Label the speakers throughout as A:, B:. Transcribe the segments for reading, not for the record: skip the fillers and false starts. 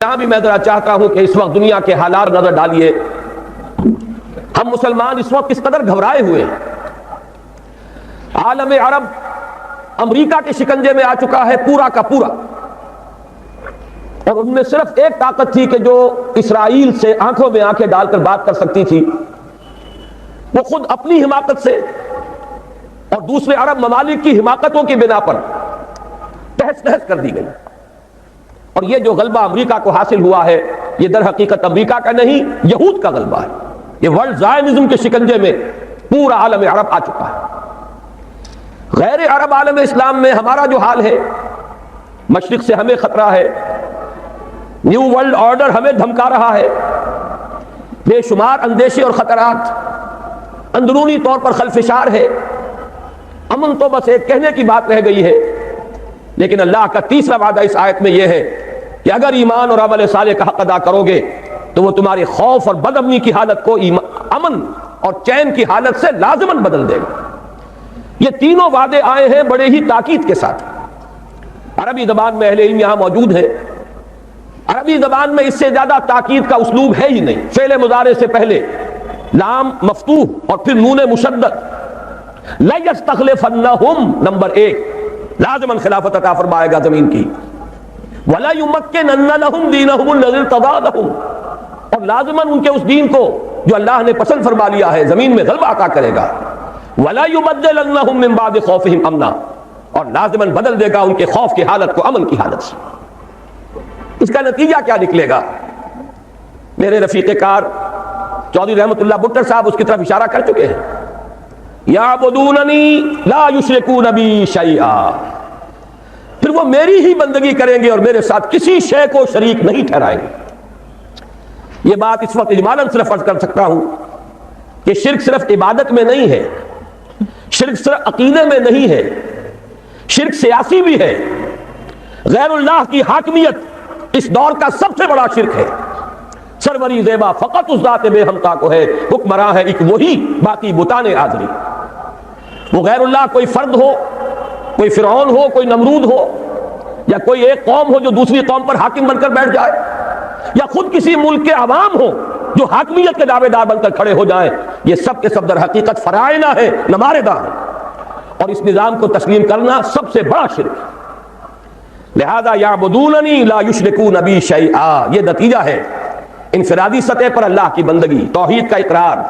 A: یہاں بھی میں ذرا چاہتا ہوں کہ اس وقت دنیا کے حالات نظر ڈالیے. ہم مسلمان اس وقت کس قدر گھبرائے ہوئے ہیں. عالم عرب امریکہ کے شکنجے میں آ چکا ہے پورا کا پورا، اور ان میں صرف ایک طاقت تھی کہ جو اسرائیل سے آنکھوں میں آنکھیں ڈال کر بات کر سکتی تھی، وہ خود اپنی حماقت سے اور دوسرے عرب ممالک کی حماقتوں کی بنا پر تہس نہس کر دی گئی. اور یہ جو غلبہ امریکہ کو حاصل ہوا ہے یہ در حقیقت امریکہ کا نہیں، یہود کا غلبہ ہے. یہ ورلڈ زائنزم کے شکنجے میں پورا عالم عرب آ چکا ہے. غیر عرب عالم اسلام میں ہمارا جو حال ہے، مشرق سے ہمیں خطرہ ہے، نیو ورلڈ آرڈر ہمیں دھمکا رہا ہے، بے شمار اندیشے اور خطرات، اندرونی طور پر خلفشار ہے. امن تو بس ایک کہنے کی بات رہ گئی ہے، لیکن اللہ کا تیسرا وعدہ اس آیت میں یہ ہے کہ اگر ایمان اور عمل صالح کا حق ادا کرو گے تو وہ تمہارے خوف اور بد امنی کی حالت کو امن اور چین کی حالت سے لازماً بدل دے گا. یہ تینوں وعدے آئے ہیں بڑے ہی تاکید کے ساتھ. عربی زبان میں اہل علم یہاں موجود ہے، عربی زبان میں اس سے زیادہ تاکید کا اسلوب ہے ہی نہیں. فعل مضارع سے پہلے لام مفتوح اور پھر نون مشدد، لَيَسْتَخْلِفَنَّهُمْ نمبر 1 لازماً خلافت عطا فرمائے گا زمین کی. وَلَا يُمَكِّنَنَّ لَهُمْ دِينَهُمُ الَّذِي ارْتَضَىٰ لَهُمْ، اور لازماً ان کے اس دین کو جو اللہ نے پسند فرما لیا ہے زمین میں غلبہ عطا کرے گا. وَلَا يُبَدِّلَنَّهُمْ مِن بَعْدِ خَوْفِهِمْ أَمْنًا، اور لازماً بدل دے گا ان کے خوف کی حالت کو امن کی حالت سے. اس کا نتیجہ کیا نکلے گا؟ میرے رفیق کار چودھری رحمت اللہ بٹر صاحب اس کی طرف اشارہ کر چکے ہیں. یعبدوننی لا یشرکون بی شیئا، پھر وہ میری ہی بندگی کریں گے اور میرے ساتھ کسی شے کو شریک نہیں ٹھہرائیں گے. یہ بات اس وقت اجمالاً صرف عرض کر سکتا ہوں کہ شرک صرف عبادت میں نہیں ہے، شرک صرف عقیدے میں نہیں ہے، شرک سیاسی بھی ہے. غیر اللہ کی حاکمیت اس دور کا سب سے بڑا شرک ہے. سروری زیبا فقط اس ذات بے ہمتا کو ہے، حکمراں ہے ایک وہی، باقی بتان آزری. وہ غیر اللہ کوئی فرد ہو، کوئی فرعون ہو، کوئی نمرود ہو، یا کوئی ایک قوم ہو جو دوسری قوم پر حاکم بن کر بیٹھ جائے، یا خود کسی ملک کے عوام ہو جو حاکمیت کے دعوے دار بن کر کھڑے ہو جائیں، یہ سب کے سب در حقیقت فرائض ہے، نماردہ ہے. اور اس نظام کو تسلیم کرنا سب سے بڑا شرک ہے. لہذا یعبدوننی لا یشرکون بی شیئا، یہ نتیجہ ہے انفرادی سطح پر اللہ کی بندگی، توحید کا اقرار.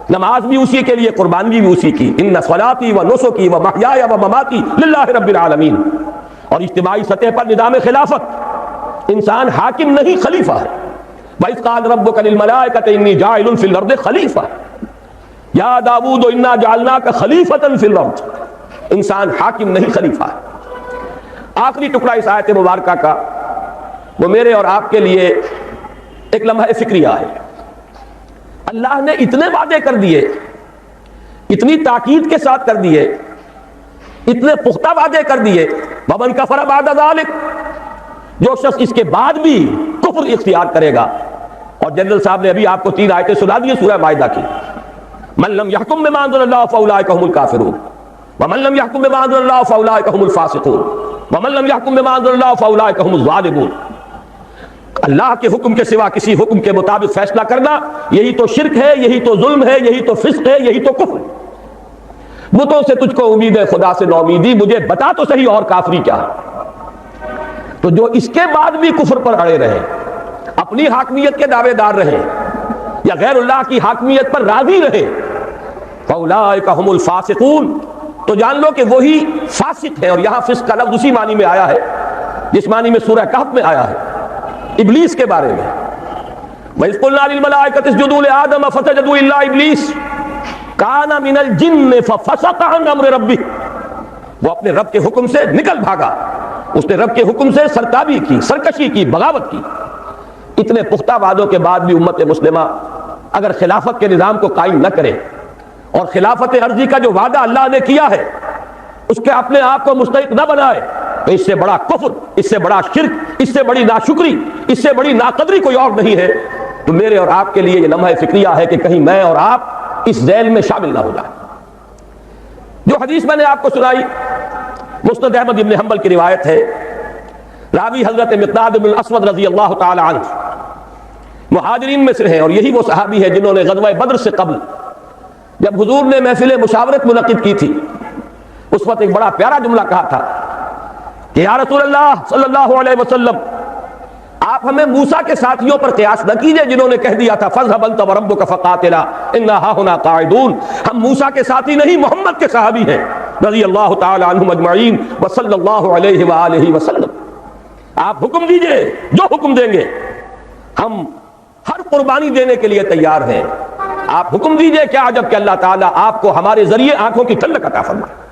A: نماز بھی اسی کے لیے، قربانی بھی اسی کی. ان صلاتی و نسکی و محیای و مماتی للہ رب العالمین. اور اجتماعی سطح پر نظام خلافت، انسان حاکم نہیں خلیفہ ہے. وَإِذْ قَالَ رَبُّكَ لِلْمَلَائِكَةِ إِنِّي جَاعِلٌ فِي الْأَرْضِ خَلِيفَةً یا داؤد اِنَّا جَعَلْنَاكَ خَلِيفَةً فِي الْأَرْضِ. انسان حاکم نہیں خلیفہ ہے. آخری ٹکڑا اس آیت مبارکہ کا وہ میرے اور آپ کے لیے ایک لمحہ فکریہ ہے. اللہ نے اتنے وعدے کر دیے، اتنی تاکید کے ساتھ کر دیے، اتنے پختہ وعدے کر دیے. وَمَنْ كَفَرَ بَعْدَ ذَلِكَ، جو شخص اس کے بعد بھی کفر اختیار کرے گا. اور جنرل صاحب نے ابھی آپ کو 3 آیتیں سنا دی سورہ مائدہ کی. مَنْ لَمْ يَحْكُمْ بِمَا أَنزَلَ اللَّهُ فَأُولَٰئِكَ هُمُ الْكَافِرُونَ وَمَنْ لَمْ يَحْكُمْ بِمَا أَنزَلَ اللَّهُ فَأُولَٰئِكَ هُمُ الْفَاسِقُونَ وَمَنْ لَمْ يَحْكُمْ بِمَا أَنزَلَ اللَّهُ فَأُولَٰئِكَ هُمُ الظَّالِمُونَ. اللہ کے حکم کے سوا کسی حکم کے مطابق فیصلہ کرنا، یہی تو شرک ہے، یہی تو ظلم ہے، یہی تو فسق ہے، یہی تو کفر. بتوں سے تجھ کو امید ہے، خدا سے نومیدی، مجھے بتا تو صحیح اور کافری کیا ہے. تو جو اس کے بعد بھی کفر پر اڑے رہے، اپنی حاکمیت کے دعوے دار رہے، یا غیر اللہ کی حاکمیت پر راضی رہے، فَأُولَٰئِكَ هُمُ الْفَاسِقُونَ، تو جان لو کہ وہی فاسق ہے. اور یہاں فسق کا لفظ اسی معنی میں آیا ہے جس معنی میں سورہ کہف میں آیا ہے ابلیس کے بارے میں. وَإِذْ قُلْنَا لِلْمَلَائِكَةِ اسْجُدُوا لِآدَمَ فَسَجَدُوا إِلَّا إِبْلِيسَ كَانَ مِنَ الْجِنِّ فَفَسَقَ عَنْ أَمْرِ رَبِّهِ، وہ اپنے رب کے حکم سے نکل بھاگا، اس نے رب کے حکم سے سرکابی کی، سرکشی کی، بغاوت کی. اتنے پختہ وعدوں کے بعد بھی امت مسلمہ اگر خلافت کے نظام کو قائم نہ کرے اور خلافت عرضی کا جو وعدہ اللہ نے کیا ہے اس کے اپنے آپ کو مستحق نہ بنائے، تو اس سے بڑا کفر، اس سے بڑا شرک، اس سے بڑی ناشکری، اس سے بڑی ناقدری کوئی اور نہیں ہے. تو میرے اور آپ کے لیے یہ لمحہ فکریہ ہے کہ کہیں میں اور آپ اس ذیل میں شامل نہ ہو جائیں. جو حدیث میں نے آپ کو سنائی مسند احمد ابن حنبل کی روایت ہے، راوی حضرت مقداد بن الاسود رضی اللہ تعالی عنہ مہاجرین میں سے ہیں، اور یہی وہ صحابی ہے جنہوں نے غزوہ بدر سے قبل جب حضور نے محفل مشاورت منعقد کی تھی اس وقت ایک بڑا پیارا جملہ کہا تھا کہ یا رسول اللہ صلی اللہ علیہ وسلم، آپ ہمیں موسیٰ کے ساتھیوں پر قیاس نہ کیجئے جنہوں نے کہہ دیا تھا فَاذْهَبْ أَنْتَ وَرَبُّكَ فَقَاتِلَا إِنَّا هَاهُنَا قَاعِدُونَ۔ ہم موسیٰ کے ساتھی نہیں، محمد کے صحابی ہیں رضی اللہ تعالی عنہم اجمعین وصلی اللہ علیہ وآلہ وسلم۔ آپ حکم دیجئے، جو حکم دیں گے ہم ہر قربانی دینے کے لیے تیار ہیں۔ آپ حکم دیجئے، کیا عجب کہ اللہ تعالیٰ آپ کو ہمارے ذریعے آنکھوں کی ٹھنڈک عطا فرمائے۔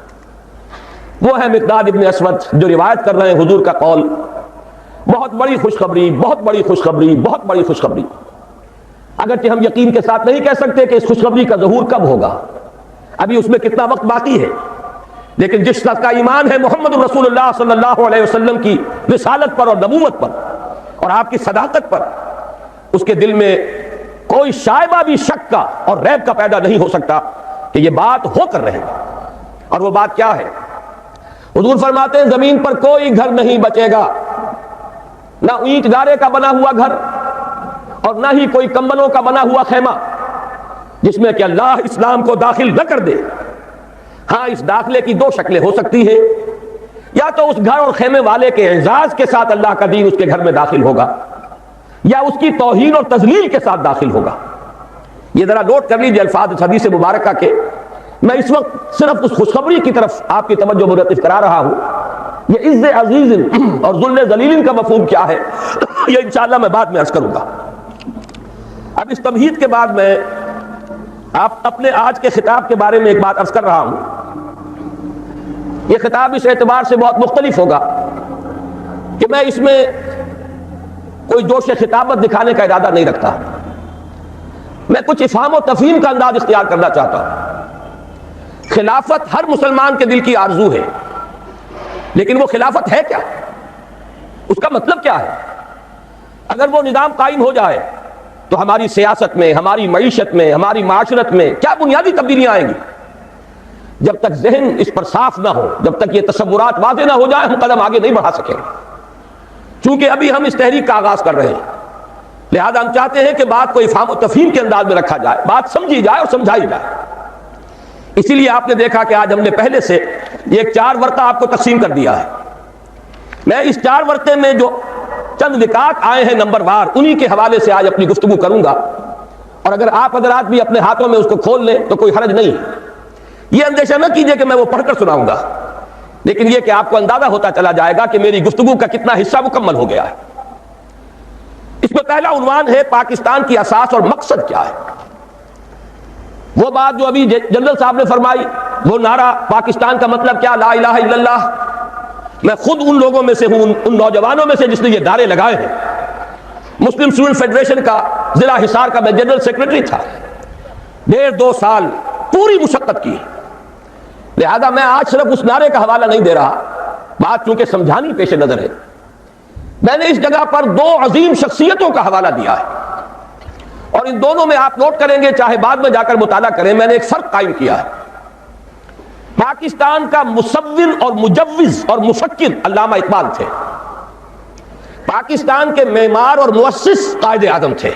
A: وہ ہے مقداد ابن اسود جو روایت کر رہے ہیں حضور کا قول، بہت بڑی خوشخبری، بہت بڑی خوشخبری، بہت بڑی خوشخبری۔ اگرچہ ہم یقین کے ساتھ نہیں کہہ سکتے کہ اس خوشخبری کا ظہور کب ہوگا، ابھی اس میں کتنا وقت باقی ہے، لیکن جس شخص کا ایمان ہے محمد رسول اللہ صلی اللہ علیہ وسلم کی رسالت پر اور نبوت پر اور آپ کی صداقت پر، اس کے دل میں کوئی شائبہ بھی شک کا اور ریب کا پیدا نہیں ہو سکتا کہ یہ بات ہو کر رہے گی۔ اور وہ بات کیا ہے؟ حضور فرماتے ہیں زمین پر کوئی گھر نہیں بچے گا، نہ اینٹ گارے کا بنا ہوا گھر اور نہ ہی کوئی کمبلوں کا بنا ہوا خیمہ جس میں کہ اللہ اسلام کو داخل نہ کر دے۔ ہاں، اس داخلے کی دو شکلیں ہو سکتی ہیں، یا تو اس گھر اور خیمے والے کے اعزاز کے ساتھ اللہ کا دین اس کے گھر میں داخل ہوگا، یا اس کی توہین اور تذلیل کے ساتھ داخل ہوگا۔ یہ ذرا نوٹ کر لیجیے الفاظ اس حدیث مبارکہ کے۔ میں اس وقت صرف اس خوشخبری کی طرف آپ کی توجہ مرتب کرا رہا ہوں۔ یہ عز عزیز اور ذل ذلیل کا مفہوم کیا ہے یہ انشاءاللہ میں بعد میں عرض کروں گا۔ اب اس تمہید کے بعد میں آپ اپنے آج کے خطاب کے بارے میں ایک بات عرض کر رہا ہوں۔ یہ خطاب اس اعتبار سے بہت مختلف ہوگا کہ میں اس میں کوئی جوش خطابت دکھانے کا ارادہ نہیں رکھتا، میں کچھ افہام و تفہیم کا انداز اختیار کرنا چاہتا ہوں۔ خلافت ہر مسلمان کے دل کی آرزو ہے، لیکن وہ خلافت ہے کیا؟ اس کا مطلب کیا ہے؟ اگر وہ نظام قائم ہو جائے تو ہماری سیاست میں، ہماری معیشت میں، ہماری معاشرت میں کیا بنیادی تبدیلیاں آئیں گی؟ جب تک ذہن اس پر صاف نہ ہو، جب تک یہ تصورات واضح نہ ہو جائیں، ہم قدم آگے نہیں بڑھا سکیں گے۔ چونکہ ابھی ہم اس تحریک کا آغاز کر رہے ہیں، لہذا ہم چاہتے ہیں کہ بات کو افہام و تفہیم کے انداز میں رکھا جائے، بات سمجھی جائے اور سمجھائی جائے۔ اسی لیے آپ نے دیکھا کہ آج ہم نے پہلے سے ایک 4 ورقہ آپ کو تقسیم کر دیا ہے۔ میں اس 4 ورقے میں جو چند نکات آئے ہیں نمبر وار، انہی کے حوالے سے آج اپنی گفتگو کروں گا، اور اگر آپ حضرات بھی اپنے ہاتھوں میں اس کو کھول لیں تو کوئی حرج نہیں۔ یہ اندیشہ نہ کیجئے کہ میں وہ پڑھ کر سناؤں گا، لیکن یہ کہ آپ کو اندازہ ہوتا چلا جائے گا کہ میری گفتگو کا کتنا حصہ مکمل ہو گیا ہے۔ اس میں پہلا عنوان ہے پاکستان کی اساس اور مقصد کیا ہے۔ وہ بات جو ابھی جنرل صاحب نے فرمائی، وہ نعرہ پاکستان کا مطلب کیا، لا الہ الا اللہ، میں خود ان لوگوں میں سے ہوں، ان نوجوانوں میں سے جس نے یہ نعرے لگائے ہیں۔ مسلم اسٹوڈنٹ فیڈریشن کا ضلع حصار کا میں جنرل سیکرٹری تھا، 1.5-2 سال پوری مشقت کی، لہذا میں آج صرف اس نعرے کا حوالہ نہیں دے رہا، بات چونکہ سمجھانی پیش نظر ہے، میں نے اس جگہ پر 2 عظیم شخصیتوں کا حوالہ دیا ہے، اور ان دونوں میں آپ نوٹ کریں گے، چاہے بعد میں جا کر مطالعہ کریں، میں نے ایک فرق قائم کیا ہے۔ پاکستان کا مصور اور مجوز اور مفکر علامہ اقبال تھے، پاکستان کے معمار اور مؤسس قائد اعظم تھے۔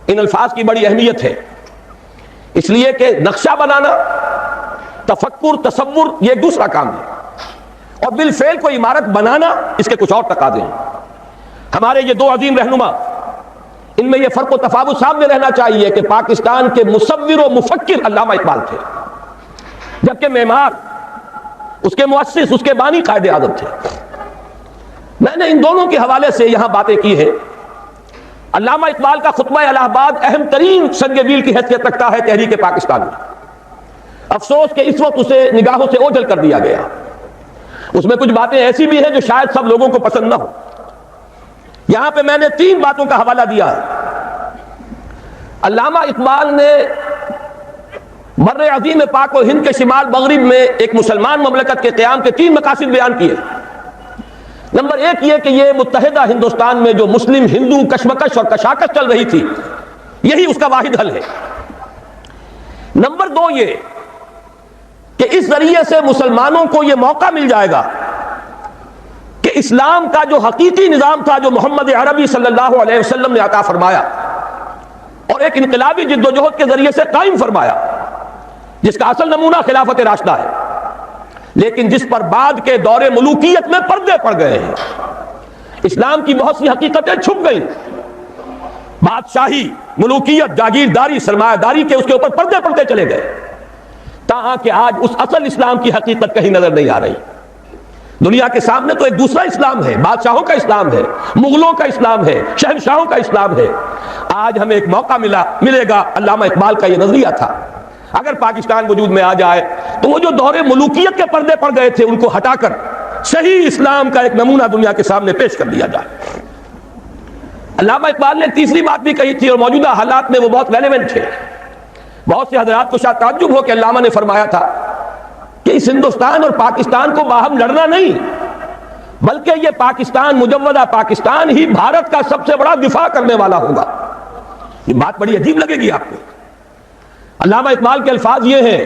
A: ان الفاظ کی بڑی اہمیت ہے، اس لیے کہ نقشہ بنانا، تفکر، تصور یہ دوسرا کام ہے، اور بالفعل کوئی عمارت بنانا اس کے کچھ اور تقاضے ہیں۔ ہمارے یہ 2 عظیم رہنما، ان میں یہ فرق و تفاوت سامنے رہنا چاہیے کہ پاکستان کے مصور و مفکر علامہ اقبال تھے، جبکہ معمار، اس کے مؤسس، اس کے بانی قائد اعظم تھے۔ میں نے ان دونوں کے حوالے سے یہاں باتیں کی ہیں۔ علامہ اقبال کا خطبہ الہ آباد اہم ترین سنگ میل کی حیثیت رکھتا ہے تحریک پاکستان میں۔ افسوس کہ اس وقت اسے نگاہوں سے اوجھل کر دیا گیا، اس میں کچھ باتیں ایسی بھی ہیں جو شاید سب لوگوں کو پسند نہ ہو۔ یہاں پہ میں نے 3 باتوں کا حوالہ دیا ہے۔ علامہ اقبال نے بر عظیم پاک و ہند کے شمال مغرب میں ایک مسلمان مملکت کے قیام کے 3 مقاصد بیان کیے۔ نمبر 1 یہ کہ یہ متحدہ ہندوستان میں جو مسلم ہندو کشمکش اور کشاکش چل رہی تھی، یہی اس کا واحد حل ہے۔ نمبر 2 یہ کہ اس ذریعے سے مسلمانوں کو یہ موقع مل جائے گا کہ اسلام کا جو حقیقی نظام تھا جو محمد عربی صلی اللہ علیہ وسلم نے عطا فرمایا اور ایک انقلابی جد و جہد کے ذریعے سے قائم فرمایا، جس کا اصل نمونہ خلافت راشدہ ہے، لیکن جس پر بعد کے دور ملوکیت میں پردے پڑ گئے ہیں، اسلام کی بہت سی حقیقتیں چھپ گئیں، بادشاہی، ملوکیت، جاگیرداری، سرمایہ داری کے اس کے اوپر پردے پڑتے چلے گئے، تاہاں کہ آج اس اصل اسلام کی حقیقت کہیں نظر نہیں آ رہی۔ دنیا کے سامنے تو ایک دوسرا اسلام ہے، بادشاہوں کا اسلام ہے، مغلوں کا اسلام ہے، شہنشاہوں کا اسلام ہے۔ آج ہمیں ایک موقع ملے گا، علامہ اقبال کا یہ نظریہ تھا، اگر پاکستان وجود میں آ جائے تو وہ جو دور ملوکیت کے پردے پڑ گئے تھے ان کو ہٹا کر صحیح اسلام کا ایک نمونہ دنیا کے سامنے پیش کر دیا جائے۔ علامہ اقبال نے تیسری بات بھی کہی تھی اور موجودہ حالات میں وہ بہت ریلیونٹ ہے۔ بہت سے حضرات کو شاید تعجب ہو کہ علامہ نے فرمایا تھا کہ اس ہندوستان اور پاکستان کو باہم لڑنا نہیں، بلکہ یہ پاکستان، مجودہ پاکستان ہی بھارت کا سب سے بڑا دفاع کرنے والا ہوگا۔ یہ بات بڑی عجیب لگے گی آپ کو۔ علامہ اقبال کے الفاظ یہ ہیں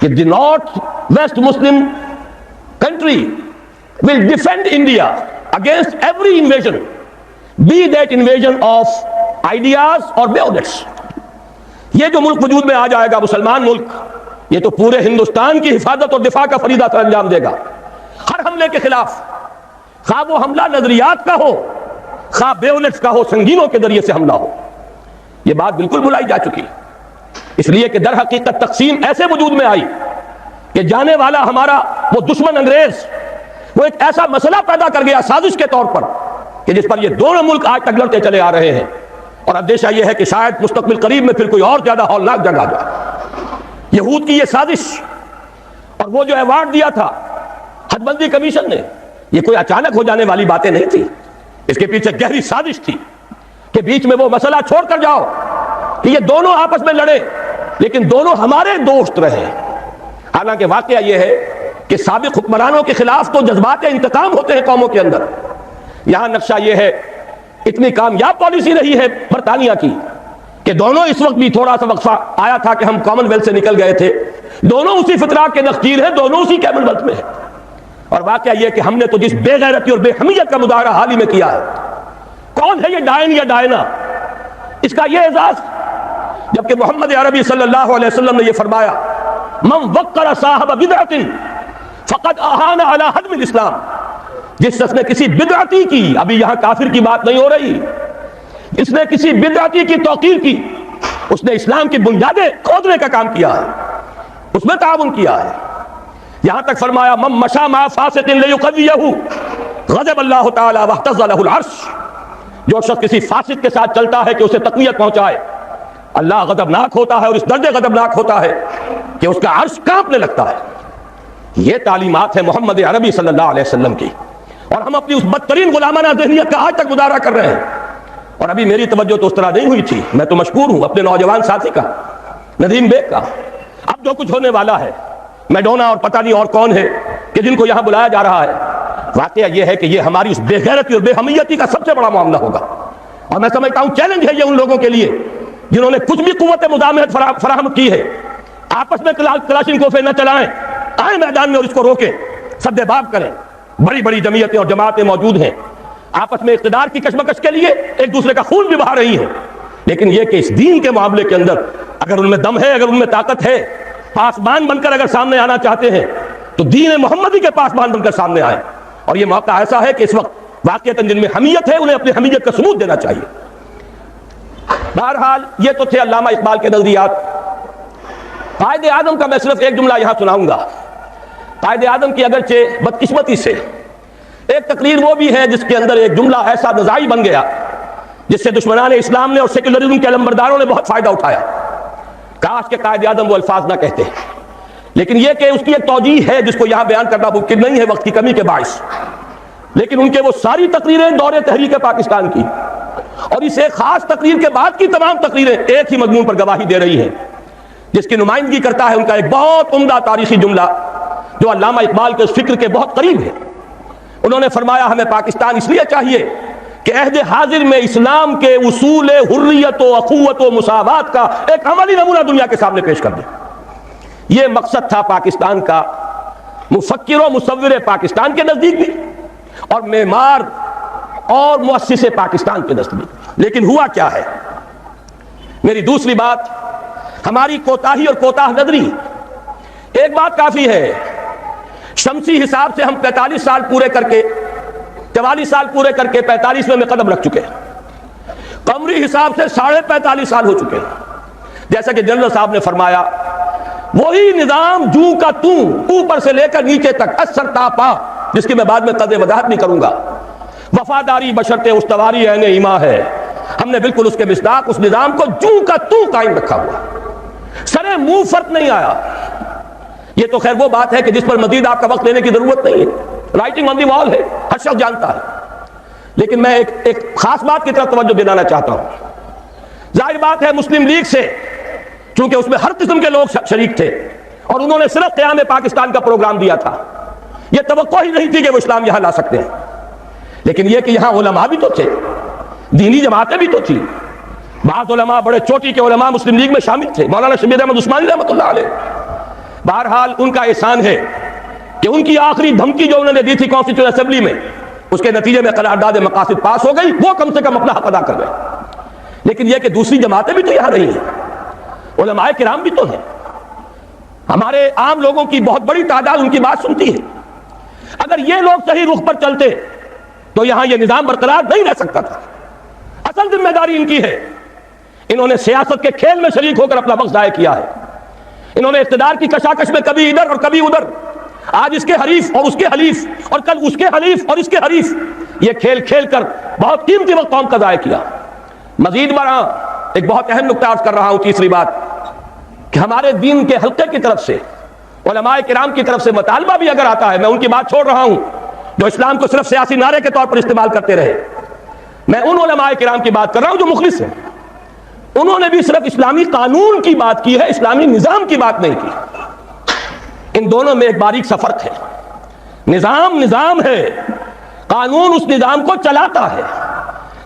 A: کہ the North West Muslim country will defend India against every invasion, be that invasion of ideas اور بیونٹس۔ یہ جو ملک وجود میں آ جائے گا، مسلمان ملک، یہ تو پورے ہندوستان کی حفاظت اور دفاع کا فریضہ سر انجام دے گا۔ ہر حملے کے خلاف، خواہ وہ حملہ نظریات کا ہو، خواہ بیونٹس کا ہو، سنگینوں کے ذریعے سے حملہ ہو، یہ بات بالکل بھلائی جا چکی، اس لیے کہ در حقیقت تقسیم ایسے وجود میں آئی کہ جانے والا ہمارا وہ دشمن انگریز وہ ایک ایسا مسئلہ پیدا کر گیا سازش کے طور پر کہ جس پر یہ دونوں ملک آج تک لڑتے چلے آ رہے ہیں، اور اندیشہ یہ ہے کہ شاید مستقبل قریب میں پھر کوئی اور زیادہ ہولناک جنگ آ جائے۔ یہود کی یہ سازش اور وہ جو ایوارڈ دیا تھا حد بندی کمیشن نے، یہ کوئی اچانک ہو جانے والی باتیں نہیں تھی، اس کے پیچھے گہری سازش تھی کہ بیچ میں وہ مسئلہ چھوڑ کر جاؤ کہ یہ دونوں آپس میں لڑے لیکن دونوں ہمارے دوست رہے۔ حالانکہ واقعہ یہ ہے کہ سابق حکمرانوں کے خلاف تو جذبات انتقام ہوتے ہیں قوموں کے اندر۔ یہاں نقشہ یہ ہے، اتنی کامیاب پالیسی رہی ہے برطانیہ کی کہ دونوں اس وقت بھی تھوڑا سا وقفہ آیا تھا کہ ہم کامن ویلتھ سے نکل گئے تھے، دونوں اسی فطرات کے نخجیر ہیں، دونوں اسی کامن ویلتھ میں ہیں۔ اور واقعہ یہ کہ ہم نے تو جس بے غیرتی اور بے حمیت کا مظاہرہ حال ہی میں کیا ہے، کون ہے یہ ڈائن یا ڈائنا، اس کا یہ اعزاز، جبکہ محمد عربی صلی اللہ علیہ وسلم نے یہ فرمایا من وقر صاحب بدعت فقد اہان علی حدم الاسلام، جس شخص نے کسی بدعتی کی، ابھی یہاں کافر کی بات نہیں ہو رہی، اس نے کسی بدعتی کی توقیر کی، اس نے اسلام کی بنیادیں کھودنے کا کام کیا ہے، اس میں تعاون کیا ہے۔ یہاں تک فرمایا من مشى مع فاسق لیقویہ غضب اللہ تعالی واہتز لہ العرش، جو شخص کسی فاسق کے ساتھ چلتا ہے کہ اسے تقویت پہنچائے، اللہ غضبناک ہوتا ہے اور اس درجے غضبناک ہوتا ہے کہ اس کا عرش کانپنے لگتا ہے۔ یہ تعلیمات ہے محمد عربی صلی اللہ علیہ وسلم کی، اور ہم اپنی اس بدترین غلامانہ ذہنیت کا آج تک مظاہرہ کر رہے ہیں۔ اور ابھی میری توجہ تو اس طرح نہیں ہوئی تھی، میں تو مشکور ہوں اپنے نوجوان ساتھی کا، ندیم بیگ کا۔ اب جو کچھ ہونے والا ہے، میڈونا اور پتہ نہیں اور کون ہے کہ جن کو یہاں بلایا جا رہا ہے، واقعہ یہ ہے کہ یہ ہماری اس بے غیرتی اور بے حمیتی کا سب سے بڑا معاملہ ہوگا۔ اور میں سمجھتا ہوں چیلنج ہے یہ ان لوگوں کے لیے جنہوں نے کچھ بھی قوت مزاحمت فراہم کی ہے، آپس میں کلاشنکوفیں نہ چلائیں، آئیں میدان میں اور اس کو روکیں، سد باب کریں۔ بڑی بڑی جمعیتیں اور جماعتیں موجود ہیں، آپس میں اقتدار کی کشمکش کے لیے ایک دوسرے کا خون بھی بہا رہی ہیں، لیکن یہ کہ اس دین کے معاملے کے اندر اگر ان میں دم ہے، اگر ان میں طاقت ہے، پاسبان بن کر اگر سامنے آنا چاہتے ہیں تو دین محمدی کے پاسبان بن کر سامنے آئیں۔ اور یہ موقع ایسا ہے کہ اس وقت واقعتاً جن میں حمیت ہے انہیں اپنی حمیت کا ثبوت دینا چاہیے۔ بہرحال یہ تو تھے علامہ اقبال کے نظریات۔ قائد اعظم کا میں صرف ایک جملہ یہاں سناؤں گا۔ قائد اعظم کی اگرچہ بدقسمتی سے ایک تقریر وہ بھی ہے جس کے اندر ایک جملہ ایسا نزاعی بن گیا جس سے دشمنان اسلام نے اور سیکولرزم کے علمبرداروں نے بہت فائدہ اٹھایا۔ کاش کہ قائد اعظم وہ الفاظ نہ کہتے، لیکن یہ کہ اس کی ایک توجیہ ہے جس کو یہاں بیان کرنا ممکن نہیں ہے وقت کی کمی کے باعث، لیکن ان کے وہ ساری تقریریں دور تحریک پاکستان کی اور اس ایک خاص تقریر کے بعد کی تمام تقریریں ایک ہی مضمون پر گواہی دے رہی ہیں، جس کی نمائندگی کرتا ہے ان کا ایک بہت عمدہ تاریخی جملہ جو علامہ اقبال کے اس فکر کے بہت قریب ہے۔ انہوں نے فرمایا ہمیں پاکستان اس لیے چاہیے کہ عہد حاضر میں اسلام کے اصول حریت و اخوت و مساوات کا ایک عملی نمونہ دنیا کے سامنے پیش کر دیں۔ یہ مقصد تھا پاکستان کا، مفکر و مصور پاکستان کے نزدیک بھی اور معمار اور مؤسس پاکستان کے نزدیک۔ لیکن ہوا کیا ہے؟ میری دوسری بات، ہماری کوتاہی اور کوتاہ نظری۔ ایک بات کافی ہے، شمسی حساب سے ہم 45 سال پورے کر کے 44 سال پورے کر کے 45ویں میں قدم رکھ چکے ہیں، قمری حساب سے 45.5 سال ہو چکے ہیں۔ جیسا کہ جنرل صاحب نے فرمایا، وہی نظام جو کا تو، اوپر سے لے کر نیچے تک، اثر تا پا، جس کی میں بعد میں قدر وضاحت نہیں کروں گا، وفاداری بشرط استواری عین ایما ہے۔ ہم نے بالکل اس کے مصداق اس نظام کو جو کا تو قائم رکھا ہوا، سرے منہ فرق نہیں آیا۔ یہ تو خیر وہ بات ہے کہ جس پر مزید آپ کا وقت لینے کی ضرورت نہیں ہے، رائٹنگ آن دی وال ہے، ہر شخص جانتا ہے۔ لیکن میں ایک خاص بات کی طرف توجہ دلانا چاہتا ہوں۔ ظاہر بات ہے مسلم لیگ سے، چونکہ اس میں ہر قسم کے لوگ شریک تھے اور انہوں نے صرف قیام پاکستان کا پروگرام دیا تھا، یہ توقع ہی نہیں تھی کہ وہ اسلام یہاں لا سکتے ہیں۔ لیکن یہ کہ یہاں علماء بھی تو تھے، دینی جماعتیں بھی تو تھی، بعض علماء، بڑے چوٹی کے علماء مسلم لیگ میں شامل تھے، مولانا شبیر احمد عثمانی رحمۃ اللہ علیہ۔ بہرحال ان کا احسان ہے کہ ان کی آخری دھمکی جو انہوں نے دی تھی کانسٹیٹیوشن اسمبلی میں، اس کے نتیجے میں قرارداد مقاصد پاس ہو گئی، وہ کم سے کم اپنا حق ادا کر گئے۔ لیکن یہ کہ دوسری جماعتیں بھی تو یہاں رہی ہیں، علماء کرام بھی تو ہیں، ہمارے عام لوگوں کی بہت بڑی تعداد ان کی بات سنتی ہے۔ اگر یہ لوگ صحیح رخ پر چلتے تو یہاں یہ نظام برقرار نہیں رہ سکتا تھا۔ اصل ذمہ داری ان کی ہے، انہوں نے سیاست کے کھیل میں شریک ہو کر اپنا وقت ضائع کیا ہے۔ انہوں نے اقتدار کی کشاکش میں کبھی ادھر اور کبھی ادھر، آج اس کے حریف اور اس کے حلیف، اور کل اس کے حلیف اور اس کے حریف، یہ کھیل کھیل کر بہت قیمتی وقت قوم کا ضائع کیا۔ مزید برآں ایک بہت اہم نکتہ عرض کر رہا ہوں، تیسری بات، کہ ہمارے دین کے حلقے کی طرف سے، علماء کرام کی طرف سے مطالبہ بھی اگر آتا ہے، میں ان کی بات چھوڑ رہا ہوں جو اسلام کو صرف سیاسی نعرے کے طور پر استعمال کرتے رہے، میں ان علماء کرام کی بات کر رہا ہوں جو مخلص ہیں۔ انہوں نے بھی صرف اسلامی قانون کی بات کی ہے، اسلامی نظام کی بات نہیں کی۔ ان دونوں میں ایک باریک سا فرق ہے۔ نظام ہے، قانون اس نظام کو چلاتا ہے،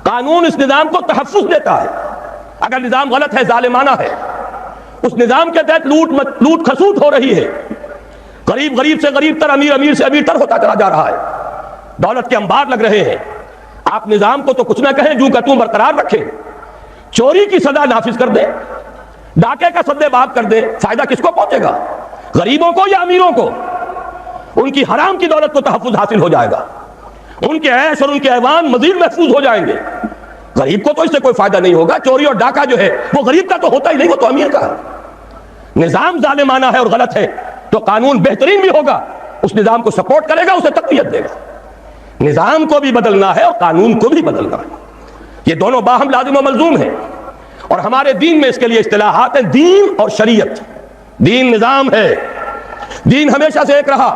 A: قانون اس نظام کو تحفظ دیتا ہے۔ اگر نظام غلط ہے، ظالمانہ ہے، اس نظام کے تحت لوٹ کھسوٹ ہو رہی ہے، غریب سے غریب تر، امیر سے امیر تر ہوتا چلا جا رہا ہے، دولت کے انبار لگ رہے ہیں، آپ نظام کو تو کچھ نہ کہیں، جو کا توں برقرار رکھیں، چوری کی سزا نافذ کر دیں، ڈاکے کا سدے باب کر دیں، فائدہ کس کو پہنچے گا؟ غریبوں کو یا امیروں کو؟ ان کی حرام کی دولت کو تحفظ حاصل ہو جائے گا، ان کے عیش اور ان کے ایوان مزید محفوظ ہو جائیں گے، غریب کو تو اس سے کوئی فائدہ نہیں ہوگا۔ چوری اور ڈاکہ جو ہے وہ غریب کا تو ہوتا ہی نہیں، وہ تو امیر کا ہے۔ نظام ظالمانہ ہے اور غلط ہے تو قانون بہترین بھی ہوگا، اس نظام کو سپورٹ کرے گا، اسے تقویت دے گا۔ نظام کو بھی بدلنا ہے اور قانون کو بھی بدلنا ہے، یہ دونوں باہم لازم و ملزوم ہیں۔ اور ہمارے دین میں اس کے لیے اصطلاحات ہیں، دین اور شریعت۔ دین نظام ہے، دین ہمیشہ سے ایک رہا،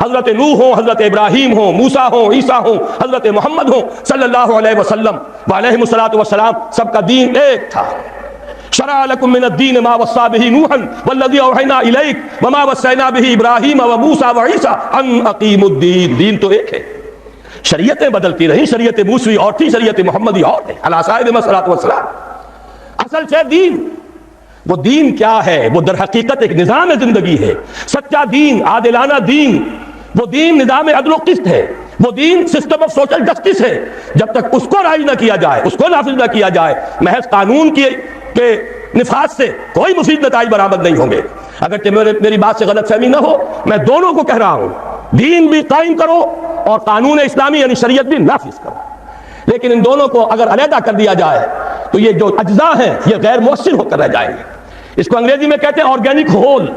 A: حضرت نوح ہوں، حضرت ابراہیم ہوں، موسیٰ ہوں، عیسیٰ ہوں، حضرت محمد ہوں صلی اللہ علیہ وسلم وعلیہ الصلاۃ والسلام، سب کا دین ایک تھا۔ شرع لکم من الدین ما وصی بہ نوحا والذی اوحینا الیک وما وصینا بہ ابراہیم وموسیٰ وعیسیٰ ان اقیموا الدین۔ دین تو ایک ہے، شریعتیں بدلتی رہیں، شریعت موسوی اور تھی، شریعت محمدی اور ہے علی صاحب الصلاۃ والسلام۔ اصل سے دین، وہ دین کیا ہے؟ وہ در حقیقت ایک نظام زندگی ہے، سچا دین، عادلانہ دین، وہ دین نظام عدل و قسط ہے، وہ دین سسٹم آف سوشل جسٹس ہے۔ جب تک اس کو رائج نہ کیا جائے، اس کو نافذ نہ کیا جائے، محض قانون کے نفاذ سے کوئی مفید نتائج برآمد نہیں ہوں گے۔ اگر میری بات سے غلط فہمی نہ ہو، میں دونوں کو کہہ رہا ہوں، دین بھی قائم کرو اور قانون اسلامی یعنی شریعت بھی نافذ کرو۔ لیکن ان دونوں کو اگر علیحدہ کر دیا جائے تو یہ جو اجزاء ہیں یہ غیر مؤثر ہو کر رہ جائیں گے۔ اس کو انگریزی میں کہتے ہیں آرگینک ہول۔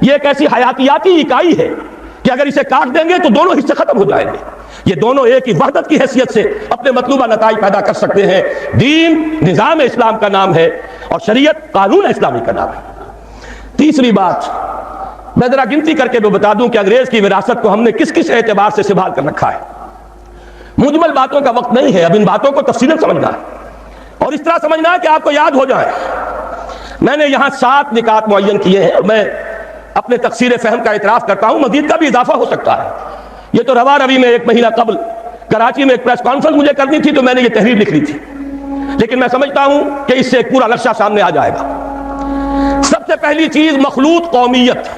A: یہ ایک ایسی حیاتیاتی اکائی ہے کہ اگر اسے کاٹ دیں گے تو دونوں حصے ختم ہو جائیں گے۔ یہ دونوں ایک ہی وحدت کی حیثیت سے اپنے مطلوبہ نتائج پیدا کر سکتے ہیں۔ دین نظام اسلام کا نام ہے اور شریعت قانون اسلامی کا نام ہے۔ تیسری بات، میں ذرا گنتی کر کے بھی بتا دوں کہ انگریز کی وراثت کو ہم نے کس کس اعتبار سے سنبھال کر رکھا ہے۔ مجمل باتوں کا وقت نہیں ہے، اب ان باتوں کو تفصیلاً سمجھنا ہے اور اس طرح سمجھنا ہے کہ آپ کو یاد ہو جائے۔ میں نے یہاں 7 نکات معین کیے ہیں اور میں اپنے تقصیر فہم کا اعتراف کرتا ہوں، مزید کا بھی اضافہ ہو سکتا ہے۔ یہ تو رواں روی میں 1 مہینہ قبل کراچی میں ایک پریس کانفرنس مجھے کرنی تھی تو میں نے یہ تحریر لکھ لی تھی، لیکن میں سمجھتا ہوں کہ اس سے ایک پورا نقشہ سامنے آ جائے گا۔ سب سے پہلی چیز مخلوط قومیت،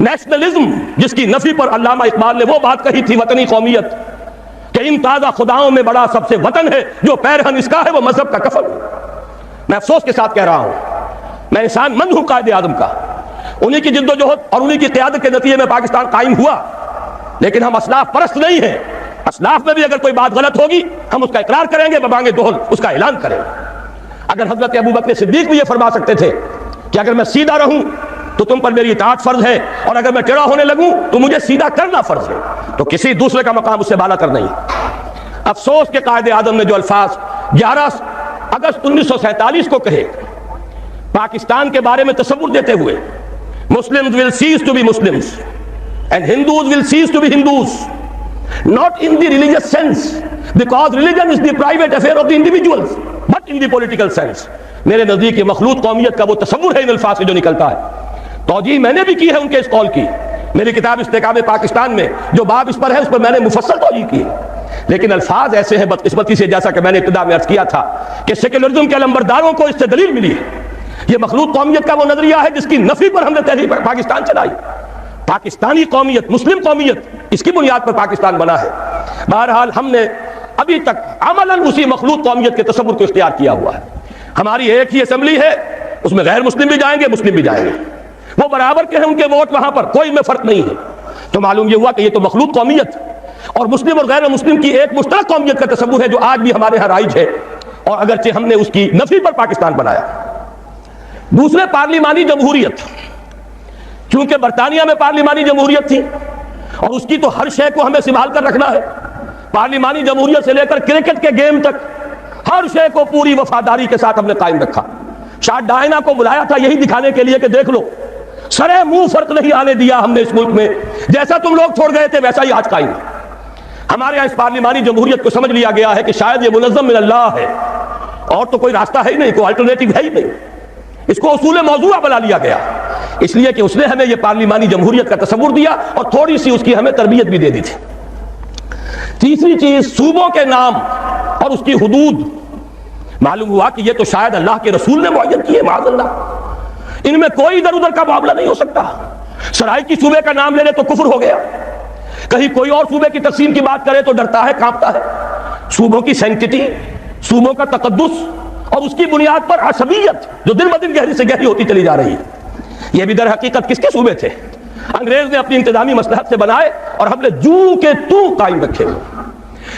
A: نیشنلزم، جس کی نفی پر علامہ اقبال نے وہ بات کہی تھی، وطنی قومیت۔ کہ ان تازہ خداؤں میں بڑا سب سے وطن ہے، جو پیرہن اس کا ہے وہ مذہب کا کفن ہے۔ میں افسوس کے ساتھ کہہ رہا ہوں، میں انسان مند ہوں قائد اعظم کا، انہی کی جد و جہد اور انہی کی قیادت کے نتیجے میں پاکستان قائم ہوا، لیکن ہم اسلاف پرست نہیں ہیں۔ اسلاف میں بھی اگر کوئی بات غلط ہوگی ہم اس کا اقرار کریں گے، ببانگ دہل اس کا اعلان کریں گے۔ اگر حضرت ابوبکر صدیق بھی یہ فرما سکتے تھے کہ اگر میں سیدھا رہوں تو تم پر میری اطاعت فرض ہے، اور اگر میں ٹیڑھا ہونے لگوں تو مجھے سیدھا کرنا فرض ہے، تو کسی دوسرے کا مقام اس سے بالا تر نہیں۔ افسوس کہ قائد اعظم نے جو الفاظ 11 اگست 1947 کو کہے پاکستان کے بارے میں تصور دیتے ہوئے، Muslims will cease to be Muslims and Hindus will cease to be Hindus, not in the religious sense because religion is the private affair of the individuals, but in the political sense۔ میرے نزدیک یہ مخلوط قومیت کا وہ تصور ہے ان الفاظ سے جو نکلتا ہے۔ توجیہ میں نے بھی کی ہے ان کے اس قول کی، میری کتاب استحکام پاکستان میں جو باب اس پر ہے اس پر میں نے مفصل توجیہ کی ہے، لیکن الفاظ ایسے ہیں بدقسمتی سے، جیسا کہ میں نے ابتدا میں عرض کیا تھا کہ سیکولرزم کے علمبرداروں کو اس سے دلیل ملی ہے۔ یہ مخلوط قومیت کا وہ نظریہ ہے جس کی نفی پر ہم نے تحریک پاکستان چلائی۔ پاکستانی قومیت، مسلم قومیت، اس کی بنیاد پر پاکستان بنا ہے۔ بہرحال ہم نے ابھی تک عملاً اسی مخلوط قومیت کے تصور کو اختیار کیا ہوا ہے۔ ہماری ایک ہی اسمبلی ہے، اس میں غیر مسلم بھی جائیں گے، مسلم بھی جائیں گے، وہ برابر کے ہیں، ان کے ووٹ وہاں پر کوئی میں فرق نہیں ہے۔ تو معلوم یہ ہوا کہ یہ تو مخلوط قومیت اور مسلم اور غیر مسلم کی ایک مشترک قومیت کا تصور ہے جو آج بھی ہمارے ہاں رائج ہے، اور اگرچہ ہم نے اس کی نفی پر پاکستان بنایا۔ دوسرے، پارلیمانی جمہوریت، چونکہ برطانیہ میں پارلیمانی جمہوریت تھی اور اس کی تو ہر شے کو ہمیں سنبھال کر رکھنا ہے، پارلیمانی جمہوریت سے لے کر کرکٹ کے گیم تک ہر شے کو پوری وفاداری کے ساتھ ہم نے قائم رکھا۔ شاہ ڈائنا کو بلایا تھا یہی دکھانے کے لیے کہ دیکھ لو، سرے منہ فرق نہیں آنے دیا ہم نے اس ملک میں، جیسا تم لوگ چھوڑ گئے تھے ویسا ہی آج قائم ہے۔ ہمارے یہاں اس پارلیمانی جمہوریت کو سمجھ لیا گیا ہے کہ شاید یہ منظم من اللہ ہے، اور تو کوئی راستہ ہے ہی نہیں، کوئی الٹرنیٹو ہے ہی نہیں، اس کو اصول موضوع بنا لیا گیا، اس لیے کہ اس نے ہمیں یہ پارلیمانی جمہوریت کا تصور دیا اور تھوڑی سی اس کی ہمیں تربیت بھی دے دی تھی۔ تیسری چیز، صوبوں کے نام اور اس کی حدود، معلوم ہوا کہ یہ تو شاید اللہ کے رسول نے معین کی ہے، معاذ اللہ، ان میں کوئی ادھر ادھر کا معاملہ نہیں ہو سکتا۔ سرائیکی صوبے کا نام لے لے تو کفر ہو گیا، کہیں کوئی اور صوبے کی تقسیم کی بات کرے تو ڈرتا ہے، کانپتا ہے۔ صوبوں کی سینکٹی، صوبوں کا تقدس اور اس کی بنیاد پر عصبیت جو دن بدن گہری سے گہری ہوتی چلی جا رہی ہے، یہ بھی در حقیقت کس کے صوبے تھے؟ انگریز نے اپنی انتظامی مصلحت سے بنائے اور ہم نے جو کے تو قائم رکھے ہوئے۔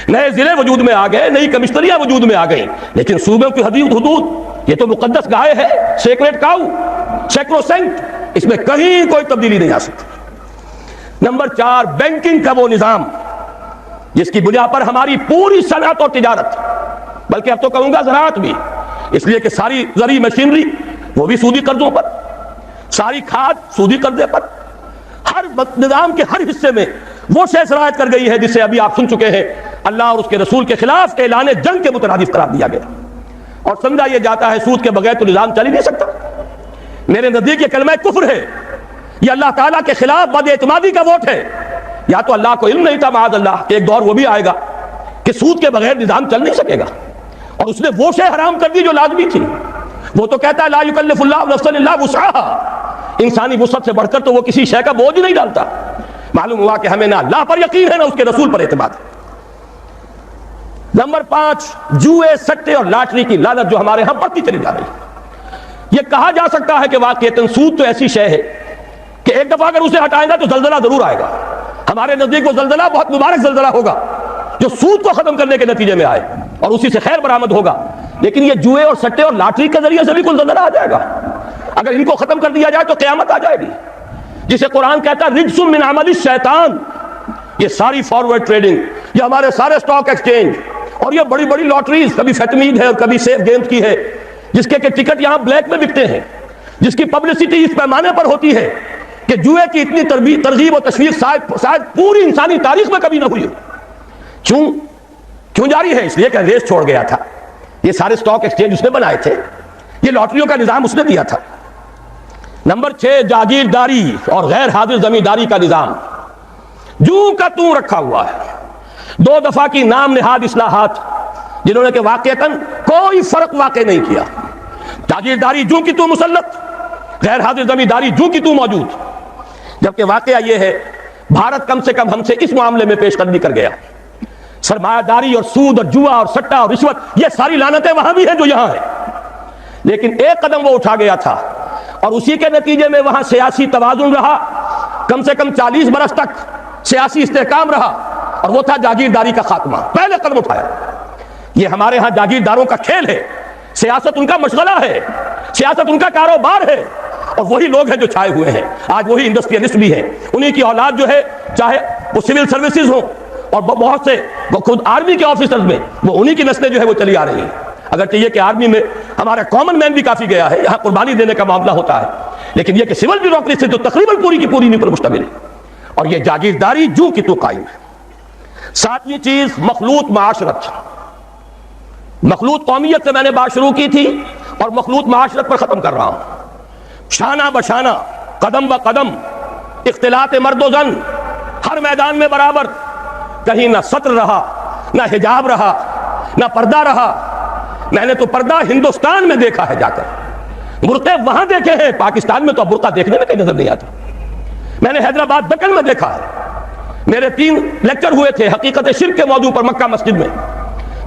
A: نئے ضلع وجود میں آ گئے، نئی کمشنریاں وجود میں آ گئیں، لیکن صوبوں کی حدود یہ تو مقدس گائے ہے، سیکریٹ کاؤ، سیکروسینکٹ، اس میں کہیں کوئی تبدیلی نہیں آ سکتی۔ نمبر 4، بینکنگ کا وہ نظام جس کی بنیاد پر ہماری پوری صنعت اور تجارت، بلکہ اب تو کہوں گا زراعت بھی، اس لیے کہ ساری زرعی مشینری وہ بھی سودی قرضوں پر، ساری کھاد سودی قرضے پر، ہر نظام کے ہر حصے میں وہ شے شرائط کر گئی ہے جسے ابھی آپ سن چکے ہیں، اللہ اور اس کے رسول کے خلاف اعلان جنگ کے مترادف قرار دیا گیا، اور سمجھا یہ جاتا ہے سود کے بغیر تو نظام چل ہی نہیں سکتا۔ میرے نزدیک یہ کلمہ کفر ہے، یہ اللہ تعالیٰ کے خلاف بد اعتمادی کا ووٹ ہے۔ یا تو اللہ کو علم نہیں تھا معاذ اللہ کہ ایک دور وہ بھی آئے گا کہ سود کے بغیر نظام چل نہیں سکے گا، اور اس نے وہ شے حرام کر دی جو لازمی تھی۔ وہ تو کہتا ہے لا یکلف اللہ نفسا الا وسعها، انسانی وسعت سے بڑھ کر تو وہ کسی شے کا بوجھ نہیں ڈالتا۔ معلوم ہوا کہ ہمیں نہ اللہ پر یقین ہے نہ اس کے رسول پر اعتماد ہے۔ نمبر 5، جوئے، سٹے اور لاٹری کی لعنت جو ہمارے ہاں بڑھتی چلی جا رہی ہے۔ یہ کہا جا سکتا ہے کہ واقعتاً سود تو ایسی شے ہے کہ ایک دفعہ اگر اسے ہٹائیں گا تو زلزلہ ضرور آئے گا۔ ہمارے نزدیک وہ زلزلہ بہت مبارک زلزلہ ہوگا جو سود کو ختم کرنے کے نتیجے میں آئے اور اسی سے خیر برآمد ہوگا، لیکن یہ جوئے اور سٹے اور لاٹری کے ذریعے سے بھی کوئی زلزلہ آ جائے گا۔ اگر ان کو ختم کر دیا جائے تو قیامت آ جائے گی، جسے قرآن کہتا ہے رجس من عمل الشیطان۔ یہ ساری فارورڈ ٹریڈنگ، یہ ہمارے سارے اسٹاک ایکسچینج اور یہ بڑی بڑی لاٹریز، کبھی فیٹمید ہے اور کبھی سیف گیمز کی ہے، جس کے ٹکٹ یہاں بلیک میں بکتے ہیں، جس کی پبلسٹی اس پیمانے پر ہوتی ہے کہ جوئے کی اتنی ترغیب و تشویق شاید پوری انسانی تاریخ میں کبھی نہ ہوئی۔ کیوں جاری ہے؟ اس لیے کہ انگریز چھوڑ گیا تھا۔ یہ سارے اسٹاک ایکسچینج اس نے بنائے تھے، یہ لاٹریوں کا نظام اس نے دیا تھا۔ نمبر 6، جاگیرداری اور غیر حاضر زمینداری کا نظام جو کا تو رکھا ہوا ہے۔ 2 دفعہ کی نام نہاد اصلاحات جنہوں نے کہ واقعتاً کوئی فرق واقع نہیں کیا۔ جاگیرداری جو کی تو مسلط، غیر حاضر زمینداری جو کی تو موجود، جبکہ واقعہ یہ ہے بھارت کم سے کم ہم سے اس معاملے میں پیش قدمی کر گیا سرمایہ داری اور سود اور جوا اور سٹا اور رشوت، یہ ساری لعنتیں وہاں بھی ہیں جو یہاں ہیں. لیکن ایک قدم وہ اٹھا گیا تھا اور اسی کے نتیجے میں وہاں سیاسی توازن رہا، کم سے کم 40 برس تک سیاسی استحکام رہا، اور وہ تھا جاگیرداری کا خاتمہ. پہلے قدم اٹھایا. یہ ہمارے ہاں جاگیرداروں کا کھیل ہے، سیاست ان کا مشغلہ ہے، سیاست ان کا کاروبار ہے، اور وہی لوگ ہیں جو چھائے ہوئے ہیں. آج وہی انڈسٹریلسٹ بھی ہیں، انہی کی اولاد جو ہے، چاہے وہ سول سروسز ہوں اور بہت سے خود آرمی کے آفیسرز میں، وہ انہی کی نسلیں جو ہے وہ چلی آ رہی ہیں. اگر چاہیے کہ آرمی میں ہمارا کامن مین بھی کافی گیا ہے، یہاں قربانی دینے کا معاملہ ہوتا ہے، لیکن یہ کہ سول بیوروکریسی تو تقریباً پوری کی پوری نہیں پر مشتمل ہے، اور یہ جاگیرداری جو کی تو قائم ہے. ساتویں چیز مخلوط معاشرت. مخلوط قومیت سے میں نے بات شروع کی تھی اور مخلوط معاشرت پر ختم کر رہا ہوں. شانہ بشانہ، قدم با قدم، اختلاط مرد و زن ہر میدان میں برابر. کہیں نہ سطر رہا، نہ حجاب رہا، نہ پردہ رہا. میں نے تو پردہ ہندوستان میں دیکھا ہے جا کر، برقعے وہاں دیکھے ہیں، پاکستان میں تو اب برقع دیکھنے میں کہیں نظر نہیں آتا. میں نے حیدرآباد دکن میں دیکھا ہے. میرے 3 لیکچر ہوئے تھے حقیقت شرک کے موضوع پر مکہ مسجد میں،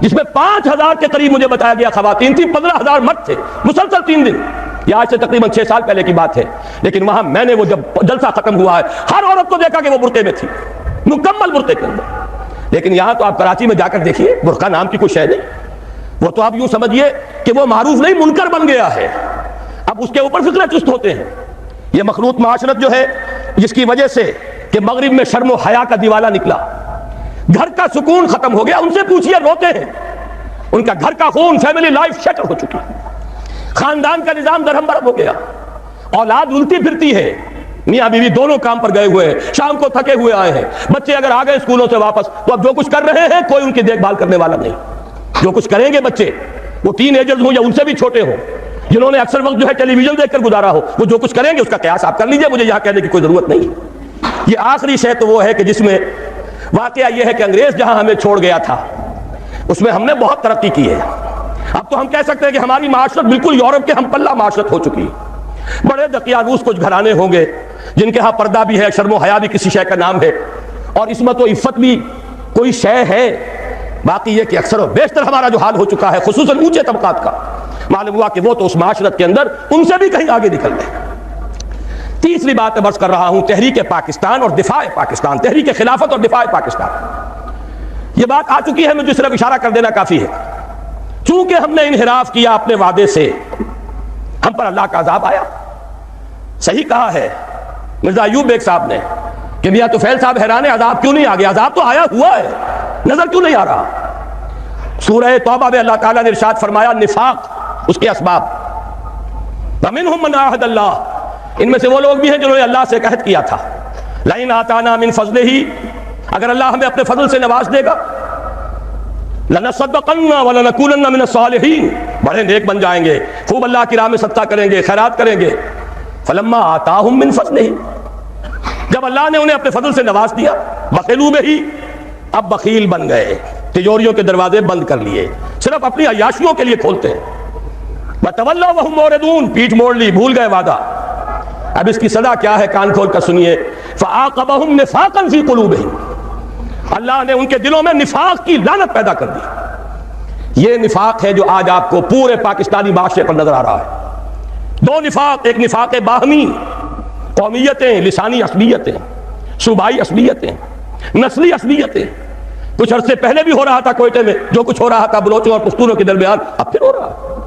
A: جس میں 5000 کے قریب مجھے بتایا گیا خواتین تھی، 15000 مرد تھے، مسلسل 3 دن. یہ آج سے تقریباً 6 سال پہلے کی بات ہے. لیکن وہاں میں نے وہ جب جلسہ ختم ہوا ہے، ہر عورت کو دیکھا کہ وہ برقعے میں تھی، مکمل برقعے کے اندر. لیکن یہاں تو آپ کراچی میں جا کر دیکھیے، برقع نام کی کوئی شے نہیں. وہ تو آپ یوں سمجھیے کہ وہ معروف نہیں، منکر بن گیا ہے. اب اس کے اوپر فکرے چست ہوتے ہیں. یہ مخلوط معاشرت جو ہے، جس کی وجہ سے کہ مغرب میں شرم و حیا کا دیوالہ نکلا، گھر کا سکون ختم ہو گیا. ان سے پوچھئے، روتے ہیں. ان کا گھر کا خون، فیملی لائف شٹر ہو چکی، خاندان کا نظام درہم برہم ہو گیا. اولاد الٹی پھرتی ہے، میاں بیوی دونوں کام پر گئے ہوئے ہیں، شام کو تھکے ہوئے آئے ہیں. بچے اگر آ گئے اسکولوں سے واپس تو اب جو کچھ کر رہے ہیں کوئی ان کی دیکھ بھال کرنے والا نہیں. جو کچھ کریں گے بچے، وہ ٹین ایجرز ہوں یا ان سے بھی چھوٹے ہوں، جنہوں نے اکثر وقت جو ہے ٹیلی ویژن دیکھ کر گزارا ہو، وہ جو کچھ کریں گے اس کا قیاس آپ کر لیجئے. مجھے یہاں کہنے کی کوئی ضرورت نہیں. یہ آخری شے تو وہ ہے کہ جس میں واقعہ یہ ہے کہ انگریز جہاں ہمیں چھوڑ گیا تھا، اس میں ہم نے بہت ترقی کی ہے. اب تو ہم کہہ سکتے ہیں کہ ہماری معاشرت بالکل یورپ کے ہم پلہ معاشرت ہو چکی. بڑے دقیانوس کچھ گھرانے ہوں گے جن کے ہاں پردہ بھی ہے، شرم و حیا بھی کسی شے کا نام ہے، اور عصمت و عفت بھی کوئی شے ہے. باقی یہ کہ اکثر و بیشتر ہمارا جو حال ہو چکا ہے، خصوصاً اونچے طبقات کا، معلوم ہوا کہ وہ تو اس معاشرت کے اندر ان سے بھی کہیں آگے نکل گئے. تیسری بات عرض کر رہا ہوں، تحریک پاکستان اور دفاع پاکستان، تحریک خلافت اور دفاع پاکستان. یہ بات آ چکی ہے، مجھے صرف اشارہ کر دینا کافی ہے. چونکہ ہم نے انحراف کیا اپنے وعدے سے، ہم پر اللہ کا عذاب آیا. صحیح کہا ہے مرزا ایوب بیگ صاحب نے کہ میاں طفیل صاحب حیران ہے عذاب کیوں نہیں آ گیا. عذاب تو آیا ہوا ہے، نظر کیوں نہیں آ رہا. سورہ توبہ میں اللہ تعالیٰ نے ارشاد فرمایا نفاق، اس کے اسباب. وَمِنْهُمْ مَنْ عَاهَدَ اللَّهُ، ان میں سے وہ لوگ بھی ہیں جنہوں نے اللہ سے عہد کیا تھا. لَئِنْ آتَانَا مِنْ فَضْلِهِ، اگر اللہ ہمیں اپنے فضل سے نواز دے گا، لَنَصَدَّقَنَّ وَلَنَكُونَنَّ مِنَ الصَّالِحِينَ، بڑے نیک بن جائیں گے، خوب اللہ کی راہ میں صدقہ کریں گے، خیرات کریں گے. فَلَمَّا آتَاهُم مِنْ فَضْلِهِ، جب اللہ نے انہیں اپنے فضل سے نواز دیا، بخلوا بِهِ، اب بخیل بن گئے، تجوریوں کے دروازے بند کر لیے، صرف اپنی عیاشیوں کے لیے کھولتے ہیں. وَتَوَلَّوْا وَهُمْ مُعْرِضُونَ، پیٹھ موڑ لی، بھول گئے وعدہ. اب اس کی سزا کیا ہے، کان کھول کر سنیے. فَعَاقَبَهُمْ نِفَاقًا فِي قُلُوبِهِمْ، اللہ نے ان کے دلوں میں نفاق کی لعنت پیدا کر دی. یہ نفاق ہے جو آج آپ کو پورے پاکستانی معاشرے پر نظر آ رہا ہے. 2 نفاق، ایک نفاق باہمی، قومیتیں، لسانی عصبیتیں، صوبائی عصبیتیں، نسلی عصبیتیں. کچھ عرصے پہلے بھی ہو رہا تھا کوئٹے میں، جو کچھ ہو رہا تھا بلوچوں اور پختونوں کے درمیان، اب پھر ہو رہا ہے.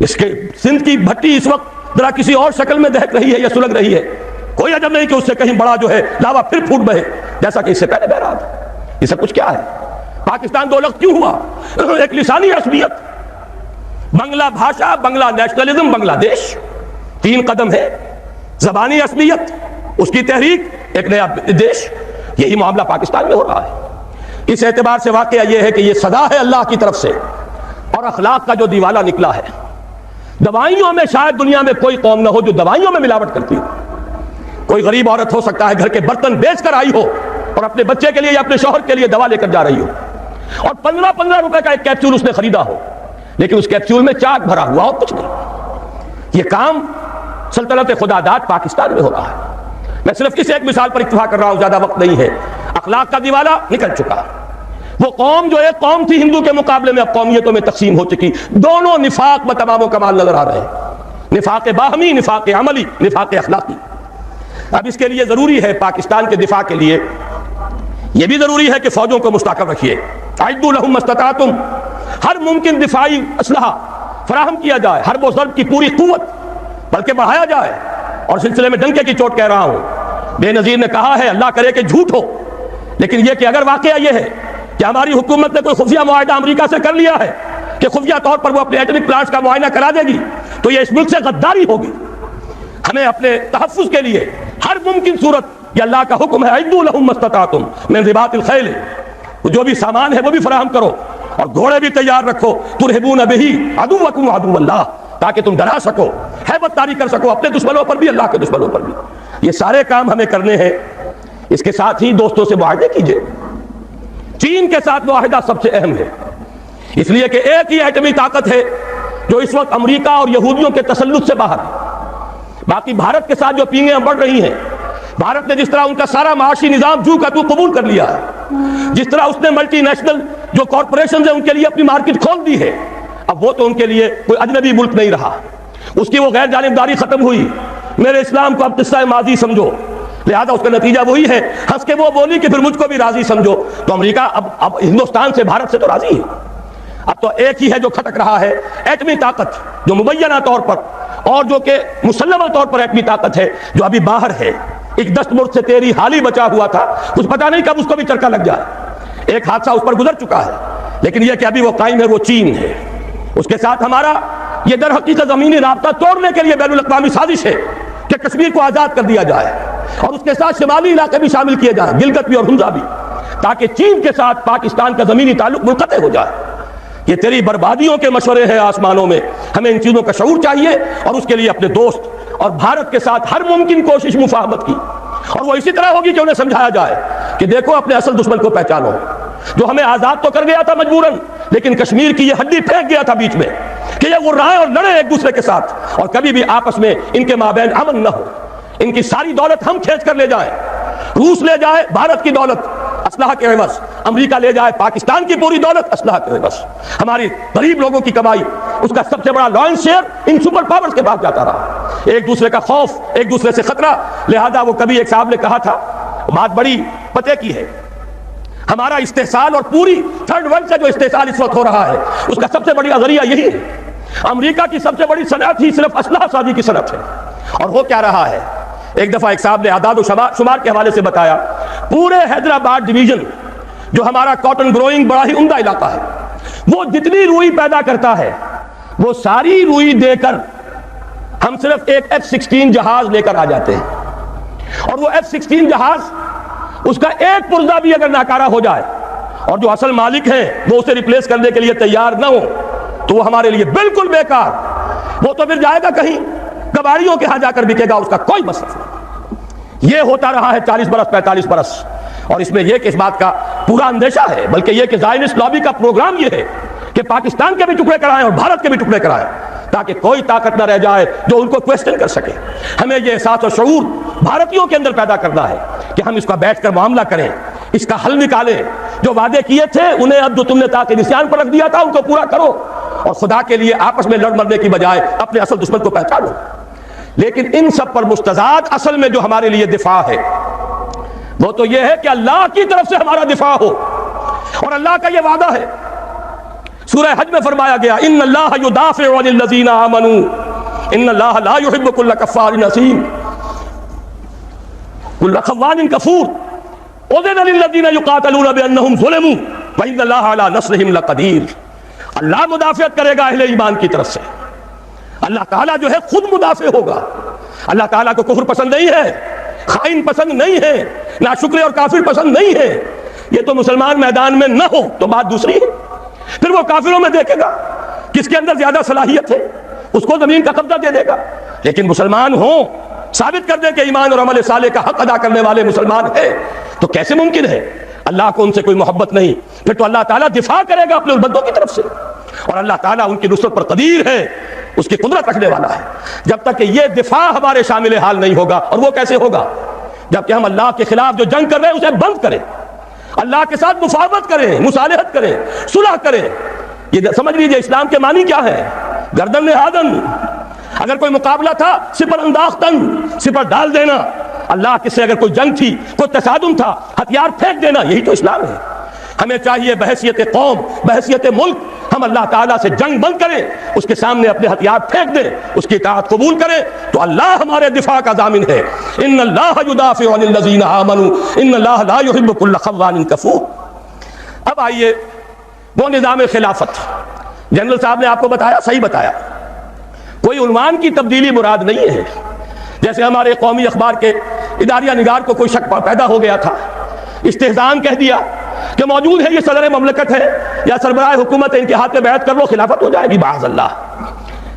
A: اس کے سندھ کی بھٹی اس وقت ذرا کسی اور شکل میں دہک رہی ہے یا سلگ رہی ہے، کوئی عجب نہیں کہ اس سے کہیں بڑا جو ہے لاوا پھر پھوٹ بہے جیسا کہ اس سے پہلے بہ رہا تھا. یہ سب کچھ کیا ہے؟ پاکستان 2 لفظ کیوں ہوا؟ ایک لسانی عصبیت، بنگلہ بھاشا، بنگلہ نیشنلزم، بنگلہ دیش، 3 قدم ہے. زبانی عصبیت، اس کی تحریک، ایک نیا دیش. یہی معاملہ پاکستان میں ہو رہا ہے. اس اعتبار سے واقعہ یہ ہے کہ یہ سزا ہے اللہ کی طرف سے، اور اخلاق کا جو دیوالہ نکلا ہے. دوائیوں میں شاید دنیا میں کوئی قوم نہ ہو جو دوائیوں میں ملاوٹ کرتی ہو. کوئی غریب عورت ہو سکتا ہے گھر کے برتن بیچ کر آئی ہو اور اپنے بچے کے لیے یا اپنے شوہر کے لیے دوا لے کر جا رہی ہو، اور 15 روپے کا ایک کیپسول اس نے خریدا ہو، لیکن اس کیپسول میں چاک بھرا ہوا اور کچھ نہیں. یہ کام سلطنت خدا داد پاکستان میں ہو رہا ہے. میں صرف اس ایک مثال پر اکتفا کر رہا ہوں، زیادہ وقت نہیں ہے. اخلاق کا دیوالہ نکل چکا. وہ قوم جو ایک قوم تھی ہندو کے مقابلے میں اب قومیتوں میں تقسیم ہو چکی، دونوں نفاق میں تمام و کمال نظر آ رہے ہیں، نفاق باہمی، نفاق عملی، نفاق اخلاقی۔ اب اس کے لیے ضروری ہے پاکستان کے دفاع کے لیے یہ بھی ضروری ہے کہ فوجوں کو مستحکم رکھیے، اعدوا لهم ما استطعتم، ہر ممکن دفاعی اسلحہ فراہم کیا جائے، حرب و ضرب کی پوری قوت بلکہ بڑھایا جائے۔ اور سلسلے میں ڈنکے کی چوٹ کہہ رہا ہوں، بے نظیر نے کہا ہے اللہ کرے کہ جھوٹ ہو، لیکن یہ کہ اگر واقعہ یہ ہے کہ ہماری حکومت نے کوئی خفیہ معاہدہ امریکہ سے کر لیا ہے کہ خفیہ طور پر وہ اپنے ایٹمک پلانٹس کا معائنہ کرا دے گی، تو یہ اس ملک سے غداری ہوگی۔ ہمیں اپنے تحفظ کے لیے ہر ممکن صورت، یہ اللہ کا حکم ہے اعدوا لهم ما استطعتم من رباط الخیل، جو بھی سامان ہے وہ بھی فراہم کرو اور گھوڑے بھی تیار رکھو، ترہبون بہ عدوکم وعدو اللہ، تاکہ تم ڈرا سکو، ہیبت طاری کر سکو اپنے دشمنوں پر بھی، اللہ کے دشمنوں پر بھی۔ یہ سارے کام ہمیں کرنے ہیں۔ اس کے ساتھ ہی دوستوں سے معاہدے کیجئے۔ چین کے ساتھ معاہدہ سب سے اہم ہے، اس لیے کہ ایک ہی ایٹمی طاقت ہے جو اس وقت امریکہ اور یہودیوں کے تسلط سے باہر ہے۔ باقی بھارت کے ساتھ جو پینگیں بڑھ رہی ہیں، بھارت نے جس طرح ان کا سارا معاشی نظام جو کا تو قبول کر لیا ہے، جس طرح اس نے ملٹی نیشنل جو کارپوریشنز ہیں ان کے لیے اپنی مارکیٹ کھول دی ہے، اب وہ تو ان کے لیے کوئی اجنبی ملک نہیں رہا، اس کی وہ غیر جانبداری ختم ہوئی۔ میرے اسلام کو اب قصہ ماضی سمجھو، لہذا اس کا نتیجہ وہی ہے، ہنس کے وہ بولی کہ پھر مجھ کو بھی راضی سمجھو، تو امریکہ اب ہندوستان سے، بھارت سے تو راضی ہے۔ اب تو ایک ہی ہے جو کھٹک رہا ہے، ایٹمی طاقت جو مبینہ طور پر اور جو کہ مسلمہ طور پر ایٹمی طاقت ہے جو ابھی باہر ہے۔ ایک دستمرد سے تیری حال ہی بچا ہوا تھا، کچھ پتا نہیں کب اس کو بھی چرکا لگ جائے، ایک حادثہ اس پر گزر چکا ہے، لیکن یہ کہ ابھی وہ قائم ہے، وہ چین ہے۔ اس کے ساتھ ہمارا یہ در حقیقت زمینی رابطہ توڑنے کے لیے بین الاقوامی سازش ہے کہ کشمیر کو آزاد کر دیا جائے اور اس کے ساتھ شمالی علاقے بھی شامل کیے جائیں، گلگت بھی اور ہنزا بھی، تاکہ چین کے ساتھ پاکستان کا زمینی تعلق منقطع ہو جائے۔ یہ تیری بربادیوں کے مشورے ہیں آسمانوں میں، ہمیں ان چیزوں کا شعور چاہیے اور اس کے لیے اپنے دوست اور بھارت کے ساتھ ہر ممکن کوشش مفاہمت کی، اور وہ اسی طرح ہوگی کہ انہیں سمجھایا جائے کہ دیکھو اپنے اصل دشمن کو پہچانو، جو ہمیں آزاد تو کر گیا تھا مجبوراً، لیکن کشمیر کی یہ ہڈی پھینک گیا تھا بیچ میں کہ یہ غرائیں اور لڑیں ایک دوسرے کے ساتھ، اور کبھی بھی آپس میں ان کے مابین امن نہ ہو۔ ان کی ساری دولت ہم کھینچ کر لے جائیں، روس لے جائے بھارت کی دولت اسلحہ کے عوض، امریکہ لے جائے پاکستان کی پوری دولت اسلحہ کے عوض، ہماری غریب لوگوں کی کمائی، اس کا سب سے بڑا لائنس شیئر ان سپر پاورز کے پاس جاتا رہا، ایک دوسرے کا خوف، ایک دوسرے سے خطرہ۔ لہذا وہ کبھی ایک صاحب نے کہا تھا، بات بڑی پتے کی ہے، ہمارا استحصال اور پوری تھرڈ ورلڈ کا جو استحصال اس وقت ہو رہا ہے اس کا سب سے بڑی ذریعہ یہی ہے۔ امریکہ کی سب سے بڑی صنعت ہی صرف اسلحہ سازی کی صنعت ہے، اور ہو کیا رہا ہے؟ ایک دفعہ ایک صاحب نے اعداد و شمار کے حوالے سے بتایا، پورے حیدرآباد ڈویژن جو ہمارا کاٹن گروئنگ بڑا ہی عمدہ علاقہ ہے، وہ جتنی روئی پیدا کرتا ہے وہ ساری روئی دے کر ہم صرف ایک F-16 جہاز لے کر آ جاتے ہیں، اور وہ F-16 جہاز اس کا ایک پرزہ بھی اگر ناکارہ ہو جائے اور جو اصل مالک ہیں وہ اسے ریپلیس کرنے کے لیے تیار نہ ہو تو وہ ہمارے لیے بالکل بیکار، وہ تو پھر جائے گا کہیں کباڑیوں کے ہاں جا کر بکے گا، اس کا کوئی مصرف نہیں۔ یہ ہوتا رہا ہے 40 برس 45 برس، اور اس میں یہ کہ اس بات کا پورا اندیشہ ہے، بلکہ یہ کہ زائنسٹ لابی کا پروگرام یہ ہے کہ پاکستان کے بھی ٹکڑے کرائیں اور بھارت کے بھی ٹکڑے کرائیں، تاکہ کوئی طاقت نہ رہ جائے جو ان کو کویسچن کر سکے۔ ہمیں یہ احساس اور شعور بھارتیوں کے اندر پیدا کرنا ہے کہ ہم اس کا بیٹھ کر معاملہ کریں، اس کا حل نکالیں، جو وعدے کیے تھے انہیں اب جو تم نے تاکہ نسیان پر رکھ دیا تھا ان کو پورا کرو، اور خدا کے لیے آپس میں لڑ مرنے کی بجائے اپنے اصل دشمن کو پہچانو۔ لیکن ان سب پر مستضاد اصل میں جو ہمارے لیے دفاع ہے وہ تو یہ ہے کہ اللہ کی طرف سے ہمارا دفاع ہو، اور اللہ کا یہ وعدہ ہے، سورہ حج میں فرمایا گیا ان اللہ یدافع عن الذین آمنوا ان اللہ لا يحب كل کفار اثیم كل خوان کفور اذن للذین یقاتلون بانہم ظلموا وان اللہ علی نصرہم لقدیر۔ اللہ مدافعت کرے گا اہل ایمان کی طرف سے، اللہ تعالیٰ جو ہے خود مدافع ہوگا۔ اللہ تعالیٰ کو کفر پسند نہیں ہے، خائن پسند نہیں ہے، ناشکر اور کافر پسند نہیں ہے۔ یہ تو مسلمان میدان میں نہ ہو تو بات دوسری ہے، پھر وہ کافروں میں دیکھے گا کس کے اندر زیادہ صلاحیت ہے، اس کو زمین کا قبضہ دے دے گا۔ لیکن مسلمان ہوں، ثابت کر دیں کہ ایمان اور عمل صالح کا حق ادا کرنے والے مسلمان ہیں، تو کیسے ممکن ہے اللہ کو ان سے کوئی محبت نہیں؟ پھر تو اللہ تعالیٰ دفاع کرے گا اپنے بندوں کی طرف سے، اور اللہ تعالیٰ ان کی نصرت پر قدیر ہے، اس کی قدرت رکھنے والا ہے۔ جب تک کہ یہ دفاع ہمارے شامل حال نہیں ہوگا، اور وہ کیسے ہوگا؟ جبکہ ہم اللہ کے خلاف جو جنگ کر رہے ہیں اسے بند کریں، اللہ کے ساتھ مفاہمت کریں، مصالحت کریں، صلح کریں۔ یہ سمجھ لیجئے اسلام کے معنی کیا ہے؟ گردن نہادن، اگر کوئی مقابلہ تھا سپر انداختن، سپر ڈال دینا، اللہ کے سے اگر کوئی جنگ تھی، کوئی تصادم تھا، ہتھیار پھینک دینا، یہی تو اسلام ہے۔ ہمیں چاہیے بحیثیت قوم، بحیثیت ملک، ہم اللہ تعالیٰ سے جنگ بند کریں، اس کے سامنے اپنے ہتھیار پھینک دیں، اس کی اطاعت قبول کریں، تو اللہ ہمارے دفاع کا ضامن ہے۔ ان اللہ یدافع عن الذین آمنوا ان اللہ لا یحب کل خوان کفور۔ اب آئیے وہ نظام خلافت، جنرل صاحب نے آپ کو بتایا، صحیح بتایا، کوئی عنوان کی تبدیلی مراد نہیں ہے۔ جیسے ہمارے قومی اخبار کے اداریہ نگار کو کوئی شک پیدا ہو گیا تھا، استحزان کہہ دیا کہ موجود ہے یہ صدر مملکت ہے یا سربراہ حکومت ہے، ان کے ہاتھ میں بیعت کر لو خلافت ہو جائے گی، معاذ اللہ۔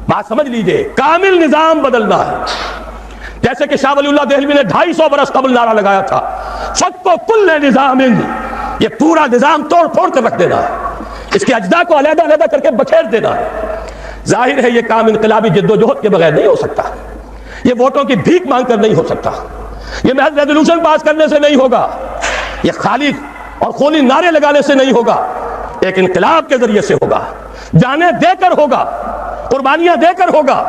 A: بات سمجھ لیجئے، کامل نظام بدلنا ہے۔ جیسے کہ شاہ ولی اللہ دہلوی نے 250 برس قبل نعرہ لگایا تھا، فک و کل نظام، یہ پورا نظام توڑ پھوڑ کر رکھ دینا ہے، اس کے اجزاء کو علیحدہ علیحدہ کر کے بکھیر دینا ہے۔ ظاہر ہے یہ کام انقلابی جد و جہد کے بغیر نہیں ہو سکتا، یہ ووٹوں کی بھیک مانگ کر نہیں ہو سکتا، یہ محض ریزولوشن پاس کرنے سے نہیں ہوگا، یہ خالی اور خونی نعرے لگانے سے نہیں ہوگا، ایک انقلاب کے ذریعے سے ہوگا، جانیں دے کر ہوگا، قربانیاں دے کر ہوگا۔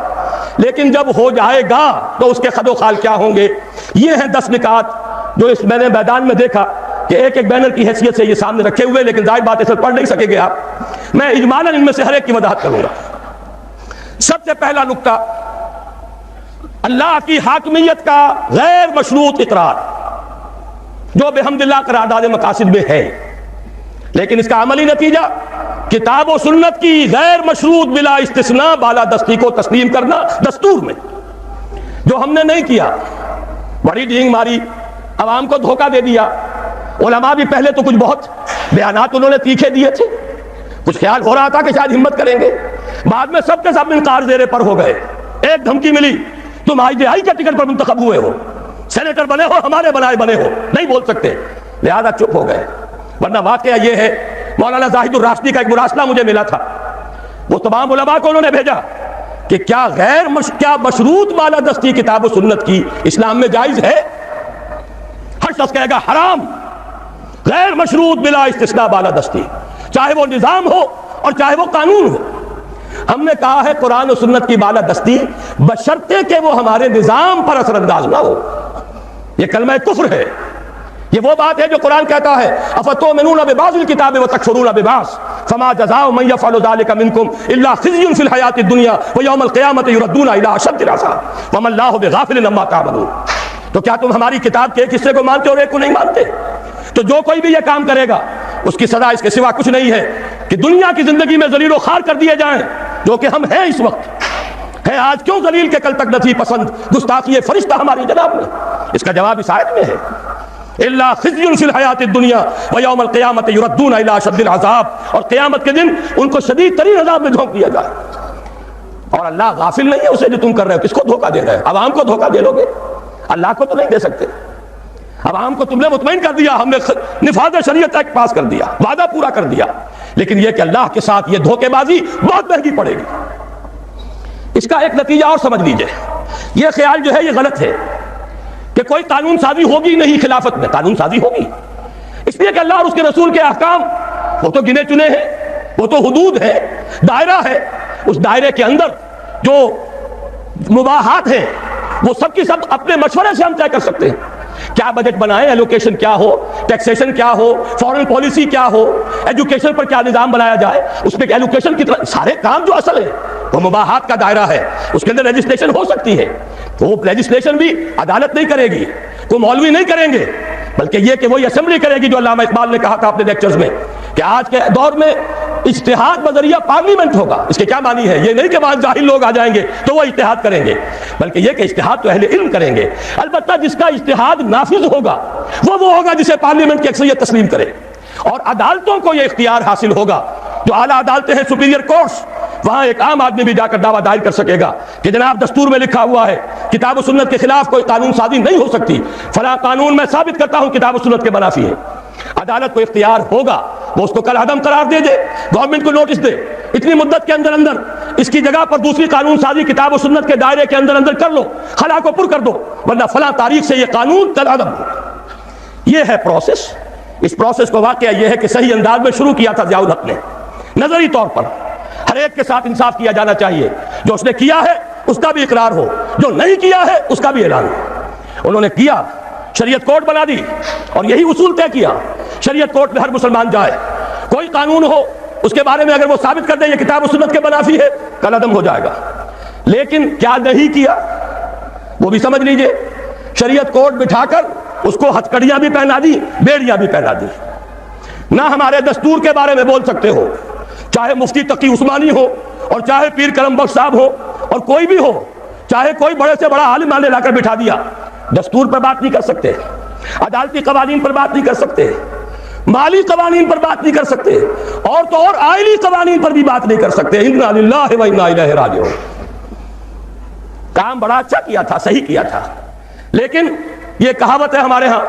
A: لیکن جب ہو جائے گا تو اس کے خد و خال کیا ہوں گے؟ یہ ہیں 10 نکات جو اس میں نے میدان میں دیکھا کہ ایک ایک بینر کی حیثیت سے یہ سامنے رکھے ہوئے، لیکن ظاہر بات ہے پڑھ نہیں سکیں گے آپ، میں اجمالاً ان میں سے ہر ایک کی وضاحت کروں گا۔ سب سے پہلا نکتہ، اللہ کی حاکمیت کا غیر مشروط اقرار، جو بحمد اللہ قرارداد مقاصد میں ہے، لیکن اس کا عملی نتیجہ کتاب و سنت کی غیر مشروط بلا استثناء بالادستی کو تسلیم کرنا دستور میں، جو ہم نے نہیں کیا۔ بڑی ڈینگ ماری، عوام کو دھوکہ دے دیا۔ علماء بھی پہلے تو کچھ بہت بیانات انہوں نے تیکھے دیے تھے، کچھ خیال ہو رہا تھا کہ شاید ہمت کریں گے، بعد میں سب کے سب انکار زیر پر ہو گئے۔ ایک دھمکی ملی، تم IJI کے ٹکٹ پر منتخب ہوئے ہو، سینیٹر بنے ہو، ہمارے بنائے بنے ہو، نہیں بول سکتے، لہذا چپ ہو گئے۔ ورنہ واقعہ یہ ہے، مولانا زاہد الراشدی کا ایک مراسلہ مجھے ملا تھا، وہ تمام علماء کو انہوں نے بھیجا کہ کیا کیا مشروط بالادستی کتاب و سنت کی اسلام میں جائز ہے؟ ہر شخص کہے گا حرام، غیر مشروط بلا استثناء بالادستی، چاہے وہ نظام ہو اور چاہے وہ قانون ہو۔ ہم نے کہا ہے قرآن و سنت کی بالادستی بشرطے کہ وہ ہمارے نظام پر اثر انداز نہ ہو، یہ کلمہ کفر ہے۔ یہ وہ بات ہے جو قرآن کہتا ہے افتؤمنون ببعض الکتاب وتکفرون ببعض فما جزاء من يفعل ذلك منكم الا خزي في الحياة الدنيا ويوم القيامة يردون الى اشد العذاب وما الله بغافل عما تعملون۔ تو کیا تم ہماری کتاب کے ایک حصے کو مانتے اور ایک کو نہیں مانتے؟ تو جو کوئی بھی یہ کام کرے گا اس کی سزا اس کے سوا کچھ نہیں ہے کہ دنیا کی زندگی میں ذلیل و خوار کر دیے جائیں، جو کہ ہم ہیں اس وقت ہے۔ آج کیوں ذلیل کے کل تک نفی پسند گستاخی فرشتہ ہماری جناب میں؟ اس کا جواب اس آیت میں ہے، الا خزي في الحیات الدنیا ویوم القیامۃ یردون الی اشد العذاب، اور قیامت کے دن ان کو شدید ترین عذاب میں جھونک دیا جائے۔ اور اللہ غافل نہیں ہے اسے جو تم کر رہے ہو۔ کس کو دھوکہ دے رہے ہو؟ عوام کو دھوکہ دے لو گے، اللہ کو تو نہیں دے سکتے۔ عوام کو تم نے مطمئن کر دیا، ہم نے نفاذ شریعت ایکٹ پاس کر دیا، وعدہ پورا کر دیا، لیکن یہ کہ اللہ کے ساتھ یہ دھوکے بازی بہت مہنگی پڑے گی۔ اس کا ایک نتیجہ اور سمجھ لیجئے، یہ خیال جو ہے یہ غلط ہے کہ کوئی قانون سازی ہوگی نہیں، خلافت میں قانون سازی ہوگی، اس لیے کہ اللہ اور اس کے رسول کے احکام وہ تو گنے چنے ہیں، وہ تو حدود ہے، دائرہ ہے، اس دائرے کے اندر جو مباحات ہیں وہ سب کی سب اپنے مشورے سے ہم طے کر سکتے ہیں۔ کیا بجٹ بنائیں، ایلوکیشن کیا ہو، ٹیکسیشن کیا ہو، فورن پالیسی کیا ہو، ایجوکیشن پر کیا نظام بنایا جائے، اس میں ایلوکیشن کی سارے کام جو اصل ہے وہ مباحات کا دائرہ ہے، اس کے اندر لیجسلیشن ہو سکتی ہے۔ تو وہ لیجسلیشن بھی عدالت نہیں کرے گی، کوئی مولوی نہیں کریں گے، بلکہ یہ کہ وہی اسمبلی کرے گی، جو علامہ اقبال نے کہا تھا اپنے لیکچرز میں کہ آج کے دور میں اجتہاد بذریعہ پارلیمنٹ ہوگا۔ اس کے کیا معنی ہے؟ یہ نہیں کہ وہاں جاہل لوگ آ جائیں گے تو وہ اجتہاد کریں گے، بلکہ یہ کہ اجتہاد تو اہل علم کریں گے۔ البتہ جس کا اجتہاد نافذ ہوگا وہ ہوگا جسے پارلیمنٹ کی اکثریت تسلیم کرے، اور عدالتوں کو یہ اختیار حاصل ہوگا، جو اعلیٰ عدالتیں ہیں، سپیریئر کورٹس، وہاں ایک عام آدمی بھی جا کر دعویٰ دائر کر سکے گا کہ جناب دستور میں لکھا ہوا ہے کتاب و سنت کے خلاف کوئی قانون سازی نہیں ہو سکتی، فلاں قانون میں ثابت کرتا ہوں کتاب و سنت کے منافی ہے۔ عدالت کو اختیار ہوگا، وہ اس کو کل عدم قرار دے دے، گورنمنٹ کو نوٹس دے، اتنی مدت کے اندر اندر اس کی جگہ پر دوسری قانون سازی کتاب و سنت کے دائرے کے اندر اندر کر لو، خلا کو پر کر دو، ورنہ فلاں تاریخ سے یہ قانون کل عدم ہو۔ یہ ہے پروسیس، اس پروسیس کو واقعہ یہ ہے کہ صحیح انداز میں شروع کیا تھا ضیاء الحق نے، نظری طور پر ہر ایک کے ساتھ انصاف کیا جانا چاہیے، جو اس نے کیا ہے اس کا بھی اقرار ہو، جو نہیں کیا ہے اس کا بھی اعلان ہو۔ انہوں نے کیا، شریعت کوڈ بنا دی اور یہی اصول طے کیا، شریعت کوڈ میں ہر مسلمان جائے، کوئی قانون ہو اس کے بارے میں اگر وہ ثابت کر دے یہ کتاب و سنت کے منافی ہے کل عدم ہو جائے گا۔ لیکن کیا نہیں کیا وہ بھی سمجھ لیجئے، شریعت کوڈ بٹھا کر اس کو ہتھکڑیاں بھی پہنا دی، بیڑیاں بھی پہنا دی۔ نہ ہمارے دستور کے بارے میں بول سکتے ہو، چاہے مفتی تقی عثمانی ہو اور چاہے پیر کرم بخش صاحب ہو اور کوئی بھی ہو، چاہے کوئی بڑے سے بڑا عالم لا کر بٹھا دیا، دستور پر بات نہیں کر سکتے، عدالتی قوانین پر بات نہیں کر سکتے، مالی قوانین پر بات نہیں کر سکتے، اور تو اور آئلی قوانین پر بھی بات نہیں کر سکتے۔ انا للہ و انا الیہ راجعون۔ کام بڑا اچھا کیا تھا، صحیح کیا تھا، لیکن یہ کہاوت ہے ہمارے ہاں،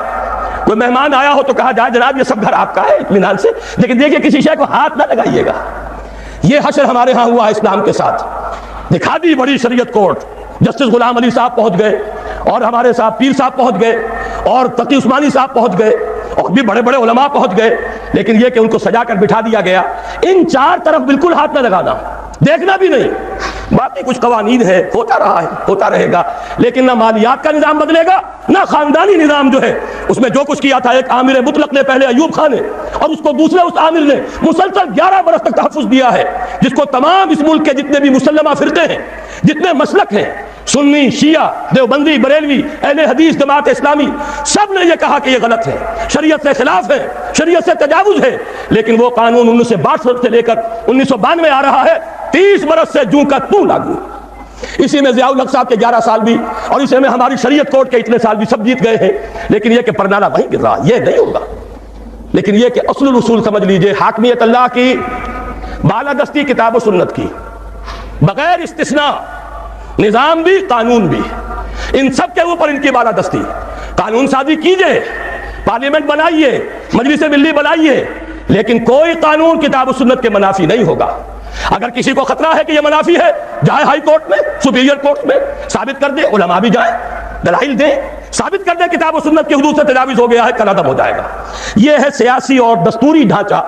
A: کوئی مہمان آیا ہو تو کہا جائے جناب یہ سب گھر آپ کا ہے اطمینان سے، لیکن دیکھیے کسی شے کو ہاتھ نہ لگائیے گا۔ یہ حشر ہمارے ہاں ہوا اسلام کے ساتھ، دکھا دی بڑی شریعت کورٹ، جسٹس غلام علی صاحب پہنچ گئے اور ہمارے صاحب پیر صاحب پہنچ گئے اور تقی عثمانی صاحب پہنچ گئے اور بھی بڑے بڑے علماء پہنچ گئے، لیکن یہ کہ ان کو سجا کر بٹھا دیا گیا۔ ان چار طرف بالکل ہاتھ نہ لگانا، دیکھنا بھی نہیں، باقی کچھ قوانین ہے، ہوتا رہا ہے، ہوتا رہے گا، لیکن نہ مالیات کا نظام بدلے گا، نہ خاندانی نظام جو ہے اس میں جو کچھ کیا تھا ایک عامر مطلق نے پہلے ایوب خان نے اور اس کو دوسرے اس عامر نے مسلسل 11 برس تک تحفظ دیا ہے، جس کو تمام اس ملک کے جتنے بھی مسلمہ فرقے ہیں، جتنے مسلک ہیں، سنی، شیعہ، دیوبندی، بریلوی، اہل حدیث، جماعت اسلامی، سب نے یہ کہا کہ یہ غلط ہے، شریعت سے خلاف ہے، شریعت سے تجاوز ہے، لیکن وہ قانون 1962 سے لے کر 1992 آ رہا ہے، 30 برس سے جوں کا توں لاگو۔ اسی میں ضیاء الحق صاحب کے 11 سال بھی اور اسی میں ہماری شریعت کوڈ کے اتنے سال بھی سب جیت گئے ہیں، لیکن یہ کہ پرنالہ وہیں گر رہا، یہ نہیں ہوگا۔ لیکن یہ کہ اصل الاصول سمجھ لیجئے، حاکمیت اللہ کی، بالادستی کتاب و سنت کی، بغیر استثناء، نظام بھی قانون بھی، ان سب کے اوپر ان کی بالادستی۔ قانون سازی کیجئے، پارلیمنٹ بنائیے، مجلس ملی بنائیے، لیکن کوئی قانون کتاب و سنت کے منافی نہیں ہوگا۔ اگر کسی کو خطرہ ہے کہ یہ منافی ہے، جائے ہائی کورٹ میں، سپیریئر کورٹ میں، ثابت کر دے، علماء بھی جائیں، دلائل دیں، ثابت کر دیں کتاب و سنت کی حدود سے تجاوز ہو گیا ہے، کل عدم ہو جائے گا۔ یہ ہے سیاسی اور دستوری ڈھانچہ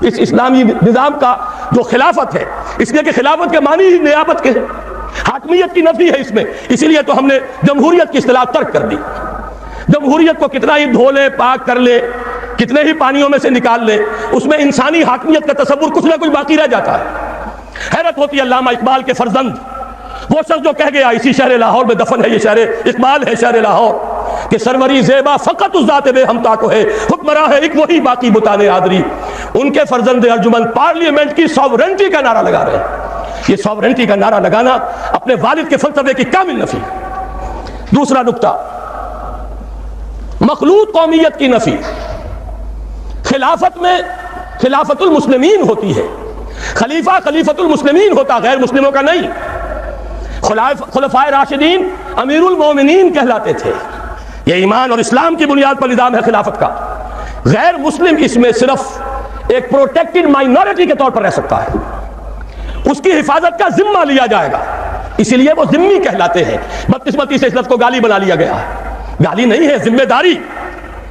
A: اس اسلامی نظام کا جو خلافت ہے، اس لیے کہ خلافت کے معنی ہی نیابت کے ہیں، حاکمیت کی نفی ہے اس میں، اسی لیے تو ہم نے جمہوریت کی اصطلاح ترک کر دی۔ جمہوریت کو کتنا ہی دھو لے، پاک کر لے، کتنے ہی پانیوں میں سے نکال لے، اس میں انسانی حاکمیت کا تصور کچھ نہ کچھ باقی رہ جاتا ہے۔ حیرت ہوتی ہے علامہ اقبال کے فرزند، وہ شخص جو کہہ گیا اسی شہر لاہور میں دفن ہے، یہ شہر اقبال ہے شہر لاہور، کہ سروری زیبا فقط اس ذات بے ہمتا کو ہے، حکمراں ہے ایک وہی باقی بتانے آدری۔ ان کے فرزند ارجمند پارلیمنٹ کی سوورنٹی کا نعرہ لگا رہے ہیں۔ یہ سوورنٹی کا نعرہ لگانا اپنے والد کے فلسفے کی کامل نفی۔ دوسرا نقطہ، مخلوط قومیت کی نفی۔ خلافت میں خلافت المسلمین ہوتی ہے، خلیفہ خلیفت المسلمین ہوتا، غیر مسلموں کا نہیں۔ خلفائے راشدین امیر المومنین کہلاتے تھے، یہ ایمان اور اسلام کی بنیاد پر نظام ہے خلافت کا۔ غیر مسلم اس میں صرف ایک پروٹیکٹڈ مائنورٹی کے طور پر رہ سکتا ہے، اس کی حفاظت کا ذمہ لیا جائے گا، اسی لیے وہ ذمہ کہلاتے ہیں۔ بدقسمتی سے اس لفظ کو گالی بنا لیا گیا ہے، گالی نہیں ہے، ذمہ داری۔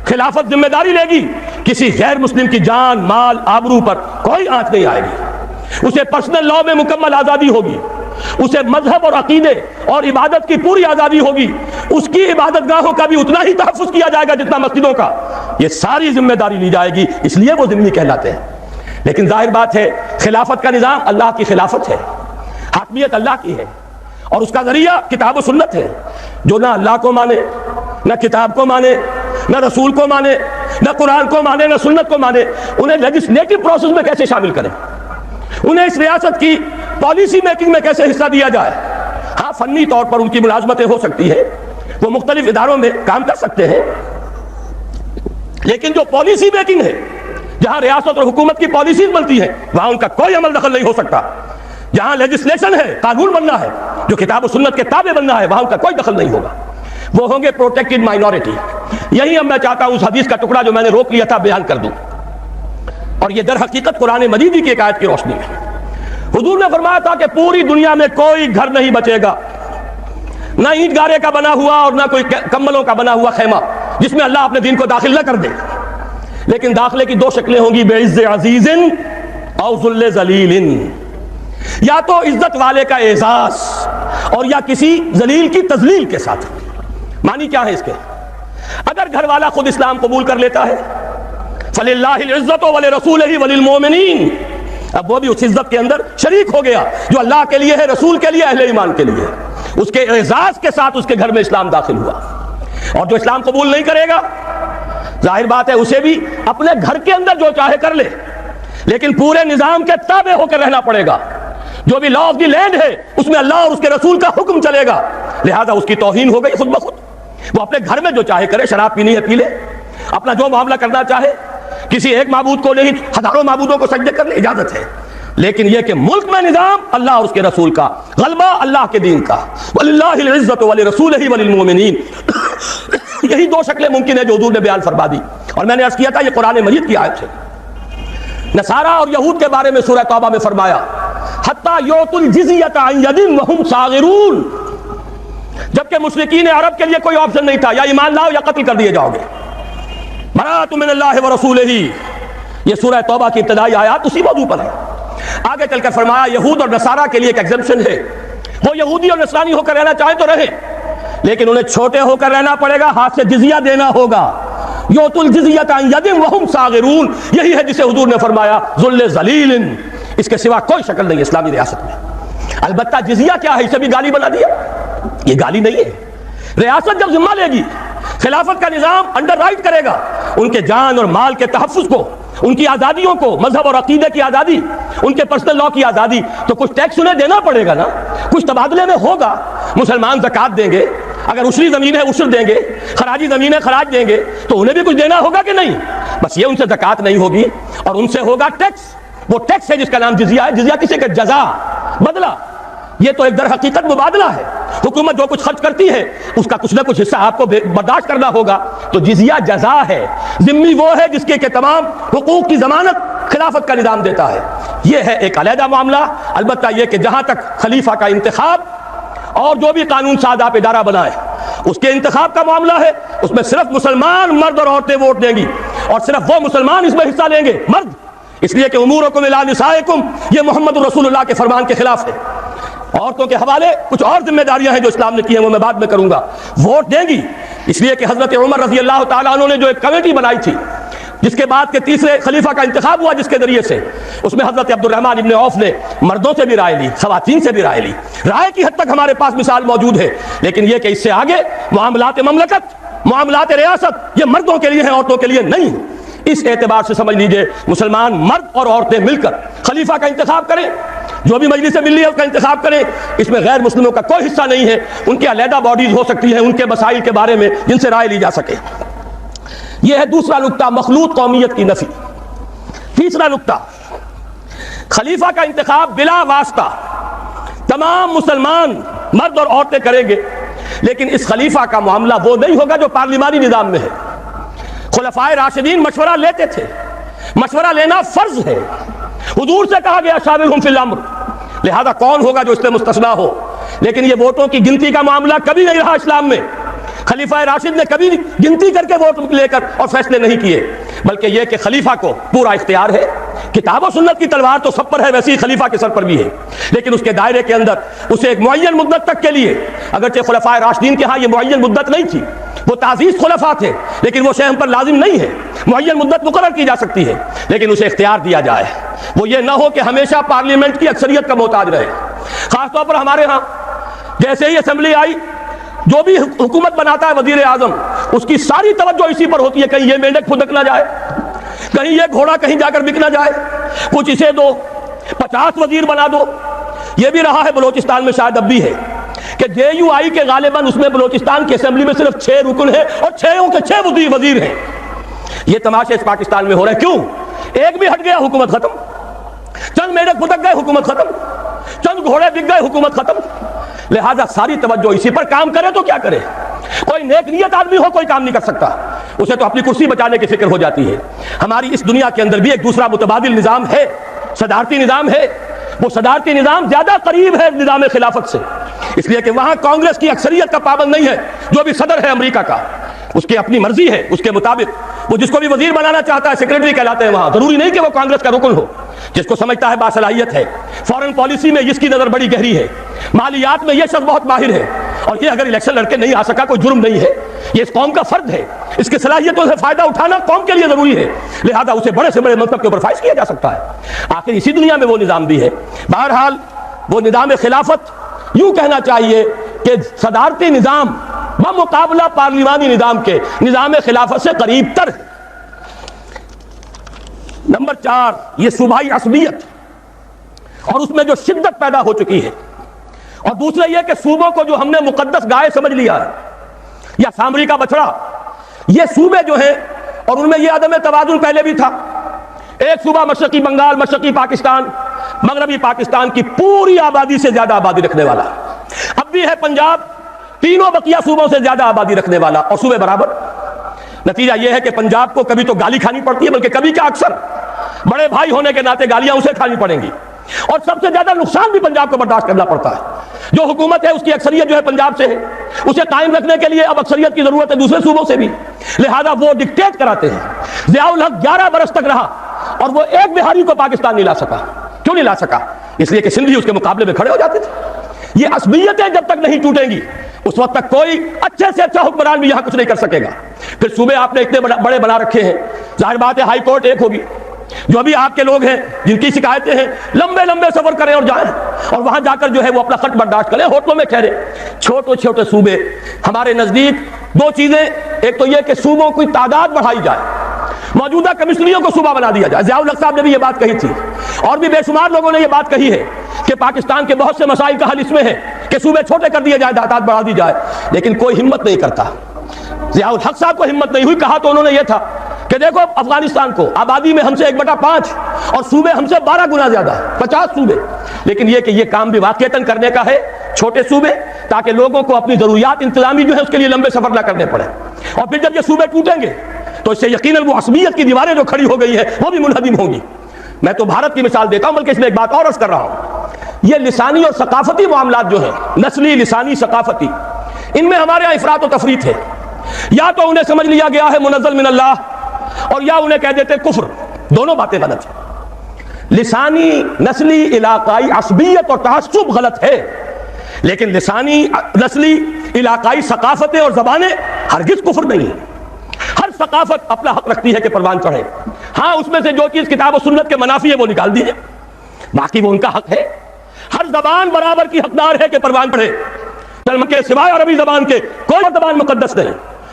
A: خلافت ذمہ داری لے گی، کسی غیر مسلم کی جان، مال، آبرو پر کوئی آنچ نہیں آئے گی، اسے پرسنل لاء میں مکمل آزادی ہوگی، اسے مذہب اور عقیدے اور عبادت کی پوری آزادی ہوگی، اس کی عبادت گاہوں کا بھی اتنا ہی تحفظ کیا جائے گا جتنا مسجدوں کا، یہ ساری ذمہ داری لی جائے گی، اس لیے وہ ذمہ کہلاتے ہیں۔ لیکن ظاہر بات ہے خلافت کا نظام اللہ کی خلافت ہے، حاکمیت اللہ کی ہے، اور اس کا ذریعہ کتاب و سنت ہے۔ جو نہ اللہ کو مانے، نہ کتاب کو مانے، نہ رسول کو مانے، نہ قرآن کو مانے، نہ سنت کو مانے، انہیں لیجسلیٹو پروسیس میں کیسے شامل کریں، انہیں اس ریاست کی پالیسی میکنگ میں کیسے حصہ دیا جائے۔ ہاں فنی طور پر ان کی ملازمتیں ہو سکتی ہیں، وہ مختلف اداروں میں کام کر سکتے ہیں، لیکن جو پالیسی میکنگ ہے، جہاں ریاست اور حکومت کی پالیسیز بنتی ہیں، وہاں ان کا کوئی عمل دخل نہیں ہو سکتا۔ جہاں لیجسلیشن ہے، قانون بننا ہے، جو کتاب و سنت کے تابع بننا ہے، وہاں ان کا کوئی دخل نہیں ہوگا، وہ ہوں گے پروٹیکٹڈ مائنورٹی۔ یہی اب میں چاہتا ہوں اس حدیث کا ٹکڑا جو میں نے روک لیا تھا بیان کر دوں، اور یہ در حقیقت قرآن مجید کی ایک آیت کی روشنی میں حضور نے فرمایا تھا کہ پوری دنیا میں کوئی گھر نہیں بچے گا، نہ اینٹ گارے کا بنا ہوا اور نہ کوئی کمبلوں کا بنا ہوا خیمہ، جس میں اللہ اپنے دین کو داخل نہ کر دے، لیکن داخلے کی دو شکلیں ہوں گی، بعز عزیز او ذل ذلیل، یا تو عزت والے کا اعزاز اور یا کسی ذلیل کی تذلیل کے ساتھ۔ معنی کیا ہے اس کے؟ اگر گھر والا خود اسلام قبول کر لیتا ہے فَلِلَّهِ الْعِزَّةُ وَلِرَسُولِهِ وَلِلْمُؤْمِنِينَ، اب وہ بھی اس عزت کے اندر شریک ہو گیا جو اللہ کے لیے ہے، رسول کے لیے، اہل ایمان کے لیے، اس کے اعزاز کے ساتھ اس کے گھر میں اسلام داخل ہوا۔ اور جو اسلام قبول نہیں کرے گا، ظاہر بات ہے اسے بھی اپنے گھر کے اندر جو چاہے کر لے، لیکن پورے نظام کے تابع ہو کر رہنا پڑے گا۔ جو بھی لا آف دی لینڈ ہے اس میں اللہ اور اس کے رسول کا حکم چلے گا، لہذا اس کی توہین ہو گئی خود بخود۔ وہ اپنے گھر میں جو چاہے کرے، شراب پینی ہے پی لے، اپنا جو معاملہ کرنا چاہے، کسی ایک معبود کو نہیں ہزاروں معبودوں کو سجدے کرنے اجازت ہے، لیکن یہ کہ ملک میں نظام اللہ اور اس کے رسول کا، غلبہ اللہ کے دین کا، وَلِلَّهِ الْعِزَّةُ وَلِرَسُولِهِ وَلِلْمُؤْمِنِينَ۔ یہی دو شکلیں ممکن ہے جو حضور نے بیان فرما دی، اور میں نے عرض کیا تھا یہ قرآن مجید کی آیت ہے۔ نصارہ اور یہود کے بارے میں سورہ توبہ میں فرمایا حَتَّى يُعْطُوا الْجِزْيَةَ عَنْ يَدٍ وَهُمْ صَاغِرُونَ، جبکہ مشرکین عرب کے لیے کوئی آپشن نہیں تھا، یا ایمان لاؤ یا قتل کر دیے جاؤ گے۔ بَرَأَةٌ مِّنَ اللَّهِ وَرَسُولِهِ، یہ سورہ توبہ کی ابتدائی آیات اسی موضوع پر ہے۔ آگے چل کر فرمایا یہود اور نصارہ کے لیے ایک ایگزمپشن ہے، وہ یہودی اور نصرانی ہو کر رہنا چاہیں تو رہیں، لیکن انہیں چھوٹے ہو کر رہنا پڑے گا، ہاتھ سے جزیہ دینا ہوگا۔ یؤتوا الجزیۃ عن ید وہم صاغرون، یہی ہے جسے حضور نے فرمایا ذل ذلیل، اس کے سوا کوئی شکل نہیں اسلامی ریاست میں۔ البتہ جزیہ کیا ہے، اسے بھی گالی بنا دیا، یہ گالی نہیں ہے۔ ریاست جب ذمہ لے گی، خلافت کا نظام انڈر رائٹ کرے گا ان کے جان اور مال کے تحفظ کو، ان کی آزادیوں کو، مذہب اور عقیدے کی آزادی، ان کے پرسنل لا کی آزادی، تو کچھ ٹیکس انہیں دینا پڑے گا نا، کچھ تبادلے میں ہوگا۔ مسلمان زکوٰۃ دیں گے، اگر عشری زمین ہے عشر دیں گے، خراجی زمین ہے خراج دیں گے، تو انہیں بھی کچھ دینا ہوگا کہ نہیں؟ بس یہ ان سے زکوٰۃ نہیں ہوگی اور ان سے ہوگا ٹیکس، وہ ٹیکس ہے جس کا نام جزیہ ہے۔ جزیہ کسے کہ جزا، بدلہ، یہ تو ایک در حقیقت مبادلہ ہے۔ حکومت جو کچھ خرچ کرتی ہے اس کا کچھ نہ کچھ حصہ آپ کو برداشت کرنا ہوگا، تو جزیہ جزا ہے۔ ذمہ وہ ہے جس کے کہ تمام حقوق کی ضمانت خلافت کا نظام دیتا ہے۔ یہ ہے ایک علیحدہ معاملہ۔ البتہ یہ کہ جہاں تک خلیفہ کا انتخاب اور جو بھی قانون ساز آپ ادارہ بنائیں اس کے انتخاب کا معاملہ ہے، اس میں صرف مسلمان مرد اور عورتیں ووٹ دیں گی، اور صرف وہ مسلمان اس میں حصہ لیں گے، مرد، اس لیے کہ امورکم الی نسائکم، یہ محمد رسول اللہ کے فرمان کے خلاف ہے۔ عورتوں کے حوالے کچھ اور ذمہ داریاں ہیں جو اسلام نے کی ہیں، وہ میں بعد میں کروں گا۔ ووٹ دیں گی اس لیے کہ حضرت عمر رضی اللہ تعالیٰ عنہ نے جو ایک کمیٹی بنائی تھی جس کے بعد کے تیسرے خلیفہ کا انتخاب ہوا، جس کے ذریعے سے اس میں حضرت عبد الرحمن ابن عوف نے مردوں سے بھی رائے لی، خواتین سے بھی رائے لی۔ رائے کی حد تک ہمارے پاس مثال موجود ہے، لیکن یہ کہ اس سے آگے معاملات مملکت، معاملات ریاست، یہ مردوں کے لیے ہیں، عورتوں کے لیے نہیں۔ اس اعتبار سے سمجھ لیجئے مسلمان مرد اور عورتیں مل کر خلیفہ کا انتخاب کریں، جو بھی مجلس ملی ہے اس کا انتخاب کریں، اس میں غیر مسلموں کا کوئی حصہ نہیں ہے۔ ان کی علیحدہ باڈیز ہو سکتی ہیں ان کے مسائل کے بارے میں جن سے رائے لی جا سکے۔ یہ ہے دوسرا نکتہ، مخلوط قومیت کی نفی۔ تیسرا نکتہ، خلیفہ کا انتخاب بلا واسطہ تمام مسلمان مرد اور عورتیں کریں گے، لیکن اس خلیفہ کا معاملہ وہ نہیں ہوگا جو پارلیمانی نظام میں ہے۔ خلفائے راشدین مشورہ لیتے تھے، مشورہ لینا فرض ہے، حضور سے کہا گیا شاورہم فی الامر، لہذا کون ہوگا جو اس سے مستثنیٰ ہو؟ لیکن یہ ووٹوں کی گنتی کا معاملہ کبھی نہیں رہا اسلام میں۔ خلیفہ راشد نے کبھی گنتی کر کے ووٹ لے کر اور فیصلے نہیں کیے، بلکہ یہ کہ خلیفہ کو پورا اختیار ہے۔ کتاب و سنت کی تلوار تو سب پر ہے، ویسے ہی خلیفہ کے سر پر بھی ہے، لیکن اس کے دائرے کے اندر اسے ایک معین مدت تک کے لیے، اگرچہ خلفائے راشدین کے ہاں یہ معین مدت نہیں تھی، وہ تعزیز خلفاء تھے، لیکن وہ شے ہم پر لازم نہیں ہے، معین مدت مقرر کی جا سکتی ہے، لیکن اسے اختیار دیا جائے۔ وہ یہ نہ ہو کہ ہمیشہ پارلیمنٹ کی اکثریت کا محتاج رہے۔ خاص طور پر ہمارے ہاں جیسے ہی اسمبلی آئی، جو بھی حکومت بناتا ہے وزیر اعظم، اس کی ساری توجہ اسی پر ہوتی ہے، کہیں یہ مینڈک پھدک نہ جائے، کہیں یہ گھوڑا کہیں جا کر بک نہ جائے، کچھ اسے دو، 50 وزیر بنا دو۔ یہ بھی رہا ہے بلوچستان میں، شاید اب بھی ہے کہ جے یو آئی کے غالباً اس میں بلوچستان کی اسمبلی میں صرف 6 رکن ہیں اور 6 کے 6 وزیر ہیں۔ یہ تماشے اس پاکستان میں ہو رہے ہیں، کیوں؟ ایک بھی ہٹ گیا حکومت ختم، چند میڈک پھدک گئے حکومت ختم، چند گھوڑے بک گئے حکومت ختم۔ لہذا ساری توجہ اسی پر، کام کرے تو کیا کرے؟ کوئی نیک نیت آدمی ہو کوئی کام نہیں کر سکتا، اسے تو اپنی کرسی بچانے کی فکر ہو جاتی ہے۔ ہماری اس دنیا کے اندر بھی ایک دوسرا متبادل نظام ہے، صدارتی نظام ہے۔ وہ صدارتی نظام زیادہ قریب ہے نظام خلافت سے، اس لیے کہ وہاں کانگریس کی اکثریت کا پابند نہیں ہے۔ جو بھی صدر ہے امریکہ کا، اس کی اپنی مرضی ہے، اس کے مطابق وہ جس کو بھی وزیر بنانا چاہتا ہے سیکرٹری کہلاتے ہیں وہاں، ضروری نہیں کہ وہ کانگریس کا رکن ہو، جس کو سمجھتا ہے باصلاحیت ہے، فورن پالیسی میں جس کی نظر بڑی گہری ہے، مالیات میں یہ شخص بہت ماہر ہے، اور یہ اگر الیکشن لڑ کے نہیں آ سکا کوئی جرم نہیں ہے، یہ اس قوم کا فرد ہے، اس کی صلاحیتوں سے فائدہ اٹھانا قوم کے لیے ضروری ہے، لہذا اسے بڑے سے بڑے منصب کے اوپر فائز کیا جا سکتا ہے۔ آخر اسی دنیا میں وہ نظام بھی ہے۔ بہرحال وہ نظام خلافت یوں کہنا چاہیے کہ صدارتی نظام بمقابلہ پارلیمانی نظام کے نظام خلافت سے قریب تر۔ نمبر 4، یہ صوبائی عصبیت اور اس میں جو شدت پیدا ہو چکی ہے، اور دوسرا یہ کہ صوبوں کو جو ہم نے مقدس گائے سمجھ لیا ہے یا سامری کا بچڑا، یہ صوبے جو ہیں اور ان میں یہ عدم توازن پہلے بھی تھا۔ ایک صوبہ مشرقی بنگال، مشرقی پاکستان، مغربی پاکستان کی پوری آبادی سے زیادہ آبادی رکھنے والا، اب بھی ہے پنجاب تینوں بقیہ صوبوں سے زیادہ آبادی رکھنے والا اور صوبے برابر۔ نتیجہ یہ ہے کہ پنجاب کو کبھی تو گالی کھانی پڑتی ہے، بلکہ کبھی کیا اکثر بڑے بھائی ہونے کے ناطے گالیاں اسے کھانی پڑیں گی، اور سب سے زیادہ نقصان بھی پنجاب کو برداشت کرنا پڑتا ہے۔ جو حکومت ہے اس کی اکثریت جو ہے پنجاب سے ہے، اسے قائم رکھنے کے لیے اب اکثریت کی ضرورت ہے دوسرے صوبوں سے بھی، لہذا وہ ڈکٹیٹ کراتے ہیں۔ ضیاء الحق 11 برس تک رہا اور وہ ایک بہاری کو پاکستان نہیں لا سکا۔ کیوں نہیں لا سکا؟ اس لیے کہ سندھی اس کے مقابلے میں کھڑے ہو جاتے تھے۔ یہ عصبیتیں جب تک نہیں ٹوٹیں گی اس وقت تک کوئی اچھے سے اچھا حکمران بھی یہاں کچھ نہیں کر سکے گا۔ پھر صوبے آپ نے اتنے بڑے بنا رکھے ہیں، ظاہر بات ہے ہائی کورٹ ایک ہوگی، جو بھی آپ کے لوگ ہیں جن کی شکایتیں ہیں لمبے لمبے سفر کریں اور جائیں اور وہاں جا کر جو ہے وہ اپنا خط برداشت کریں، ہوٹلوں میں ٹھہرے۔ چھوٹے چھوٹے صوبے ہمارے نزدیک دو چیزیں، ایک تو یہ کہ صوبوں کی تعداد بڑھائی جائے، موجودہ کمسنریوں کو صوبہ بنا دیا جائے۔ ضیاء الحق صاحب نے بھی یہ بات کہی تھی، اور بھی بے شمار لوگوں نے یہ بات کہی ہے کہ پاکستان کے بہت سے مسائل کا حل اس میں ہے کہ صوبے چھوٹے کر دیے جائے، تعداد بڑھا دی جائے، لیکن کوئی ہمت نہیں کرتا۔ ضیاء الحق صاحب کو ہمت نہیں ہوئی، کہا تو انہوں نے یہ تھا کہ دیکھو افغانستان کو آبادی میں ہم سے 1/5 اور صوبے ہم سے 12 گنا زیادہ، 50 صوبے، لیکن یہ کہ یہ کام بھی واقعتاً کرنے کا ہے چھوٹے صوبے، تاکہ لوگوں کو اپنی ضروریات انتظامی جو ہے اس کے لیے لمبے سفر نہ کرنے پڑے، اور پھر جب یہ صوبے ٹوٹیں گے تو اس سے یقیناً وہ عصبیت کی دیواریں جو کھڑی ہو گئی ہے وہ بھی منہدم ہوں گی۔ میں تو بھارت کی مثال دیتا ہوں، بلکہ اس میں ایک بات اور عرض کر رہا ہوں، یہ لسانی اور ثقافتی معاملات جو ہیں، نسلی، لسانی، ثقافتی، ان میں ہمارے یہاں افراط و تفریط ہے۔ یا تو انہیں سمجھ لیا گیا ہے منزل من اللہ، اور یا انہیں کہہ دیتے کفر، دونوں باتیں غلط ہیں۔ لسانی، نسلی، علاقائی عصبیت اور تعصب غلط ہے، لیکن لسانی، نسلی، علاقائی ثقافتیں اور زبانیں ہرگز کفر نہیں ہیں۔ ہر ثقافت اپنا حق رکھتی ہے کہ پروان چڑھے، ہاں اس میں سے جو چیز کتاب و سنت کے منافی ہے وہ نکال دیجیے، باقی وہ ان کا حق ہے۔ ہر زبان برابر کی حقدار ہے کہ پروان چڑھے، کلمہ کے سوائے عربی زبان کے کوئی زبان مقدس نہیں،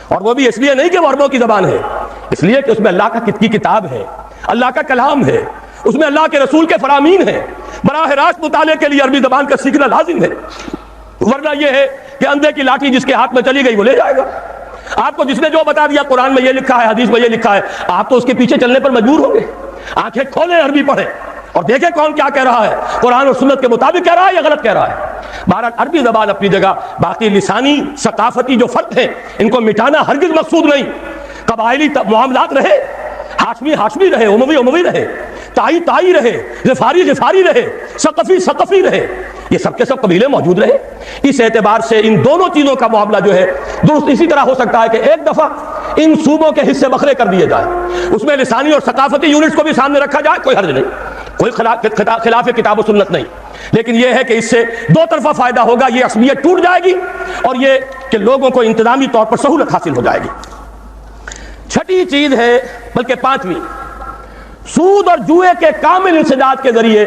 A: اور وہ بھی اس لیے نہیں کہ وہ عربوں کی زبان ہے، اس لیے کہ اس میں اللہ کی کتاب ہے، اللہ کا کلام ہے، اس میں اللہ کے رسول کے فرامین ہیں۔ براہ راست مطالعے کے لیے عربی زبان کا سیکھنا لازم ہے، ورنہ یہ ہے کہ اندھے کی لاٹھی جس کے ہاتھ میں چلی گئی وہ لے جائے گا۔ آپ کو جس نے جو بتا دیا قرآن میں یہ لکھا ہے، حدیث میں یہ لکھا ہے، آپ تو اس کے پیچھے چلنے پر مجبور ہوں گے۔ آنکھیں کھولیں، عربی پڑھیں اور دیکھیں کون کیا کہہ رہا ہے، قرآن اور سنت کے مطابق کہہ رہا ہے یا غلط کہہ رہا ہے۔ بہرحال عربی زبان اپنی جگہ، باقی لسانی ثقافتی جو فرق ہیں ان کو مٹانا ہرگز مقصود نہیں۔ قبائلی معاملات رہے، ہاشمی ہاشمی رہے، اموی اموی رہے، تائی تائی رہے، غفاری غفاری رہے، ثقفی ثقفی رہے، یہ سب کے سب قبیلے موجود رہے۔ اس اعتبار سے ان دونوں چیزوں کا معاملہ جو ہے درست اسی طرح ہو سکتا ہے کہ ایک دفعہ ان صوبوں کے حصے بکھرے کر دیے جائے، اس میں لسانی اور ثقافتی یونٹس کو بھی سامنے رکھا جائے، کوئی حرج نہیں، کوئی خلاف کتاب و سنت نہیں، لیکن یہ ہے کہ اس سے دو طرفہ فائدہ ہوگا، یہ عصبیت ٹوٹ جائے گی اور یہ کہ لوگوں کو انتظامی طور پر سہولت حاصل ہو جائے گی۔ چھٹی چیز ہے، بلکہ پانچویں، سود اور جوئے کے کامل انسداد کے ذریعے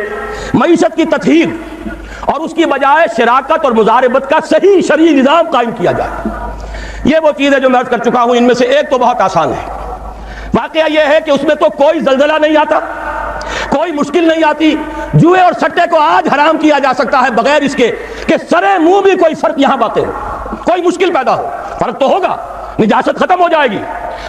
A: معیشت کی تطہیر اور اس کی بجائے شراکت اور مضاربت کا صحیح شرعی نظام قائم کیا جائے۔ یہ وہ چیز ہے جو میں عرض کر چکا ہوں، ان میں سے ایک تو بہت آسان ہے۔ واقعہ یہ ہے کہ اس میں تو کوئی زلزلہ نہیں آتا، کوئی مشکل نہیں آتی، جوئے اور سٹے کو آج حرام کیا جا سکتا ہے بغیر اس کے کہ سرے منہ بھی کوئی فرق یہاں واقع ہو، کوئی مشکل پیدا ہو، فرق تو ہوگا، نجاست ختم ہو جائے گی،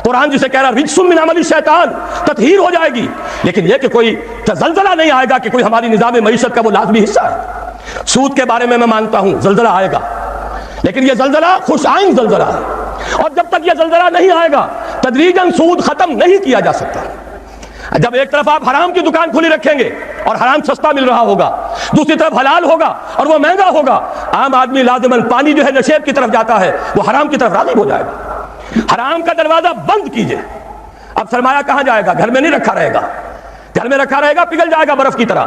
A: قرآن جسے کہہ رہا رجس من عمل الشیطان، تطہیر ہو جائے گی، لیکن یہ کہ کوئی زلزلہ نہیں آئے گا کہ کوئی ہماری نظام معیشت کا وہ لازمی حصہ ہے۔ سود کے بارے میں مانتا ہوں زلزلہ آئے گا، لیکن یہ زلزلہ خوش آئند زلزلہ ہے، اور جب تک یہ زلزلہ نہیں آئے گا تدریجاً سود ختم نہیں کیا جا سکتا۔ جب ایک طرف آپ حرام کی دکان کھلی رکھیں گے اور حرام سستا مل رہا ہوگا، دوسری طرف حلال ہوگا اور وہ مہنگا ہوگا، عام آدمی لازماً پانی جو ہے نشیب کی طرف جاتا ہے وہ حرام کی طرف راغب ہو جائے گا۔ حرام کا دروازہ بند کیجئے، اب سرمایہ کہاں جائے گا؟ گھر میں نہیں رکھا رہے گا، گھر میں رکھا رہے گا پگھل جائے گا برف کی طرح،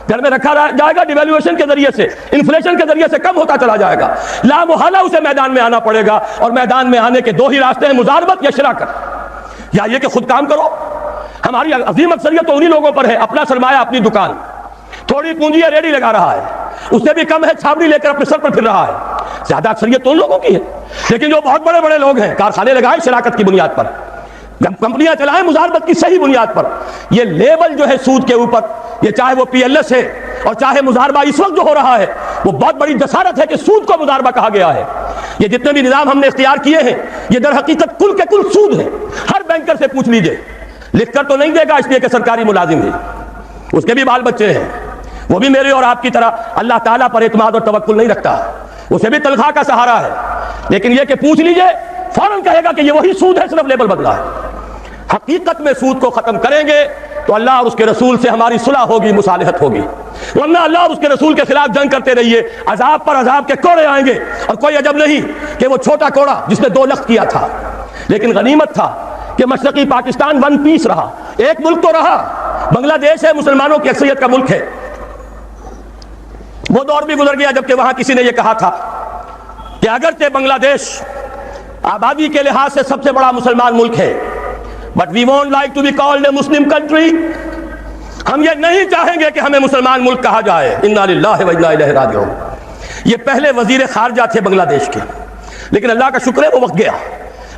A: گھر میں رکھا جائے گا ڈیویلویشن کے ذریعے سے، انفلیشن کے ذریعے سے کم ہوتا چلا جائے گا، لا محالہ اسے میدان میں آنا پڑے گا، اور میدان میں آنے کے دو ہی راستے ہیں، مزاربت یا شراکت، یا یہ کہ خود کام کرو۔ ہماری عظیم اکثریت تو انہی لوگوں پر ہے، اپنا سرمایہ اپنی دکان، تھوڑی پونجی ہے ریڈی لگا رہا ہے، اس سے بھی کم ہے چھاوڑی لے کر اپنے سر پر پھر رہا ہے، زیادہ اکثریت تو ان لوگوں کی ہے۔ لیکن جو بہت بڑے بڑے لوگ ہیں، کارخانے لگائیں شراکت کی بنیاد پر، کمپنیاں چلائیں مزاربت کی صحیح بنیاد پر، یہ لیبل جو ہے سود کے اوپر، یہ چاہے وہ پی ایل ایس ہے اور چاہے مزاربہ اس وقت جو ہو رہا ہے، وہ بہت بڑی جسارت ہے کہ سود کو مزاربہ کہا گیا ہے۔ یہ جتنے بھی نظام ہم نے اختیار کیے ہیں، یہ در حقیقت کل کے کل سود ہے۔ ہر بینکر سے پوچھ لیجئے، لکھ کر تو نہیں دے گا اس لیے کہ سرکاری ملازم ہے، اس کے بھی بال بچے ہیں، وہ بھی میرے اور آپ کی طرح اللہ تعالیٰ پر اعتماد اور توکل نہیں رکھتا، اسے بھی تنخواہ کا سہارا ہے، لیکن یہ کہ پوچھ لیجئے فوراً کہے گا کہ یہ وہی سود ہے، صرف لیبل بدلا ہے۔ حقیقت میں سود کو ختم کریں گے تو اللہ اور اس کے رسول سے ہماری صلح ہوگی، مصالحت ہوگی، ورنہ اللہ اور اس کے رسول کے خلاف جنگ کرتے رہیے، عذاب پر عذاب کے کوڑے آئیں گے۔ اور کوئی عجب نہیں کہ وہ چھوٹا کوڑا جس نے 2 لخت کیا تھا، لیکن غنیمت تھا کہ مشرقی پاکستان ون پیس رہا، ایک ملک تو رہا۔ بنگلہ دیش ہے، مسلمانوں کی اکثریت کا ملک ہے، وہ دور بھی گزر گیا جبکہ وہاں کسی نے یہ کہا تھا کہ اگرچہ بنگلہ دیش آبادی کے لحاظ سے سب سے بڑا مسلمان ملک ہے، but we won't like to be called a Muslim country، ہم یہ نہیں چاہیں گے کہ ہمیں مسلمان ملک کہا جائے۔ انا للہ و انا الیہ راجعون۔ یہ پہلے وزیر خارجہ تھے بنگلہ دیش کے، لیکن اللہ کا شکر ہے وہ وقت گیا،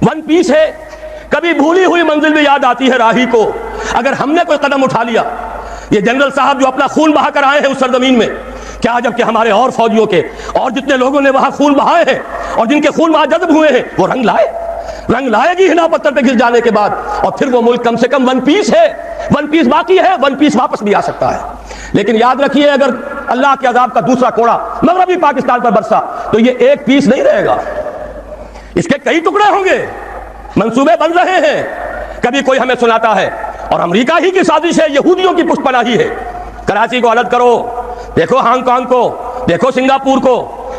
A: ون پیس ہے۔ کبھی بھولی ہوئی منزل بھی یاد آتی ہے راہی کو، اگر ہم نے کوئی قدم اٹھا لیا۔ یہ جنرل صاحب جو اپنا خون بہا کر آئے ہیں اس سرزمین میں، کیا جب کہ ہمارے اور فوجیوں کے اور جتنے لوگوں نے وہاں خون بہائے ہیں اور جن کے خون وہاں جذب ہوئے ہیں، وہ رنگ لائے گی ہنا پتھر پہ گھس جانے کے بعد، اور پھر وہ ملک کم سے کم ون پیس ہے، ون پیس باقی ہے، ون پیس واپس بھی آ سکتا ہے۔ لیکن یاد رکھیے اگر اللہ کے عذاب کا دوسرا کوڑا مغربی پاکستان پر برسا تو یہ ایک پیس نہیں رہے گا، اس کے کئی ٹکڑے ہوں گے، منصوبے بن رہے ہیں۔ کبھی کوئی ہمیں سناتا ہے اور امریکہ ہی کی سازش ہے، یہودیوں کی پشت پناہی ہے، کراچی کو الگ کرو، دیکھو ہانگ کانگ کو، دیکھو سنگاپور کو،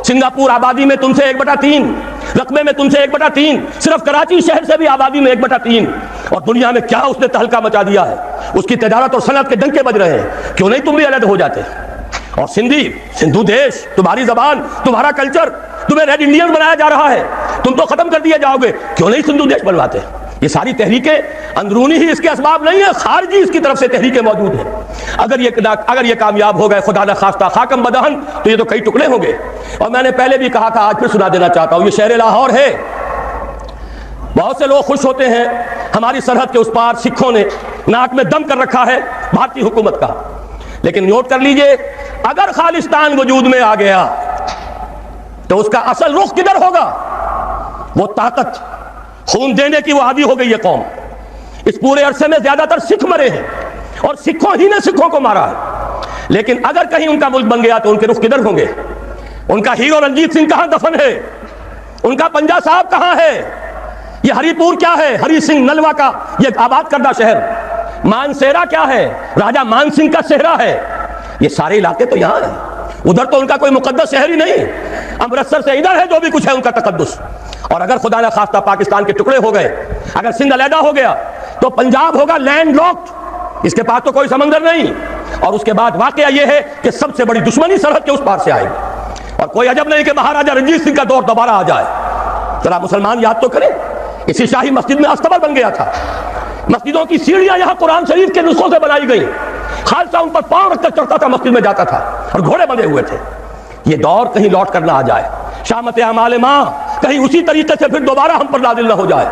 A: سنگاپور آبادی میں تم سے 1/3، رقبے میں تم سے 1/3، صرف کراچی شہر سے بھی آبادی میں 1/3، اور دنیا میں کیا اس نے تہلکہ مچا دیا ہے، اس کی تجارت اور صنعت کے ڈنکے بج رہے ہیں۔ کیوں نہیں تم بھی الگ ہو جاتے؟ اور سندھو دیش، تمہاری زبان، تمہارا کلچر، تمہیں ریڈ انڈین بنایا جا رہا ہے، تم تو ختم کر دیے جاؤ گے، کیوں نہیں سندھو دیش بنواتے؟ یہ ساری تحریکیں اندرونی ہی اس کے اسباب نہیں ہیں، خارجی اس کی طرف سے تحریکیں موجود ہیں۔ اگر یہ کامیاب ہو گئے خدا نہ خواستہ خاکم بدہن، تو یہ تو کئی ٹکڑے ہوں گے۔ اور میں نے پہلے بھی کہا تھا، آج پھر سنا دینا چاہتا ہوں، یہ شہر لاہور ہے، بہت سے لوگ خوش ہوتے ہیں ہماری سرحد کے اس پار سکھوں نے ناک میں دم کر رکھا ہے بھارتی حکومت کا، لیکن نوٹ کر لیجئے اگر خالصتان وجود میں آ گیا تو اس کا اصل رخ کدھر ہوگا؟ وہ طاقت، خون دینے کی وہ عادی ہو گئی ہے قوم۔ اس پورے عرصے میں زیادہ تر سکھ مرے ہیں اور سکھوں ہی نے سکھوں کو مارا ہے، لیکن اگر کہیں ان کا ملک بن گیا تو ان کے رخ کدھر ہوں گے؟ ان کا ہیرو رنجیت سنگھ کہاں دفن ہے؟ ان کا پنجا صاحب کہاں ہے؟ یہ ہری پور کیا ہے؟ ہری سنگھ نلوا کا یہ آباد کردہ شہر۔ مانسیرا کیا ہے؟ راجہ مان سنگھ کا صحرا ہے۔ یہ سارے علاقے تو یہاں ہیں، ادھر تو ان کا کوئی مقدس شہر ہی نہیں، امرتسر سے ادھر ہے جو بھی کچھ ہے ان کا تقدس۔ اور اگر خدا نہ خواستہ پاکستان کے ٹکڑے ہو گئے، اگر سندھ علیحدہ ہو گیا تو پنجاب ہوگا لینڈ لاکڈ، اس کے پاس تو کوئی سمندر نہیں، اور اس کے بعد واقعہ یہ ہے کہ سب سے بڑی دشمنی سرحد کے اس پار سے آئے گی، اور کوئی عجب نہیں کہ مہاراجہ رنجیت سنگھ کا دور دوبارہ آ جائے۔ ذرا مسلمان یاد تو کریں، اسی شاہی مسجد میں استبل بن گیا تھا، مسجدوں کی سیڑھیاں یہاں قرآن شریف کے نسخوں سے بنائی گئی، خالصہ ان پر پاؤں رکھ کر چڑھتا تھا، مسجد میں جاتا تھا اور گھوڑے بندھے ہوئے تھے۔ یہ دور کہیں لوٹ کر نہ آ جائے، شامت اعمال ماں کہیں اسی طریقے سے پھر دوبارہ ہم پر نازل نہ ہو جائے۔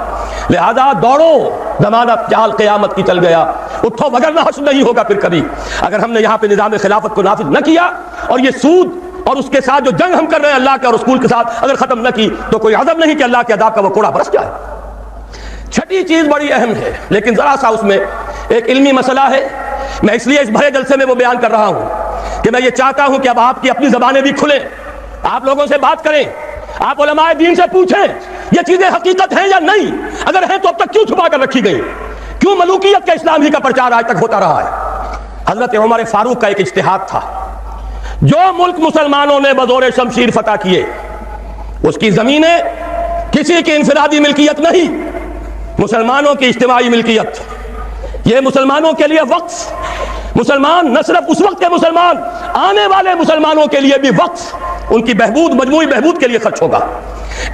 A: لہذا دوڑو، زمانہ چال قیامت کی چل گیا، اٹھو وگرنہ حشر نہیں ہوگا پھر کبھی۔ اگر ہم نے یہاں پہ نظام خلافت کو نافذ نہ کیا اور یہ سود اور اس کے ساتھ جو جنگ ہم کر رہے ہیں اللہ کے اور رسول کے ساتھ اگر ختم نہ کی تو کوئی عذاب نہیں کہ اللہ کے عذاب کا وہ کوڑا برس جائے۔ چھٹی چیز بڑی اہم ہے، لیکن ذرا سا اس میں ایک علمی مسئلہ ہے، میں اس لیے اس بڑے جلسے میں وہ بیان کر رہا ہوں کہ میں یہ چاہتا ہوں کہ اب آپ کی اپنی زبانیں بھی کھلیں، آپ لوگوں سے بات کریں، آپ علماء دین سے پوچھیں یہ چیزیں حقیقت ہیں یا نہیں، اگر ہیں تو اب تک کیوں چھپا کر رکھی گئی، کیوں ملوکیت کا اسلام ہی کا پرچار آج تک ہوتا رہا ہے۔ حضرت عمر فاروق کا ایک اجتہاد تھا، جو ملک مسلمانوں نے بزور شمشیر فتح کیے اس کی زمینیں کسی کی انفرادی ملکیت نہیں، مسلمانوں کی اجتماعی ملکیت، یہ مسلمانوں کے لیے وقف، مسلمان نہ صرف اس وقت کے مسلمان، آنے والے مسلمانوں کے لیے بھی وقف، ان کی بہبود، مجموعی بہبود کے لیے خرچ ہوگا۔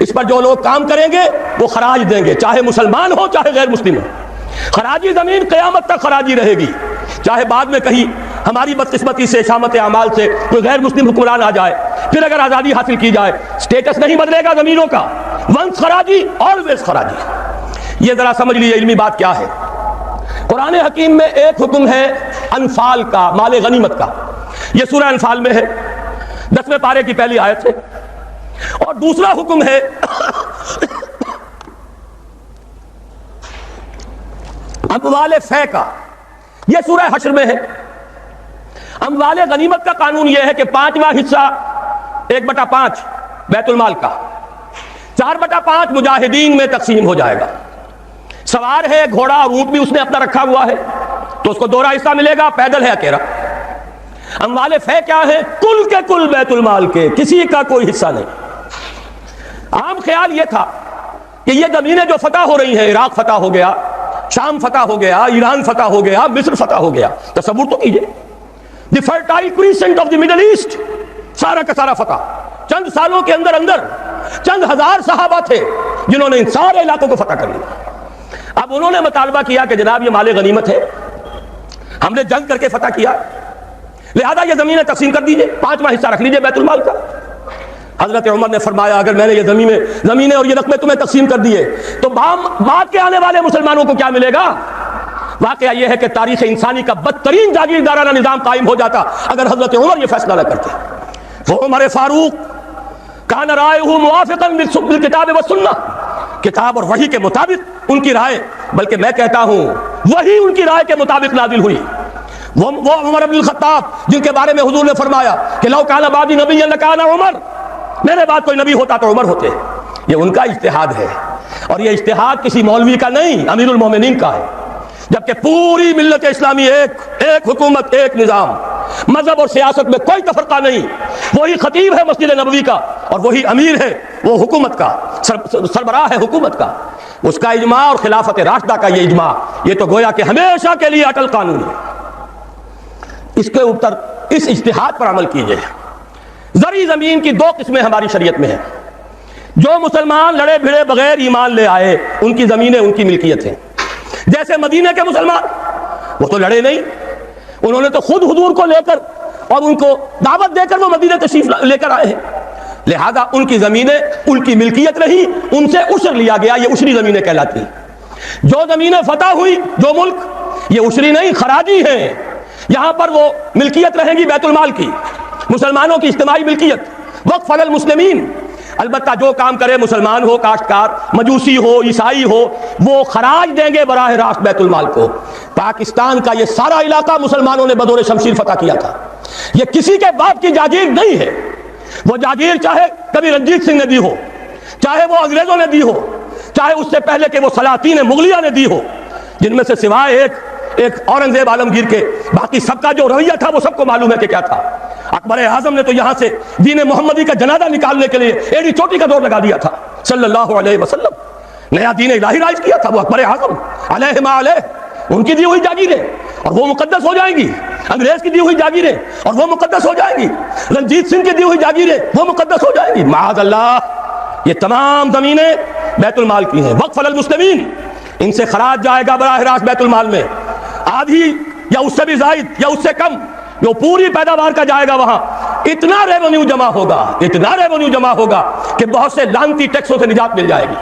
A: اس پر جو لوگ کام کریں گے وہ خراج دیں گے، چاہے مسلمان ہو چاہے غیر مسلم ہو۔ خراجی زمین قیامت تک خراجی رہے گی، چاہے بعد میں کہیں ہماری بدقسمتی سے، شامت اعمال سے کوئی غیر مسلم حکمران آ جائے، پھر اگر آزادی حاصل کی جائے، سٹیٹس نہیں بدلے گا زمینوں کا، ونس خراجی آلویز خراجی۔ یہ ذرا سمجھ لیجیے علمی بات کیا ہے۔ قرآن حکیم میں ایک حکم ہے انفال کا، مال غنیمت کا، یہ سورہ انفال میں ہے، 10ویں پارے کی پہلی آیت ہے، اور دوسرا حکم ہے اموال فے کا، یہ سورہ حشر میں ہے۔ اموال غنیمت کا قانون یہ ہے کہ 5واں حصہ 1/5 بیت المال کا، 4/5 مجاہدین میں تقسیم ہو جائے گا۔ سوار ہے گھوڑا اور اونٹ بھی اس نے اپنا رکھا ہوا ہے تو اس کو دوہرا حصہ ملے گا، پیدل ہے اکیلا۔ اموال فے کیا ہے؟ کل کے کل بیت المال کے، کسی کا کوئی حصہ نہیں۔ عام خیال یہ تھا کہ یہ زمینیں جو فتح ہو رہی ہیں، عراق فتح ہو گیا، شام فتح ہو گیا، ایران فتح ہو گیا، مصر فتح ہو گیا، تصور تو کیجئے، the Fertile Crescent of the Middle East, سارا کا سارا فتح چند سالوں کے اندر اندر۔ چند ہزار صحابہ تھے جنہوں نے ان سارے علاقوں کو فتح کر لیا۔ اب انہوں نے مطالبہ کیا کہ جناب یہ مال غنیمت ہے، ہم نے جنگ کر کے فتح کیا، لہذا یہ زمینیں تقسیم کر دیجئے، 5واں حصہ رکھ لیجئے بیت المال کا۔ حضرت عمر نے فرمایا اگر میں نے یہ زمینیں اور یہ رقمیں تمہیں تقسیم کر دیے تو بعد کے آنے والے مسلمانوں کو کیا ملے گا؟ واقعہ یہ ہے کہ تاریخ انسانی کا بدترین جاگیردارانہ نظام قائم ہو جاتا اگر حضرت عمر یہ فیصلہ نہ کرتے۔ وہ عمر فاروق کان رائے موافقا بالکتاب والسنہ، کتاب اور وحی کے مطابق ان کی رائے، بلکہ میں کہتا ہوں وہی ان کی رائے کے مطابق نازل ہوئی۔ وہ عمر بن الخطاب جن کے بارے میں حضور نے فرمایا کہ لو کان بعدی نبی لکان عمر، میرے بعد کوئی نبی ہوتا تو عمر ہوتے، یہ ان کا اجتہاد ہے، اور یہ اجتہاد کسی مولوی کا نہیں، امیر المومنین کا ہے۔ جبکہ پوری ملت اسلامی ایک حکومت، ایک نظام، مذہب اور سیاست میں کوئی تفرقہ نہیں، وہی خطیب ہے مسجد نبوی کا اور وہی امیر ہے وہ حکومت کا، سربراہ ہے حکومت کا، اس کا اجماع اور خلافت راشدہ کا یہ اجماع، یہ تو گویا کہ ہمیشہ کے لیے اٹل قانون ہے۔ اس کے اوپر اس اجتہاد پر عمل کیجئے۔ زرعی زمین کی 2 قسمیں ہماری شریعت میں ہیں۔ جو مسلمان لڑے بھڑے بغیر ایمان لے آئے ان کی زمینیں ان کی ملکیت ہیں، جیسے مدینہ کے مسلمان، وہ تو لڑے نہیں، انہوں نے تو خود حضور کو لے کر اور ان کو دعوت دے کر وہ مدینہ تشریف لے کر آئے ہیں، لہذا ان کی زمینیں ان کی ملکیت رہی، ان سے عشر لیا گیا، یہ عشری زمینیں کہلاتی ہیں۔ جو زمینیں فتح ہوئی، جو ملک، یہ عشری نہیں خراجی ہیں، یہاں پر وہ ملکیت رہیں گی بیت المال کی، مسلمانوں کی اجتماعی ملکیت، وقف علی المسلمین۔ البتہ جو کام کرے مسلمان ہو، کاشتکار، مجوسی ہو، عیسائی ہو، وہ خراج دیں گے براہ راست بیت المال کو۔ پاکستان کا یہ سارا علاقہ مسلمانوں نے بدور شمشیر فتح کیا تھا، یہ کسی کے باپ کی جاگیر نہیں ہے۔ وہ جاگیر چاہے کبھی رنجیت سنگھ نے دی ہو، چاہے وہ انگریزوں نے دی ہو، چاہے اس سے پہلے کہ وہ سلاطین مغلیہ نے دی ہو، جن میں سے سوائے ایک اورنگزیب عالمگیر کے، باقی سب کا جو رویہ تھا وہ سب کو معلوم ہے کہ کیا تھا۔ اکبر اعظم نے تو یہاں سے دین محمدی کا جنازہ نکالنے کے لیے ایڑی چوٹی کا دور لگا دیا تھا، صلی اللہ علیہ وسلم، نیا دین الہی رائج کیا تھا وہ اکبر اعظم علیہ ما علیہ۔ ان کی دی ہوئی جاگیریں اور وہ مقدس ہو جائیں گی، انگریز کی دی ہوئی جاگیریں اور وہ مقدس ہو جائیں گی، رنجیت سنگھ کی دی ہوئی جاگیریں وہ مقدس ہو جائیں گی، معاذ اللہ۔ یہ تمام زمینیں بیت المال کی ہیں، وقف علی المسلمین، ان سے خراج جائے گا براہ راست بیت المال میں، آدھی یا اس سے بھی زائد یا اس سے کم، جو پوری پیداوار کا جائے گا وہاں اتنا ریونیو جمع ہوگا، اتنا ریونیو جمع ہوگا کہ بہت سے لعنتی ٹیکسوں سے نجات مل جائے گی،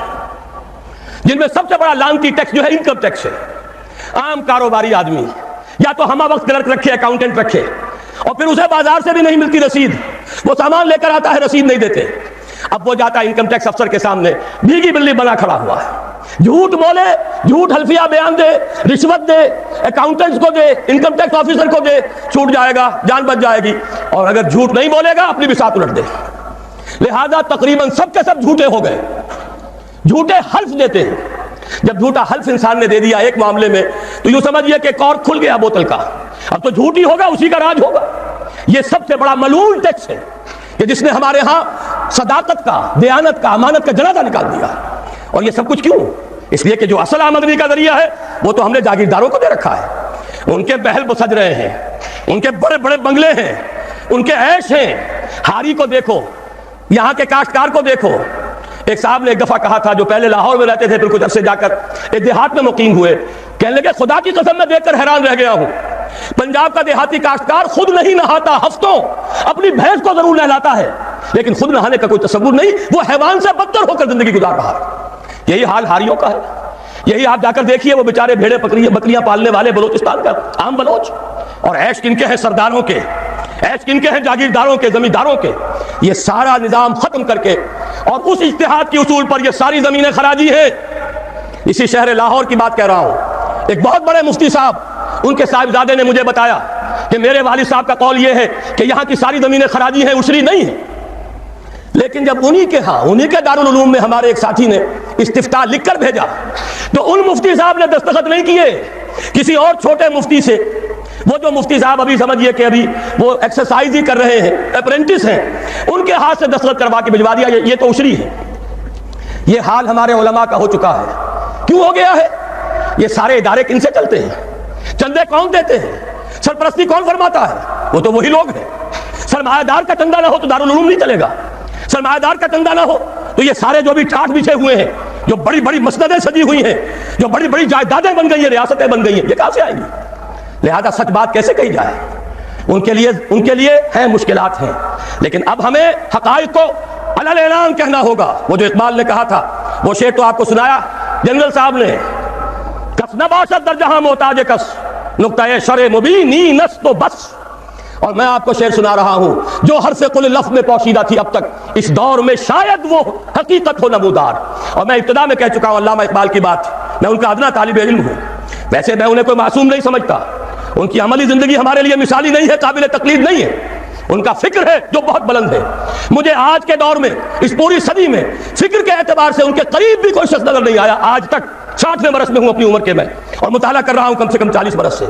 A: جن میں سب سے بڑا لعنتی ٹیکس جو ہے انکم ٹیکس ہے۔ عام کاروباری آدمی یا تو ہمہ وقت کلرک رکھے، اکاؤنٹنٹ رکھے، اور پھر اسے بازار سے بھی نہیں ملتی رسید، وہ سامان لے کر آتا ہے رسید نہیں دیتے، اب وہ جاتا ہے انکم ٹیکس افسر کے سامنے بھیگی بلی بنا کھڑا ہوا ہے، جھوٹ بولے، جھوٹ حلفیہ بیان دے، رشوت دے، اکاؤنٹنٹس کو دے، انکم ٹیکس آفیسر کو دے، چھوٹ جائے گا، جان بچ جائے گی، اور اگر جھوٹ نہیں بولے گا اپنی بھی ساتھ الٹ دے۔ لہذا تقریباً سب کے سب جھوٹے ہو گئے، جھوٹے حلف دیتے ہیں۔ جب جھوٹا حلف انسان نے دے دیا ایک معاملے میں تو یوں سمجھئے کہ کارک کھل گیا بوتل کا، اب تو جھوٹ ہی ہوگا، اسی کا راج ہوگا۔ یہ سب سے بڑا ملعون ٹیکس ہے کہ جس نے ہمارے ہاں صداقت کا، دیانت کا، امانت کا جنازہ نکال دیا۔ اور یہ سب کچھ کیوں؟ اس لیے کہ جو اصل آمدنی کا ذریعہ ہے وہ تو ہم نے جاگیرداروں کو دے رکھا ہے. ان کے محل سج رہے ہیں, ان کے بڑے بڑے بنگلے ہیں, ان کے عیش ہیں. ہاری کو دیکھو, یہاں کے کاشتکار کو دیکھو. ایک صاحب نے ایک دفعہ کہا تھا, جو پہلے لاہور میں رہتے تھے پھر کچھ عرصے جا کر ایک دیہات میں مقیم ہوئے, کہنے لگے خدا کی قسم میں دیکھ کر حیران رہ گیا ہوں, پنجاب کا دیہاتی کاشتکار خود نہیں نہاتا, ہفتوں اپنی بھینس کو ضرور نہلاتا ہے, لیکن خود نہانے کا کوئی تصور نہیں, وہ حیوان سے بدتر ہو کر زندگی گزار رہا ہے. یہی حال ہاریوں کا ہے. یہی آپ جا کر دیکھیے, وہ بیچارے بھیڑے بکریاں پالنے والے بلوچستان کا عام بلوچ, اور عیش کن کے ہیں سرداروں کے, عیش کن کے ہیں جاگیرداروں کے, زمینداروں کے. یہ سارا نظام ختم کر کے اور اس اجتہاد کے اصول پر یہ ساری زمینیں خراجی ہیں. اسی شہر لاہور کی بات کہہ رہا ہوں, ایک بہت بڑے مفتی صاحب, ان کے صاحبزادے نے مجھے بتایا کہ میرے والد صاحب کا قول یہ ہے کہ یہاں کی ساری زمینیں خراجی ہیں, عشری نہیں ہیں. لیکن جب انہی کے دارالعلوم میں ہمارے ایک ساتھی نے استفتاء لکھ کر بھیجا, تو ان مفتی صاحب نے دستخط نہیں کیے, کسی اور چھوٹے مفتی سے, وہ جو مفتی صاحب ابھی سمجھئے کہ ابھی وہ ایکسرسائز ہی کر رہے ہیں, اپرینٹس ہیں, ان کے ہاتھ سے دستخط کروا کے بھجوا دیا, یہ تو عشری ہے. یہ حال ہمارے علماء کا ہو چکا ہے. کیوں ہو گیا ہے؟ یہ سارے ادارے کن سے چلتے ہیں؟ چندے کون دیتے ہیں؟ سرپرستی کون فرماتا ہے؟ وہ تو وہی لوگ ہیں. سرمایہ دار کا چندہ نہ ہو تو دارالعلوم نہیں چلے گا. سرمایہ دار کا چندہ نہ ہو تو یہ سارے جو بھی ٹھاٹ بچھے ہوئے ہیں, جو بڑی بڑی مسندیں سجی ہوئی ہیں, جو بڑی بڑی جائیدادیں بن گئی ہیں, ریاستیں بن گئی ہیں, یہ کہاں سے آئیں گی؟ لہذا سچ بات کیسے کہی جائے؟ ان کے لیے ہیں مشکلات ہیں, لیکن اب ہمیں حقائق کو علل اعلان کہنا ہوگا. وہ جو اقبال نے کہا تھا, وہ شعر تو آپ کو سنایا جنرل صاحب نے, کس نباشت در جہاں محتاج کس, نقطۂ شرع مبینی نس تو بس. اور میں آپ کو شعر سنا رہا ہوں جو حرف قل لفظ میں پوشیدہ تھی اب تک, اس دور میں شاید وہ حقیقت ہو نمودار. اور میں ابتدا میں کہہ چکا ہوں علامہ اقبال کی بات, میں ان کا ادنا طالب علم ہوں. ویسے میں انہیں کوئی معصوم نہیں سمجھتا, ان کی عملی زندگی ہمارے لیے مثالی نہیں ہے, قابل تقلید نہیں ہے. ان کا فکر ہے جو بہت بلند ہے. مجھے آج کے دور میں, اس پوری صدی میں, فکر کے اعتبار سے ان کے قریب بھی کوئی شخص نظر نہیں آیا آج تک. 60ویں برس میں ہوں اپنی عمر کے میں, اور مطالعہ کر رہا ہوں کم سے کم 40 برس سے.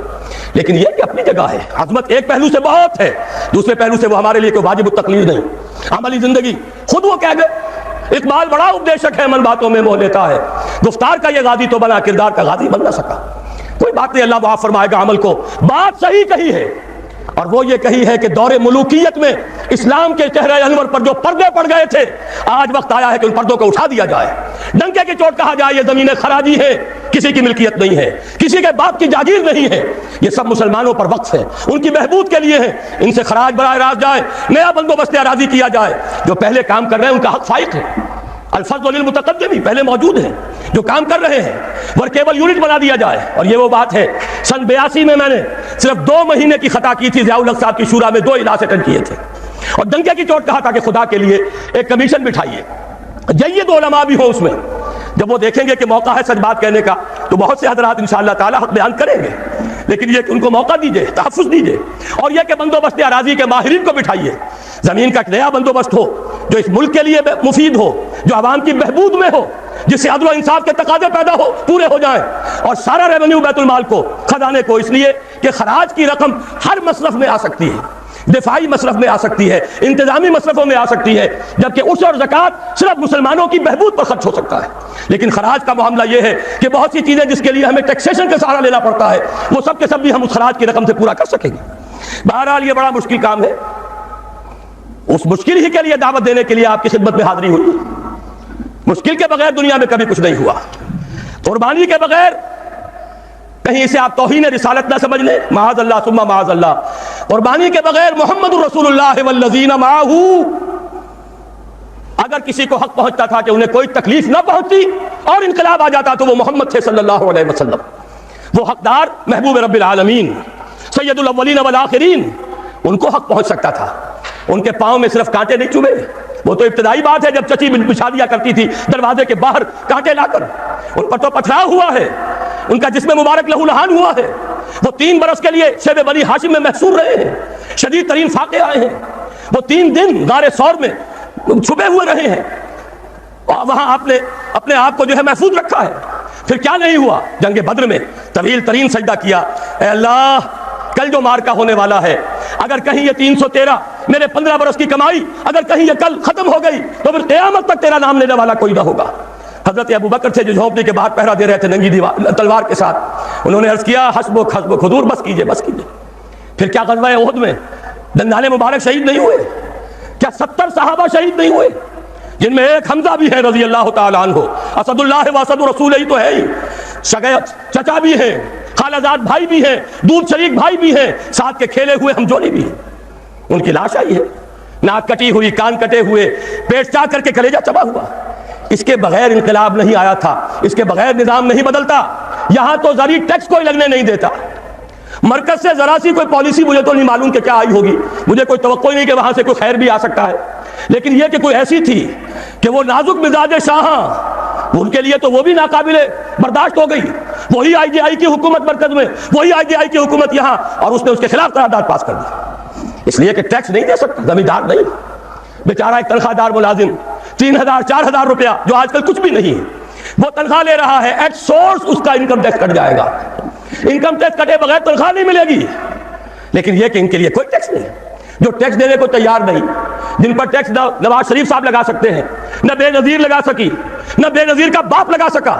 A: لیکن یہ کہ اپنی جگہ ہے, عظمت ایک پہلو سے بہت ہے, دوسرے پہلو سے وہ ہمارے لیے کوئی واجب التقلید نہیں. عملی زندگی خود وہ کہہ گئے, اقبال بڑا اپدیشک ہے, من باتوں میں موہ لیتا ہے, گفتار کا یہ غازی تو بنا, کردار کا غازی بن نہ سکا. کوئی بات نہیں, اللہ معاف فرمائے گا عمل کو. بات صحیح کہی ہے, اور وہ یہ کہی ہے کہ دور ملوکیت میں اسلام کے چہرہ انور پر جو پردے پڑ گئے تھے, آج وقت آیا ہے کہ ان پردوں کو اٹھا دیا جائے. ڈنکے کی چوٹ کہا جائے یہ زمینیں خراجی ہیں, کسی کی ملکیت نہیں ہے, کسی کے باپ کی جاگیر نہیں ہے, یہ سب مسلمانوں پر وقف ہے, ان کی بہبود کے لیے ہے. ان سے خراج براہ راست جائے, نیا بندوبست اراضی کیا جائے. جو پہلے کام کر رہے ہیں ان کا حق فائق ہے. الفضل للمتقدم پہلے موجود ہیں جو کام کر رہے ہیں, ورکیبل یونٹ بنا دیا جائے. اور یہ وہ بات ہے, سن 82 میں نے صرف 2 مہینے کی خطا کی تھی, ضیاء الحق صاحب کی شورا میں 2 اجلاس اٹینڈ کیے تھے, اور ڈنکے کی چوٹ کہا تھا کہ خدا کے لیے ایک کمیشن بٹھائیے, جید علماء بھی ہوں اس میں. جب وہ دیکھیں گے کہ موقع ہے سچ بات کہنے کا, تو بہت سے حضرات انشاءاللہ تعالی حق بیان کریں گے, لیکن یہ کہ ان کو موقع دیجئے, تحفظ دیجئے. اور یہ کہ بندوبست اراضی کے ماہرین کو بٹھائیے, زمین کا نیا بندوبست ہو جو اس ملک کے لیے مفید ہو, جو عوام کی بہبود میں ہو, جس سے عدل و انصاف کے تقاضے پیدا ہو, پورے ہو جائیں. اور سارا ریونیو بیت المال کو, خزانے کو, اس لیے کہ خراج کی رقم ہر مصرف میں آ سکتی ہے, دفاعی مصرف میں آ سکتی ہے, انتظامی مصرفوں میں آ سکتی ہے, جبکہ عشر اور زکوٰۃ صرف مسلمانوں کی بہبود پر خرچ ہو سکتا ہے. لیکن خراج کا معاملہ یہ ہے کہ بہت سی چیزیں جس کے لیے ہمیں ٹیکسیشن کا سہارا لینا پڑتا ہے, وہ سب کے سب بھی ہم اس خراج کی رقم سے پورا کر سکیں گے. بہرحال یہ بڑا مشکل کام ہے. اس مشکل ہی کے لیے دعوت دینے کے لیے آپ کی خدمت میں حاضری ہوئی. مشکل کے بغیر دنیا میں کبھی کچھ نہیں ہوا. قربانی کے بغیر, کہیں اسے آپ توہین رسالت نہ سمجھ لیں, معاذ اللہ ثم معاذ اللہ. قربانی کے بغیر محمد الرسول اللہ والذین معہ, اگر کسی کو حق پہنچتا تھا کہ انہیں کوئی تکلیف نہ پہنچتی اور انقلاب آ جاتا تو وہ محمد تھے صلی اللہ علیہ وسلم. وہ حقدار محبوب رب العالمین سید الاولین والآخرین, ان کو حق پہنچ سکتا تھا. ان کے پاؤں میں صرف کانٹے نہیں چوبے, وہ تو ابتدائی بات ہے جب چچی بچھا دیا کرتی تھی دروازے کے باہر کانٹے لا کر, ان پر تو پتھراؤ ہوا ہے, ان کا جسم مبارک لہو لہان ہوا ہے. وہ 3 برس کے لیے شیب بنی ہاشم میں محصور رہے ہیں, شدید ترین فاقے آئے ہیں. وہ 3 دن غار ثور میں چھپے ہوئے رہے ہیں, اور وہاں آپ نے اپنے آپ کو جو ہے محفوظ رکھا ہے. پھر کیا نہیں ہوا, جنگ بدر میں طویل ترین سجدہ کیا, اے اللہ کل جو مارکا ہونے والا ہے, اگر کہیں یہ 313 میرے 15 برس کی کمائی اگر کہیں یہ کل ختم ہو گئی تو پھر قیامت تک تیرا نام لینے والا کوئی نہ ہوگا. حضرت ابو بکر تھے جو جھونپڑی کے باہر پہرا دے رہے تھے ننگی تلوار کے ساتھ، انہوں نے عرض کیا حسبک حسبک، حضور بس کیجئے بس کیجئے۔ پھر کیا غزوہ احد میں دندان مبارک شہید نہیں ہوئے؟ کیا 70 صحابہ شہید نہیں ہوئے؟ جن میں ایک حمزہ بھی ہے رضی اللہ تعالیٰ عنہ، اسد اللہ و اسد رسول ہی تو ہے ہی، چچا بھی ہیں، خالہ زاد بھائی بھی ہیں، دودھ شریک بھائی بھی ہیں، ساتھ کے کھیلے ہوئے ہم جولی بھی ہیں۔ ان کی لاش آئی ہے، ناک کٹی ہوئی، کان کٹے ہوئے، پیٹ چاک کر کے کلیجہ چبا ہوا۔ اس کے بغیر انقلاب نہیں آیا تھا، اس کے بغیر نظام نہیں بدلتا۔ یہاں تو زرعی ٹیکس کوئی لگنے نہیں دیتا، مرکز سے ذرا سی کوئی پالیسی مجھے تو نہیں معلوم کہ کیا آئی ہوگی، مجھے کوئی توقع نہیں کہ وہاں سے کوئی خیر بھی آ سکتا ہے، لیکن یہ کہ کوئی ایسی تھی کہ وہ نازک مزاج شاہاں، ان کے لیے تو وہ بھی ناقابل برداشت ہو گئی۔ وہی آئی جے آئی کی حکومت مرکز میں، وہی آئی جے آئی کی حکومت یہاں، اور اس نے اس کے خلاف قرارداد پاس کر دی، اس لیے کہ ٹیکس نہیں دے سکتا، زمیندار نہیں، بیچارہ ایک تنخواہ دار ملازم 3000 4000 روپیہ جو آج کل کچھ بھی نہیں ہے، وہ تنخواہ لے رہا ہے، ایٹ سورس اس کا انکم ٹیکس کٹ جائے گا، انکم ٹیکس کٹے بغیر تنخواہ نہیں ملے گی۔ لیکن یہ کہ ان کے لیے کوئی ٹیکس نہیں، جو ٹیکس دینے کو تیار نہیں، جن پر ٹیکس نواز شریف صاحب لگا سکتے ہیں، نہ بے نظیر لگا سکی، نہ بے نظیر کا باپ لگا سکا،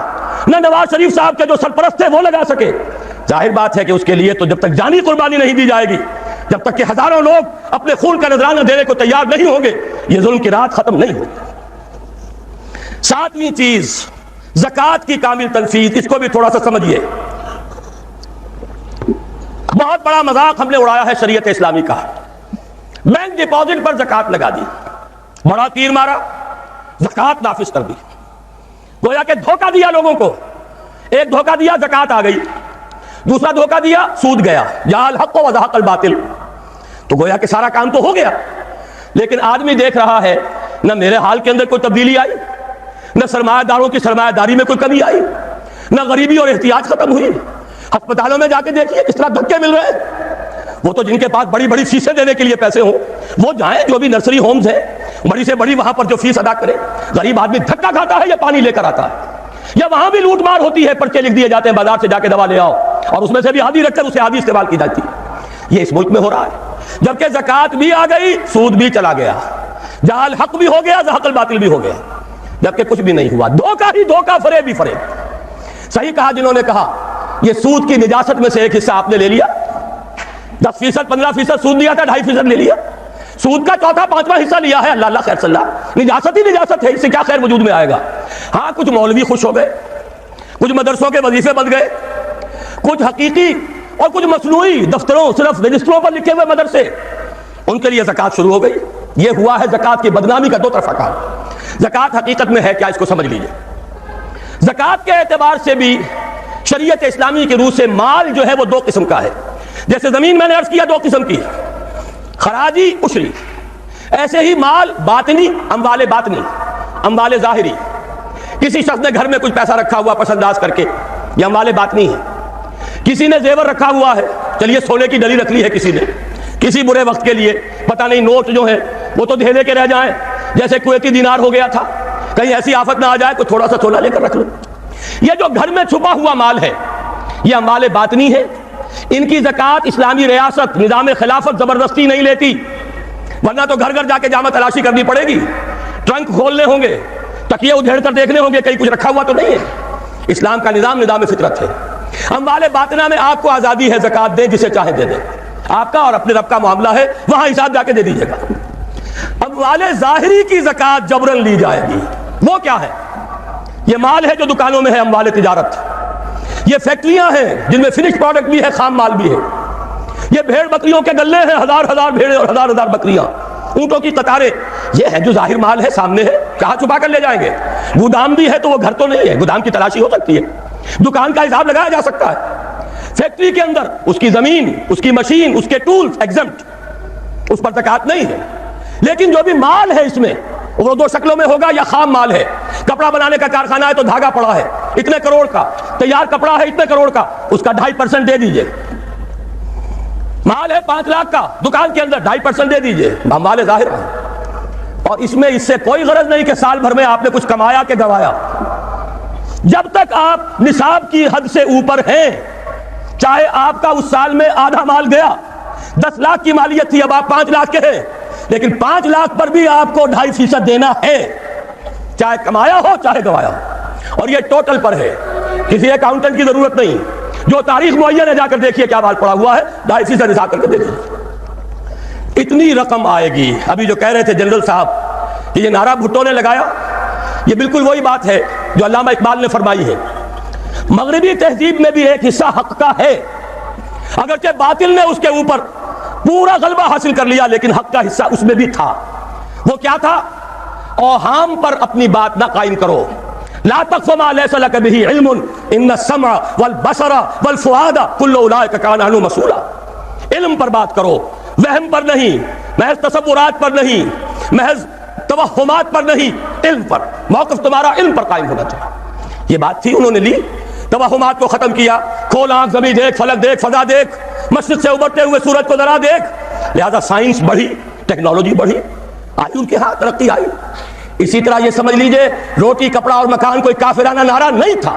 A: نہ نواز شریف صاحب کے جو سرپرست تھے وہ لگا سکے۔ ظاہر بات ہے کہ اس کے لیے تو جب تک جانی قربانی نہیں دی جائے گی، جب تک کہ ہزاروں لوگ اپنے خون کا نذرانہ دینے کو تیار نہیں ہوں گے، یہ ظلم کی رات ختم نہیں ہوگی۔ 7ویں چیز زکوٰۃ کی کامل تنفیذ، اس کو بھی تھوڑا سا سمجھیے۔ بہت بڑا مذاق ہم نے اڑایا ہے شریعت اسلامی کا، بینک ڈپازٹ پر زکوٰۃ لگا دی، بڑا تیر مارا، زکوٰۃ نافذ کر دی، گویا کہ دھوکہ دیا لوگوں کو۔ ایک دھوکہ دیا زکوٰۃ آ گئی، دوسرا دھوکہ دیا سود گیا، جاء الحق وزهق الباطل، تو گویا کہ سارا کام تو ہو گیا، لیکن آدمی دیکھ رہا ہے نہ میرے حال کے اندر کوئی تبدیلی آئی، نہ سرمایہ داروں کی سرمایہ داری میں کوئی کمی آئی، نہ غریبی اور احتیاج ختم ہوئی۔ ہسپتالوں میں جا کے دیکھیے کس طرح دھکے مل رہے ہیں، وہ تو جن کے پاس بڑی بڑی فیسیں دینے کے لیے پیسے ہوں وہ جائیں، جو بھی نرسری ہومز ہے بڑی سے بڑی وہاں پر جو فیس ادا کرے، غریب آدمی دھکا کھاتا ہے یا پانی لے کر آتا ہے، یا وہاں بھی لوٹ مار ہوتی ہے، پرچے لکھ دیے جاتے ہیں بازار سے جا کے دوا لے آؤ، اور اس میں سے بھی آدھی رکھ کر اسے آدھی استعمال کی جاتی ہے۔ یہ اس ملک میں ہو رہا ہے، جبکہ زکوٰۃ بھی آ گئی، سود بھی چلا گیا، جاء الحق بھی ہو گیا، زهق الباطل بھی ہو گیا، جبکہ کچھ بھی نہیں ہوا، دھوکہ ہی دھوکہ، فریب ہی فریب۔ صحیح کہا جنہوں نے کہا یہ سود کی نجاست میں سے ایک حصہ آپ نے لے لیا، 10% 15% سود دیا تھا، 2.5% لے لیا، سود کا چوتھا پانچواں حصہ لیا ہے، اللہ اللہ خیر صلی اللہ، نجاست ہی نجاست ہے، اس سے کیا خیر وجود میں آئے گا۔ ہاں کچھ مولوی خوش ہو گئے، کچھ مدرسوں کے وظیفے بن گئے، کچھ حقیقی اور کچھ مصنوعی دفتروں صرف رجسٹروں پر لکھے ہوئے مدرسے، ان کے لیے زکوٰۃ شروع ہو گئی۔ یہ ہوا ہے زکوٰۃ کی بدنامی کا دو طرفہ کام۔ زکوٰۃ حقیقت میں ہے کیا، اس کو سمجھ لیجئے۔ زکوٰۃ کے اعتبار سے بھی شریعت اسلامی کی روح سے مال جو ہے وہ دو قسم کا ہے، جیسے زمین میں نے عرض کیا دو قسم کی، خراجی عشری، ایسے ہی مال باطنی، اموال باطنی، اموال ظاہری، کسی شخص نے گھر میں کچھ پیسہ رکھا ہوا پس انداز کر کے، یہ اموال باطنی ہے۔ کسی نے زیور رکھا ہوا ہے، چلیے سونے کی ڈلی رکھ لی ہے کسی نے، کسی برے وقت کے لیے، پتہ نہیں نوٹ جو ہیں وہ تو دھیلے کے رہ جائیں، جیسے کویتی دینار ہو گیا تھا، کہیں ایسی آفت نہ آ جائے کوئی تھوڑا سا سونا لے کر رکھ لو۔ یہ جو گھر میں چھپا ہوا مال ہے یہ اموال باطنی ہے، ان کی زکوٰۃ اسلامی ریاست نظام خلافت زبردستی نہیں لیتی، ورنہ تو گھر گھر جا کے جامع تلاشی کرنی پڑے گی، ٹرنک کھولنے ہوں گے، تکیے ادھیڑ کر دیکھنے ہوں گے کہیں کچھ رکھا ہوا تو نہیں ہے۔ اسلام کا نظام نظام فطرت ہے۔ اموال باطنہ میں آپ کو آزادی ہے، زکوٰۃ دیں جسے چاہے دے دیں، آپ کا اور اپنے رب کا معاملہ ہے، وہاں حساب جا کے دے دیجیے گا۔ اموال ظاہری کی زکوٰۃ جبرن لی جائے گی۔ وہ کیا ہے؟ یہ مال ہے جو دکانوں میں ہے، اموال تجارت، یہ فیکٹریاں ہیں جن میں فنش پروڈکٹ بھی ہے، خام مال بھی ہے، یہ بھیڑ بکریوں کے گلے ہیں، ہزار ہزار بھیڑیں اور ہزار ہزار بکریاں، اونٹوں کی قطاریں، یہ ہے جو ظاہر مال ہے، سامنے ہے، کہاں چھپا کر لے جائیں گے؟ گودام بھی ہے تو وہ گھر تو نہیں ہے، گودام کی تلاشی ہو سکتی ہے، دکان کا حساب لگایا جا سکتا ہے۔ فیکٹری کے اندر اس کی زمین، اس کی مشین، اس کے ٹولز ایگزمپٹ، اس پر زکوٰۃ نہیں ہے۔ لیکن جو بھی مال ہے اس میں وہ دو شکلوں میں ہوگا، یا خام مال ہے، کپڑا بنانے کا کارخانہ ہے تو دھاگا پڑا ہے اتنے کروڑ کا، تیار کپڑا ہے اتنے کروڑ کا، اس کا 2.5% دے دیجئے۔ مال ہے 5 لاکھ کا، دکان کے اندر 2.5% دے دیجئے، مال ظاہر ہے۔ اور اس میں اس سے کوئی غرض نہیں کہ سال بھر میں آپ نے کچھ کمایا کہ گوایا، جب تک آپ نصاب کی حد سے اوپر ہیں، چاہے آپ کا اس سال میں آدھا مال گیا، 10 لاکھ کی مالیت تھی، اب آپ 5 لاکھ کے ہیں، لیکن 5 لاکھ پر بھی آپ کو 2.5% دینا ہے، چاہے کمایا ہو چاہے گوایا ہو۔ اور یہ ٹوٹل پر ہے، کسی اکاؤنٹنٹ کی ضرورت نہیں، جو تاریخ معین ہے جا کر دیکھیے کیا حال پڑا ہوا ہے، اسی سے نسا کر کے دیکھیے اتنی رقم آئے گی۔ ابھی جو کہہ رہے تھے جنرل صاحب کہ یہ نعرہ بھٹو نے لگایا، یہ بالکل وہی بات ہے جو علامہ اقبال نے فرمائی ہے، مغربی تہذیب میں بھی ایک حصہ حق کا ہے، اگرچہ باطل نے اس کے اوپر پورا غلبہ حاصل کر لیا لیکن حق کا حصہ اس میں بھی تھا۔ وہ کیا تھا؟ اوہام پر اپنی بات نہ قائم کرو، لا تقف ما لیس لک بہ علم ان السمع والبصر والفؤاد کل اولئک کان عنہ مسئولا۔ علم پر بات کرو، وہم پر نہیں، محض تصورات پر نہیں، محض توہمات پر نہیں، علم پر، موقف تمہارا علم پر قائم ہونا چاہیے۔ یہ بات تھی، انہوں نے لی، توہمات کو ختم کیا، کھول آنکھ، زمین دیکھ، فلک دیکھ، فضا دیکھ، مشرق سے ابھرتے ہوئے سورج کو ذرا دیکھ۔ لہذا سائنس بڑھی، ٹیکنالوجی بڑھی، آئی ان کے ہاں ترقی آئی۔ اسی طرح یہ سمجھ لیجئے روٹی، کپڑا اور مکان کوئی کافرانہ نعرہ نہیں تھا،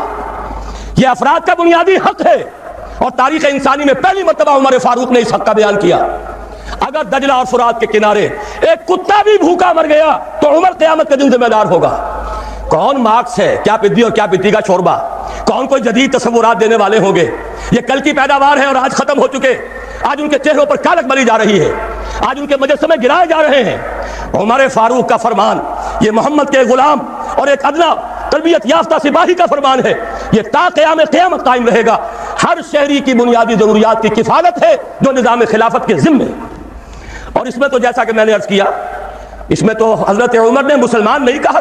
A: یہ افراد کا بنیادی حق ہے، اور تاریخ انسانی میں پہلی مرتبہ عمر فاروق نے اس حق کا بیان کیا۔ اگر دجلہ اور فرات کے کنارے ایک کتا بھی بھوکا مر گیا تو عمر قیامت کے دن ذمہ دار ہوگا۔ کون مارکس ہے، کیا پدی اور کیا پتی کا شوربہ، کون کوئی جدید تصورات دینے والے ہوں گے؟ یہ کل کی پیداوار ہے اور آج ختم ہو چکے، آج ان کے چہروں پر کالک ملی جا رہی ہے، آج ان کے مجسمے گرائے جا رہے ہیں۔ عمر فاروق کا فرمان یہ محمد کے غلام اور ایک ادنا تربیت یافتہ سپاہی کا فرمان ہے، یہ تا قیام قیامت قائم رہے گا۔ ہر شہری کی بنیادی ضروریات کی کفالت ہے جو نظام خلافت کے ذمے، اور اس میں تو جیسا کہ میں نے عرض کیا، اس میں تو حضرت عمر نے مسلمان نہیں کہا،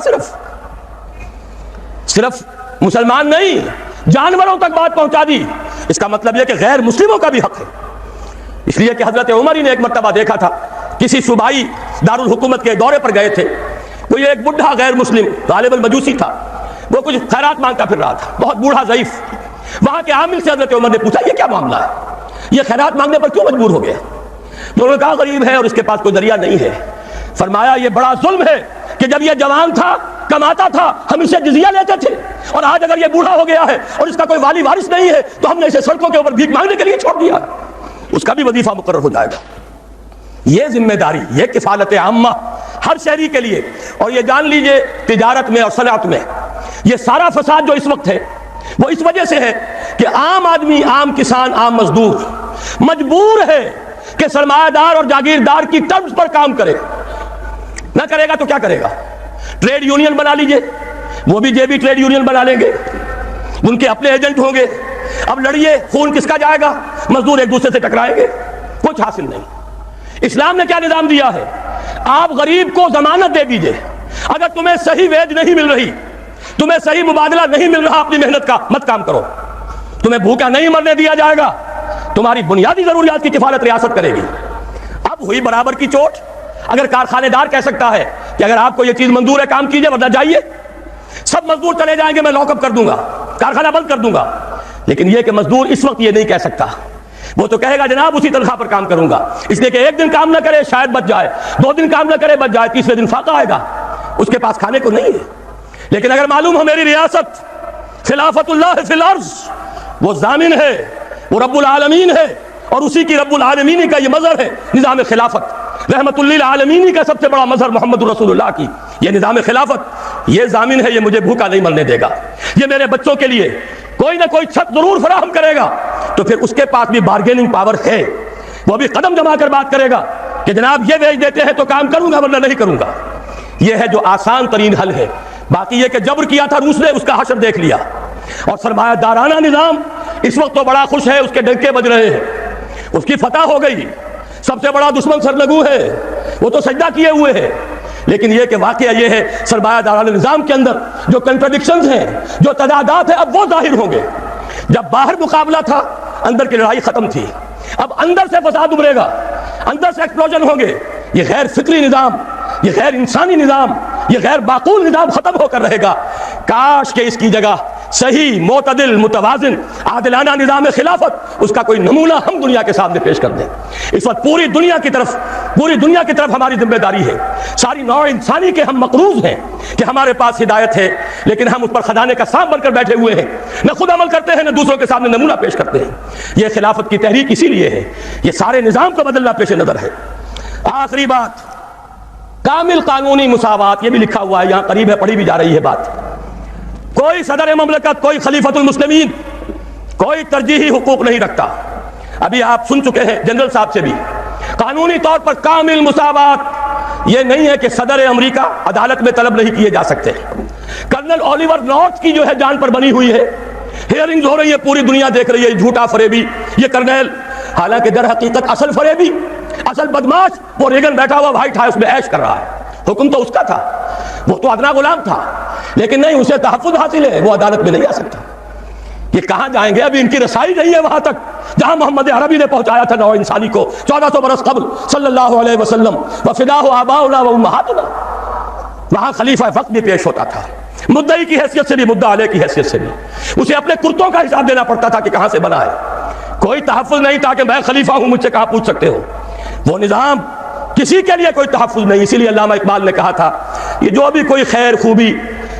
A: صرف مسلمان نہیں، جانوروں تک بات پہنچا دی۔ اس کا مطلب یہ کہ غیر مسلموں کا بھی حق ہے، اس لیے کہ حضرت عمر ہی نے ایک مرتبہ دیکھا تھا، کسی صوبائی دارالحکومت کے دورے پر گئے تھے، کوئی ایک بڈھا غیر مسلم غالباً مجوسی تھا، وہ کچھ خیرات مانگتا پھر رہا تھا، بہت بوڑھا ضعیف۔ وہاں کے عامل سے حضرت عمر نے پوچھا یہ کیا معاملہ ہے، یہ خیرات مانگنے پر کیوں مجبور ہو گیا؟ تو انہوں نے کہا غریب ہے اور اس کے پاس کوئی ذریعہ نہیں ہے۔ فرمایا یہ بڑا ظلم ہے کہ جب یہ جوان تھا، کماتا تھا، ہم اسے جزیہ لیتے تھے، اور آج اگر یہ بوڑھا ہو گیا ہے اور اس کا کوئی والی وارث نہیں ہے تو ہم نے اسے سڑکوں کے اوپر بھیک مانگنے کے لیے چھوڑ دیا، اس کا بھی وظیفہ مقرر ہو جائے گا۔ یہ ذمہ داری، یہ کفالت عامہ ہر شہری کے لیے۔ اور یہ جان لیجئے تجارت میں اور صنعت میں یہ سارا فساد جو اس وقت ہے وہ اس وجہ سے ہے کہ عام آدمی، عام کسان، عام مزدور مجبور ہے کہ سرمایہ دار اور جاگیردار کی ٹرمز پر کام کرے، نہ کرے گا تو کیا کرے گا؟ ٹریڈ یونین بنا لیجئے، وہ بھی جیبی ٹریڈ یونین بنا لیں گے، ان کے اپنے ایجنٹ ہوں گے، اب لڑیے، خون کس کا جائے گا؟ مزدور ایک دوسرے سے ٹکرائیں گے، کچھ حاصل نہیں۔ اسلام نے کیا نظام دیا ہے؟ آپ غریب کو ضمانت دے دیجئے، اگر تمہیں صحیح ویج نہیں مل رہی، تمہیں صحیح مبادلہ نہیں مل رہا اپنی محنت کا، مت کام کرو، تمہیں بھوکا نہیں مرنے دیا جائے گا، تمہاری بنیادی ضروریات کی کفالت ریاست کرے گی۔ اب ہوئی برابر کی چوٹ۔ اگر کارخانے دار کہہ سکتا ہے کہ اگر آپ کو یہ چیز منظور ہے کام کیجئے ورنہ جائیے، سب مزدور چلے جائیں گے، میں لاک اپ کر دوں گا، کارخانہ بند کر دوں گا، لیکن یہ کہ مزدور اس وقت یہ نہیں کہہ سکتا، وہ تو کہے گا جناب اسی تنخواہ پر کام کروں گا، اس لیے کہ ایک دن کام نہ کرے شاید بچ جائے، 2 دن کام نہ کرے بچ جائے، تیسرے دن فاقہ آئے گا، اس کے پاس کھانے کو نہیں ہے۔ لیکن اگر معلوم ہو میری ریاست خلافت اللہ فی الارض، وہ ضامن ہے، وہ رب العالمین ہے، اور اسی کی رب العالمین کا یہ مظہر ہے نظام خلافت، رحمت للعالمین کا سب سے بڑا مظہر محمد رسول اللہ کی یہ نظام خلافت، یہ ضامن ہے، یہ مجھے بھوکا نہیں مرنے دے گا، یہ میرے بچوں کے لیے کوئی نہ کوئی چھت ضرور فراہم کرے گا، تو پھر اس کے پاس بھی بارگیننگ پاور ہے، وہ بھی قدم جما کر بات کرے گا کہ جناب یہ بیچ دیتے ہیں تو کام کروں گا ورنہ نہیں کروں گا۔ یہ ہے جو آسان ترین حل ہے۔ باقی یہ کہ جبر کیا تھا روس نے، اس کا حشر دیکھ لیا، اور سرمایہ دارانہ نظام اس وقت تو بڑا خوش ہے، اس کے ڈنکے بج رہے ہیں، اس کی فتح ہو گئی، سب سے بڑا دشمن سرنگو ہے، وہ تو سجدہ کیے ہوئے ہے۔ لیکن یہ کہ واقعہ یہ ہے سرمایہ دارانہ نظام کے اندر جو کنٹرڈکشنز ہیں، جو تضادات ہیں، اب وہ ظاہر ہوں گے۔ جب باہر مقابلہ تھا، اندر کی لڑائی ختم تھی، اب اندر سے فساد ابھرے گا، اندر سے ایکسپلوژن ہوں گے۔ یہ غیر فکری نظام، یہ غیر انسانی نظام، یہ غیر معقول نظام ختم ہو کر رہے گا۔ کاش کہ اس کی جگہ صحیح، معتدل، متوازن، عادلانہ نظام خلافت، اس کا کوئی نمونہ ہم دنیا کے سامنے پیش کر دیں۔ اس وقت پوری دنیا کی طرف ہماری ذمہ داری ہے، ساری نوع انسانی کے ہم مقروض ہیں کہ ہمارے پاس ہدایت ہے، لیکن ہم اس پر خزانے کا سانپ بن کر بیٹھے ہوئے ہیں، نہ خود عمل کرتے ہیں نہ دوسروں کے سامنے نمونہ پیش کرتے ہیں۔ یہ خلافت کی تحریک اسی لیے ہے، یہ سارے نظام کو بدلنا پیش نظر ہے۔ آخری بات، کامل قانونی مساوات، یہ بھی لکھا ہوا ہے یہاں قریب ہے، پڑھی بھی جا رہی ہے بات۔ کوئی صدر مملکت، کوئی خلیفۃ المسلمین کوئی ترجیحی حقوق نہیں رکھتا. ابھی آپ سن چکے ہیں جنرل صاحب سے بھی، قانونی طور پر کامل مساوات یہ نہیں ہے کہ صدر امریکہ عدالت میں طلب نہیں کیے جا سکتے. کرنل اولیور نارتھ کی جو ہے جان پر بنی ہوئی ہے، ہیئرنگز ہو رہی ہے، پوری دنیا دیکھ رہی ہے، جھوٹا فریبی یہ کرنل، حالانکہ در حقیقت اصل فریبی، اصل بدماش وہ ریگن بیٹھا ہوا وائٹ ہاؤس میں عیش کر رہا ہے. حکم تو اس کا تھا، وہ تو ادنا غلام تھا، لیکن نہیں، اسے تحفظ حاصل ہے، وہ عدالت میں نہیں آ سکتا. یہ کہاں جائیں گے؟ ابھی ان کی رسائی نہیں ہے وہاں تک جہاں محمد عربی نے پہنچایا تھا نوع انسانی کو 1400 برس قبل صلی اللہ علیہ وسلم. وفداہ آباؤنا و امہاتنا. وہاں خلیفہ وقت بھی پیش ہوتا تھا، مدعی کی حیثیت سے بھی، مدعا علیہ کی حیثیت سے بھی. اسے اپنے کرتوں کا حساب دینا پڑتا تھا کہ کہاں سے بنا ہے. کوئی تحفظ نہیں تھا کہ میں خلیفہ ہوں مجھ سے کہاں پوچھ سکتے ہو. وہ نظام کسی کے لیے کوئی تحفظ نہیں. اسی لیے علامہ اقبال نے کہا تھا یہ جو بھی کوئی خیر خوبی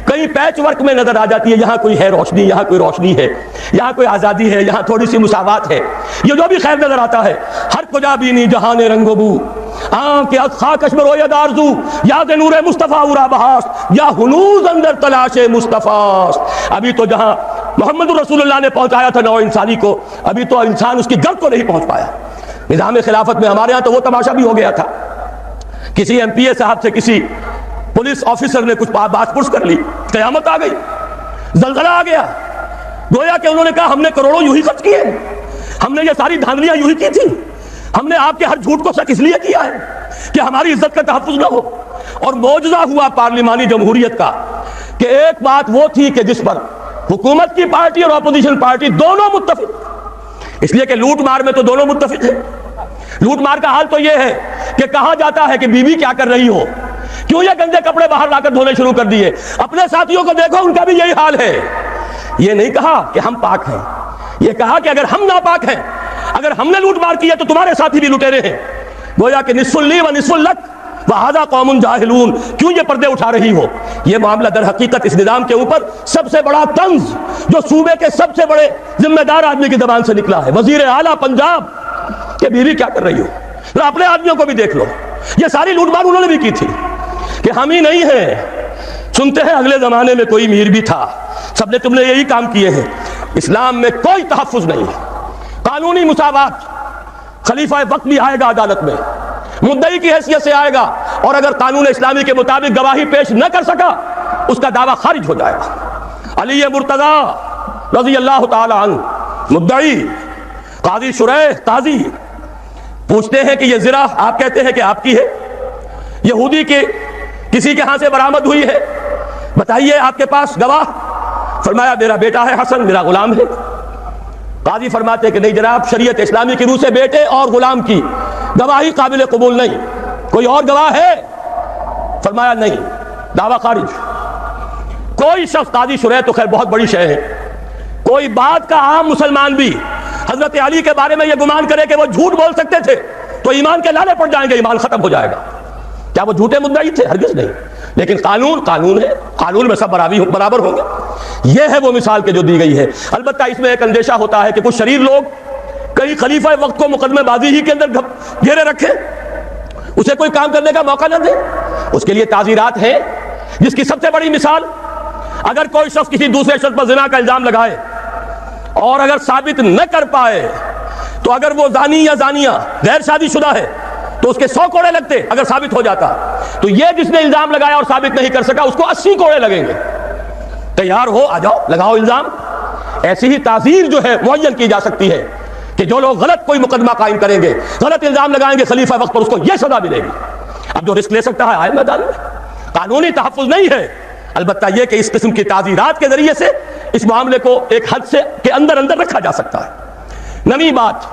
A: کہیں پیچ ورک میں نظر آ جاتی ہے، یہاں کوئی ہے روشنی، یہاں کوئی روشنی ہے، یہاں کوئی آزادی ہے، یہاں تھوڑی سی مساوات ہے. یہ جو بھی خیر نظر آتا ہے، ہر کجا بینی جہان رنگ و بو کہ خاک کشمر و ید آرزو یاد نور مصطفیٰ اورا بہاس یا ہنوز اندر تلاش مصطفیٰ. ابھی تو جہاں محمد رسول اللہ نے پہنچایا تھا نوع انسانی کو، ابھی تو انسان اس کی گرد کو نہیں پہنچ پایا. نظام خلافت میں ہمارے ہاں تو وہ تماشا بھی ہو گیا تھا، کسی ایم پی اے صاحب سے کسی پولیس آفیسر نے کچھ بات پرس کر لی، قیامت آ گئی، زلزلہ آ گیا. گویا کہ انہوں نے کہا ہم نے کروڑوں یوں ہی خرچ کیے، ہم نے یہ ساری دھاندلیاں یوں ہی کی تھی، ہم نے آپ کے ہر جھوٹ کو شک اس لیے کیا ہے کہ ہماری عزت کا تحفظ نہ ہو. اور معجزہ ہوا پارلیمانی جمہوریت کا کہ ایک بات وہ تھی کہ جس پر حکومت کی پارٹی اور اپوزیشن پارٹی دونوں متفق، اس لیے کہ لوٹ مار میں تو دونوں متفق ہیں. لوٹ مار کا حال تو یہ ہے کہ کہا جاتا ہے کہ بیوی کیا کر رہی ہو، کیوں یہ گندے کپڑے باہر لا کر دھونے شروع کر دیے. اپنے ساتھیوں کو دیکھو، ان کا بھی یہی حال ہے. یہ نہیں کہا کہ ہم پاک ہیں، یہ کہا کہ اگر ہم ناپاک ہیں، اگر ہم نے لوٹ مار کی ہے تو تمہارے ساتھی بھی لٹیرے ہیں. گویا کہ نصف لی و نصف لک وہذا قوم جاہلون، کیوں یہ پردے اٹھا رہی ہو. یہ معاملہ در حقیقت اس نظام کے اوپر سب سے بڑا طنز جو صوبے کے سب سے بڑے ذمہ دار آدمی کی زبان سے نکلا ہے، وزیر اعلیٰ پنجاب، کہ بیوی کیا کر رہی ہو. اپنے آدمیوں کو بھی دیکھ لو، یہ ساری لوٹ مار انہوں نے بھی کی تھی. کہ ہم ہی نہیں ہیں، سنتے ہیں اگلے زمانے میں کوئی میر بھی تھا، سب نے تم نے یہی کام کیے ہیں. اسلام میں کوئی تحفظ نہیں، قانونی مساوات. خلیفہ وقت بھی آئے گا عدالت میں، مدعی کی حیثیت سے آئے گا، اور اگر قانون اسلامی کے مطابق گواہی پیش نہ کر سکا اس کا دعویٰ خارج ہو جائے گا. علی مرتضیٰ رضی اللہ تعالی عنہ مدعی، قاضی شریح قاضی پوچھتے ہیں کہ یہ زرہ آپ کہتے ہیں کہ آپ کی ہے، یہودی کے کسی کے ہاں سے برآمد ہوئی ہے، بتائیے آپ کے پاس گواہ. فرمایا میرا بیٹا ہے حسن، میرا غلام ہے. قاضی فرماتے ہیں کہ نہیں جناب، شریعت اسلامی کی روح سے بیٹے اور غلام کی گواہی قابل قبول نہیں، کوئی اور گواہ ہے؟ فرمایا نہیں، دعویٰ خارج. کوئی شخص، قاضی شریح تو خیر بہت بڑی شے ہے، کوئی بات کا عام مسلمان بھی حضرت علی کے بارے میں یہ گمان کرے کہ وہ جھوٹ بول سکتے تھے تو ایمان کے لالے پڑ جائیں گے، ایمان ختم ہو جائے گا. کیا وہ جھوٹے مدعی تھے؟ ہرگز نہیں. لیکن قانون قانون ہے، قانون میں سب برابر ہوں گے. یہ ہے وہ مثال کہ جو دی گئی ہے. البتہ اس میں ایک اندیشہ ہوتا ہے کہ کچھ شریر لوگ کئی خلیفہ وقت کو مقدمہ بازی ہی کے اندر گھیرے رکھیں، اسے کوئی کام کرنے کا موقع نہ دیں. اس کے لیے تعزیرات ہیں، جس کی سب سے بڑی مثال، اگر کوئی شخص کسی دوسرے شخص پر زنا کا الزام لگائے اور اگر ثابت نہ کر پائے تو اگر وہ زانی یا زانیہ غیر شادی شدہ ہے تو اس کے 100 کوڑے لگتے. اگر ثابت ہو جاتا تو یہ جس نے الزام لگایا اور ثابت نہیں کر سکا اس کو 80 کوڑے لگیں گے. تیار ہو، آ جاؤ، لگاؤ الزام. ایسی ہی تعزیر جو ہے معین کی جا سکتی ہے کہ جو لوگ غلط کوئی مقدمہ قائم کریں گے، غلط الزام لگائیں گے خلیفہ وقت پر، اس کو یہ سزا ملے گی. اب جو رسک لے سکتا ہے آئے میدان میں. قانونی تحفظ نہیں ہے، البتہ یہ کہ اس قسم کی تعزیرات کے ذریعے سے اس معاملے کو ایک حد سے کے اندر رکھا جا سکتا ہے. نویں بات،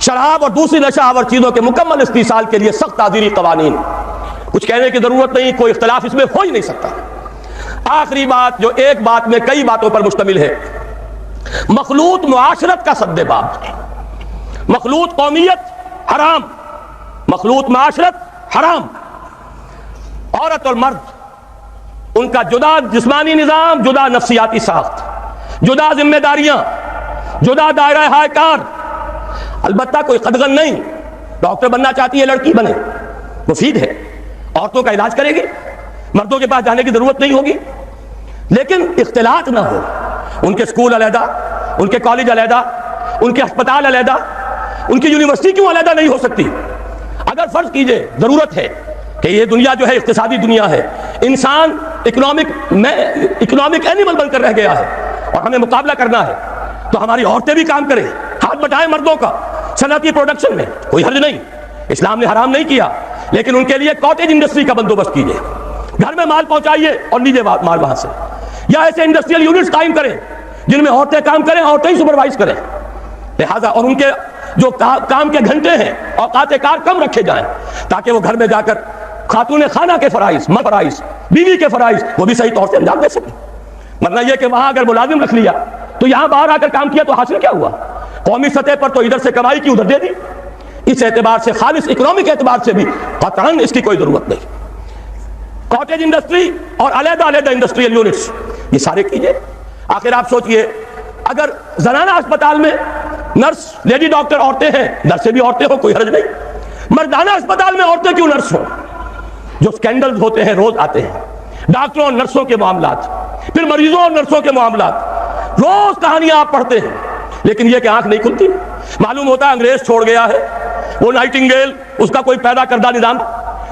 A: شراب اور دوسری نشہ آور چیزوں کے مکمل استحصال کے لیے سخت تعزیری قوانین. کچھ کہنے کی ضرورت نہیں، کوئی اختلاف اس میں ہو ہی نہیں سکتا. آخری بات جو ایک بات میں کئی باتوں پر مشتمل ہے، مخلوط معاشرت کا سد باب. مخلوط قومیت حرام، مخلوط معاشرت حرام. عورت اور مرد، ان کا جدا جسمانی نظام، جدا نفسیاتی ساخت، جدا ذمہ داریاں، جدا دائرہ ہائے کار. البتہ کوئی قدغن نہیں، ڈاکٹر بننا چاہتی ہے لڑکی بنے، مفید ہے، عورتوں کا علاج کرے گی، مردوں کے پاس جانے کی ضرورت نہیں ہوگی. لیکن اختلاط نہ ہو. ان کے اسکول علیحدہ، ان کے کالج علیحدہ، ان کے ہسپتال علیحدہ، ان کی یونیورسٹی کیوں علیحدہ نہیں ہو سکتی؟ اگر فرض کیجئے ضرورت ہے کہ یہ دنیا جو ہے اقتصادی دنیا ہے، انسان اکنامک اینیمل بن کر رہ گیا ہے اور ہمیں مقابلہ کرنا ہے، تو ہماری عورتیں بھی کام کریں، ہاتھ بٹائیں مردوں کا صنعتی پروڈکشن میں، کوئی حرج نہیں، اسلام نے حرام نہیں کیا، لیکن ان کے لیے کاٹیج انڈسٹری کا بندوبست کیجئے، گھر میں مال پہنچائیے اور لیجئے مال وہاں سے، یا ایسے انڈسٹریل یونٹس قائم کریں جن میں عورتیں کام کریں، عورتیں ہی سپروائز کریں، لہذا اور ان کے جو کام کے گھنٹے ہیں اوقات کار کم رکھے جائیں تاکہ وہ گھر میں جا کر خاتون خانہ کے فرائض، فرائض بیوی کے فرائض وہ بھی صحیح طور سے انجام دے سکیں. ورنہ یہ کہ وہاں اگر ملازم رکھ لیا تو یہاں باہر آ کر کام کیا تو حاصل کیا ہوا؟ قومی سطح پر تو ادھر سے کمائی کی ادھر دے دی. اس اعتبار سے خالص اکنامک اعتبار سے بھی قطعاً اس کی کوئی ضرورت نہیں. کاٹیج انڈسٹری اور علیحدہ علیحدہ انڈسٹریل یونٹس یہ سارے کیجئے. آخر آپ سوچئے اگر زنانہ اسپتال میں نرس لیڈی ڈاکٹر عورتیں ہیں، نرسیں بھی عورتیں ہوں، کوئی حرج نہیں. مردانہ اسپتال میں عورتیں کیوں نرس ہوں؟ جو سکینڈلز ہوتے ہیں روز آتے ہیں، ڈاکٹروں اور نرسوں کے معاملات، پھر مریضوں اور نرسوں کے معاملات، روز کہانیاں آپ پڑھتے ہیں، لیکن یہ کہ آنکھ نہیں کھلتی. معلوم ہوتا ہے انگریز چھوڑ گیا ہے، وہ نائٹنگیل اس کا کوئی پیدا کردہ نظام،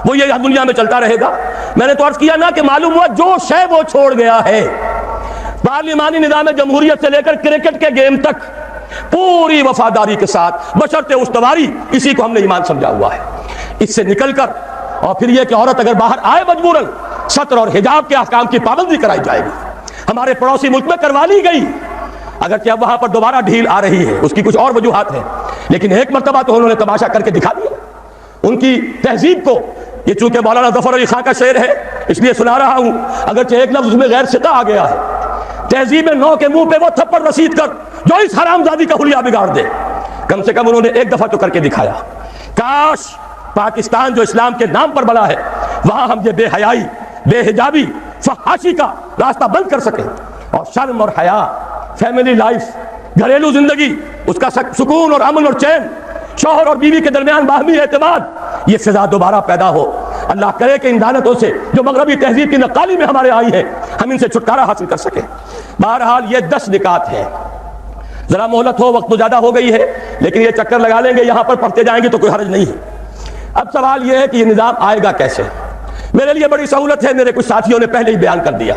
A: وہ یہ دنیا میں چلتا رہے گا. میں نے تو عرض کیا نا کہ معلوم ہوا جو شے وہ چھوڑ گیا ہے، پارلیمانی نظام جمہوریت سے لے کر کرکٹ کے گیم تک پوری وفاداری کے ساتھ بشرط استواری اسی کو ہم نے ایمان سمجھا ہوا ہے. اس سے نکل کر اور پھر یہ کہ عورت اگر باہر آئے مجبوراً ستر اور حجاب کے احکام کی پابندی کرائی جائے گی. ہمارے پڑوسی ملک میں کروا لی گئی، اگرچہ اب وہاں پر دوبارہ ڈھیل آ رہی ہے، اس کی کچھ اور وجوہات ہیں، لیکن ایک مرتبہ تو انہوں نے تماشا کر کے دکھا دیا ان کی تہذیب کو. یہ چونکہ مولانا ظفر علی خاں کا شعر ہے اس لیے سنا رہا ہوں، اگرچہ ایک لفظ اس میں غیر ثقہ آ گیا ہے. تہذیب نو کے منہ پہ وہ تھپڑ رسید کر جو اس حرامزادی کا حلیہ بگاڑ دے. کم سے کم انہوں نے ایک دفعہ تو کر کے دکھایا. کاش پاکستان جو اسلام کے نام پر بنا ہے وہاں ہم یہ بے حیائی، بے حجابی، فحاشی کا راستہ بند کر سکیں اور شرم اور حیا، فیملی لائف، گھریلو زندگی، اس کا سکون اور امن اور چین، شوہر اور بیوی کے درمیان باہمی اعتماد، یہ فضا دوبارہ پیدا ہو. اللہ کرے کہ ان لعنتوں سے جو مغربی تہذیب کی نقالی میں ہمارے آئی ہیں ہم ان سے چھٹکارا حاصل کر سکیں. بہرحال یہ 10 نکات ہیں. ذرا مہلت ہو، وقت تو زیادہ ہو گئی ہے لیکن یہ چکر لگا لیں گے، یہاں پر پڑھتے جائیں گے تو کوئی حرج نہیں ہے. اب سوال یہ ہے کہ یہ نظام آئے گا کیسے؟ میرے لیے بڑی سہولت ہے، میرے کچھ ساتھیوں نے پہلے ہی بیان کر دیا.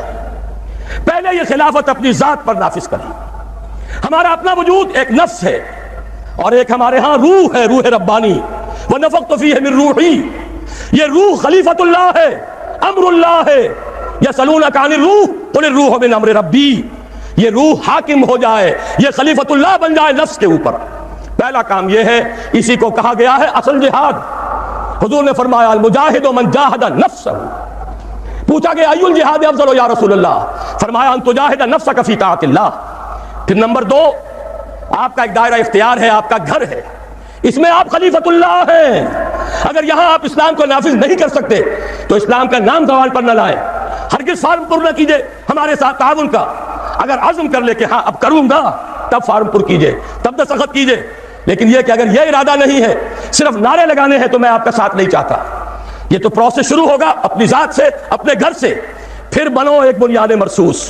A: پہلے یہ خلافت اپنی ذات پر نافذ کریں. ہمارا اپنا وجود ایک نفس ہے اور ایک ہمارے ہاں روح ہے، روح ربانی. وَنَفَخْتُ فِيهِ مِن رُوحِي، یہ روح خلیفت اللہ ہے، امر اللہ ہے. یسألونک عن الروح قل الروح من امر ربی، یہ روح حاکم ہو جائے، یہ خلیفت اللہ بن جائے نفس کے اوپر. پہلا کام یہ ہے، اسی کو کہا گیا ہے اصل جہاد. حضور نے فرمایا المجاہد من جاہد نفسہ. پوچھا کہ ای الجہاد افضل یا رسول اللہ؟ فرمایا ان تجاہد نفسک فی طاعت اللہ. پھر نمبر 2، آپ کا ایک دائرہ اختیار ہے، آپ کا گھر ہے، اس میں آپ خلیفت اللہ ہیں. اگر یہاں آپ اسلام کو نافذ نہیں کر سکتے تو اسلام کا نام زبان پر نہ لائیں. ہرگز فارم پر نہ کیجئے ہمارے ساتھ تعاون کا. اگر عزم کر لے کہ ہاں اب کروں گا تب فارم پر کیجئے، تب دستخط کیجئے. لیکن یہ کہ اگر یہ ارادہ نہیں ہے، صرف نعرے لگانے ہیں، تو میں آپ کا ساتھ نہیں چاہتا. یہ تو پروسیس شروع ہوگا اپنی ذات سے، اپنے گھر سے. پھر بنو ایک بنیاد مرصوص.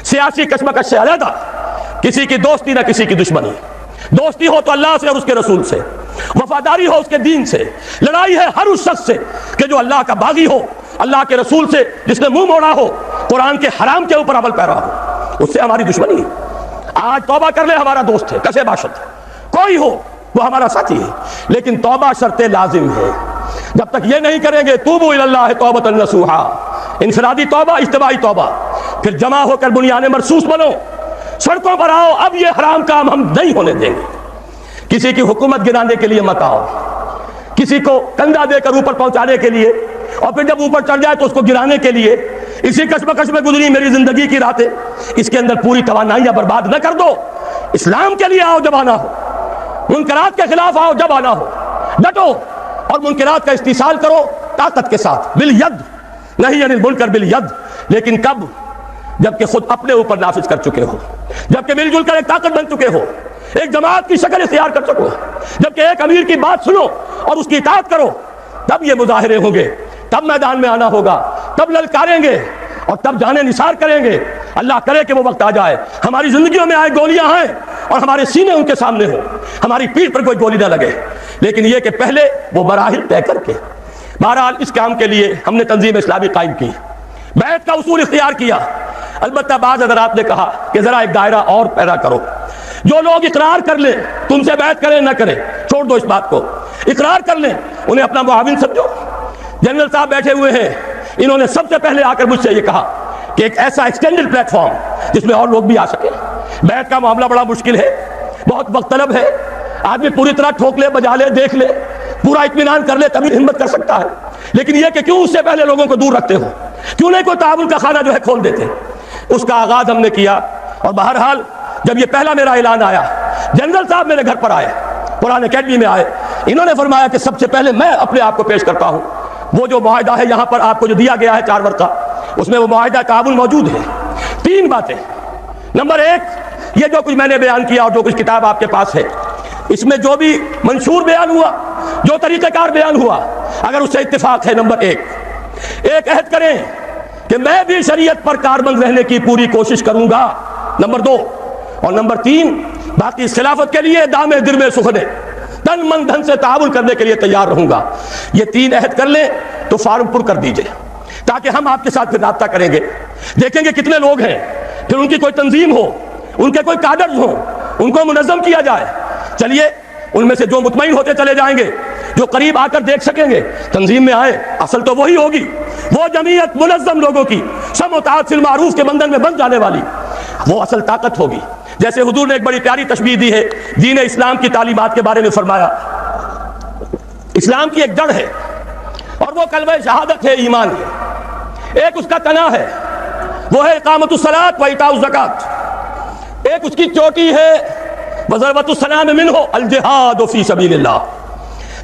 A: سیاسی کشمکش سے علیحدہ، کسی کی دوستی نہ کسی کی دشمنی. دوستی ہو تو اللہ سے اور اس کے رسول سے، وفاداری ہو اس کے دین سے. لڑائی ہے ہر اس شخص سے کہ جو اللہ کا باغی ہو، اللہ کے رسول سے جس نے منہ موڑا ہو، قرآن کے حرام کے اوپر عمل پیرا ہو، اس سے ہماری دشمنی. آج توبہ کر لے ہمارا دوست ہے، کسے باشد کوئی ہو وہ ہمارا ساتھی ہے، لیکن توبہ شرط لازم ہے. جب تک یہ نہیں کریں گے توبوا الی اللہ توبۃ نصوحا، انفرادی توبہ، اجتماعی توبہ، پھر جمع ہو کر بنیاد مرصوص بنو، سڑکوں پر آؤ. اب یہ حرام کام ہم نہیں ہونے دیں گے. کسی کی حکومت گرانے کے لیے مت آؤ، کسی کو کندھا دے کر اوپر پہنچانے کے لیے اور پھر جب اوپر چڑھ جائے تو اس کو گرانے کے لیے. اسی کشمکش میں گزری میری زندگی کی راتیں، اس کے اندر پوری توانائیاں برباد نہ کر دو. اسلام کے لیے آؤ جب آنا ہو، منکرات کے خلاف آؤ جب آنا ہو، ڈٹو اور منکرات کا استحصال کرو طاقت کے ساتھ، بالید، نہیں یعنی المنکر بالید. لیکن کب؟ جبکہ خود اپنے اوپر نافذ کر چکے ہو، جبکہ مل جل کر ایک طاقت بن چکے ہو، ایک جماعت کی شکل اختیار کر سکو، جبکہ ایک امیر کی بات سنو اور اس کی اطاعت کرو. تب یہ مظاہرے ہوں گے، تب میدان میں آنا ہوگا، تب للکاریں گے اور تب جانے نثار کریں گے. اللہ کرے کہ وہ وقت آ جائے ہماری زندگیوں میں آئے گولیاں ہیں اور ہمارے سینے ان کے سامنے ہوں، ہماری پیٹھ پر کوئی گولی نہ لگے، لیکن یہ کہ پہلے وہ مراحل طے کر کے۔ بہرحال اس کام کے لیے ہم نے تنظیم اسلامی قائم کی، بیعت کا اصول اختیار کیا۔ البتہ بعض حضرات نے کہا کہ ذرا ایک دائرہ اور پیدا کرو، جو لوگ اقرار کر لیں تم سے بیعت کریں نہ کریں، چھوڑ دو اس بات کو، اقرار کر لیں انہیں اپنا معاون سمجھو۔ جنرل صاحب بیٹھے ہوئے ہیں، انہوں نے سب سے پہلے آ کر مجھ سے یہ کہا کہ ایک ایسا ایکسٹینڈڈ پلیٹ فارم جس میں اور لوگ بھی آ سکیں۔ بیعت کا معاملہ بڑا مشکل ہے، بہت وقت طلب ہے، آدمی پوری طرح ٹھوک لے، بجا لے، دیکھ لے، پورا اطمینان کر لے تبھی ہمت کر سکتا ہے، لیکن یہ کہ کیوں اس سے پہلے لوگوں کو دور رکھتے ہو، کیوں نہیں کوئی تعاون کا خانہ جو ہے کھول دیتے۔ اس کا آغاز ہم نے کیا، اور بہرحال جب یہ پہلا میرا اعلان آیا، جنرل صاحب میرے گھر پر آئے، قرآن اکیڈمی میں آئے، انہوں نے فرمایا کہ سب سے پہلے میں اپنے آپ کو پیش کرتا ہوں۔ وہ جو معاہدہ ہے یہاں پر آپ کو جو دیا گیا ہے 4 ورقہ، اس میں وہ معاہدہ تعاون موجود ہے۔ 3 باتیں، نمبر 1 یہ جو کچھ میں نے بیان کیا اور جو کچھ کتاب آپ کے پاس ہے، اس میں جو بھی منشور بیان ہوا، جو طریقہ کار بیان ہوا، اگر اس سے اتفاق ہے، نمبر 1 عہد کریں کہ میں بھی شریعت پر کاربند رہنے کی پوری کوشش کروں گا، نمبر 2 اور نمبر 3 باقی اس خلافت کے لیے دامے درمے سخنے تن من دھن سے تعاون کرنے کے لیے تیار رہوں گا۔ یہ 3 عہد کر لیں تو فارم پر کر دیجئے، تاکہ ہم آپ کے ساتھ پھر رابطہ کریں گے، دیکھیں گے کتنے لوگ ہیں، پھر ان کی کوئی تنظیم ہو، ان کے کوئی کادرز ہوں، ان کو منظم کیا جائے۔ چلیے ان میں سے جو مطمئن ہوتے چلے جائیں گے، جو قریب آ کر دیکھ سکیں گے، تنظیم میں آئے، اصل تو وہی ہوگی، وہ جمعیت منظم لوگوں کی سم و طاعت فی المعروف کے بندھن میں بند جانے والی، وہ اصل طاقت ہوگی۔ جیسے حضور نے ایک بڑی پیاری تشبیہ دی ہے دین اسلام کی تعلیمات کے بارے میں، فرمایا اسلام کی ایک جڑ ہے اور وہ کلمہ شہادت ہے، ایمان ہے، ایک اس کا تنا ہے، وہ ہے اقامت الصلاۃ و ایتاء الزکوٰۃ، ایک اس کی چوٹی ہے وضربۃ السنام منہ الجہاد فی سبیل اللہ۔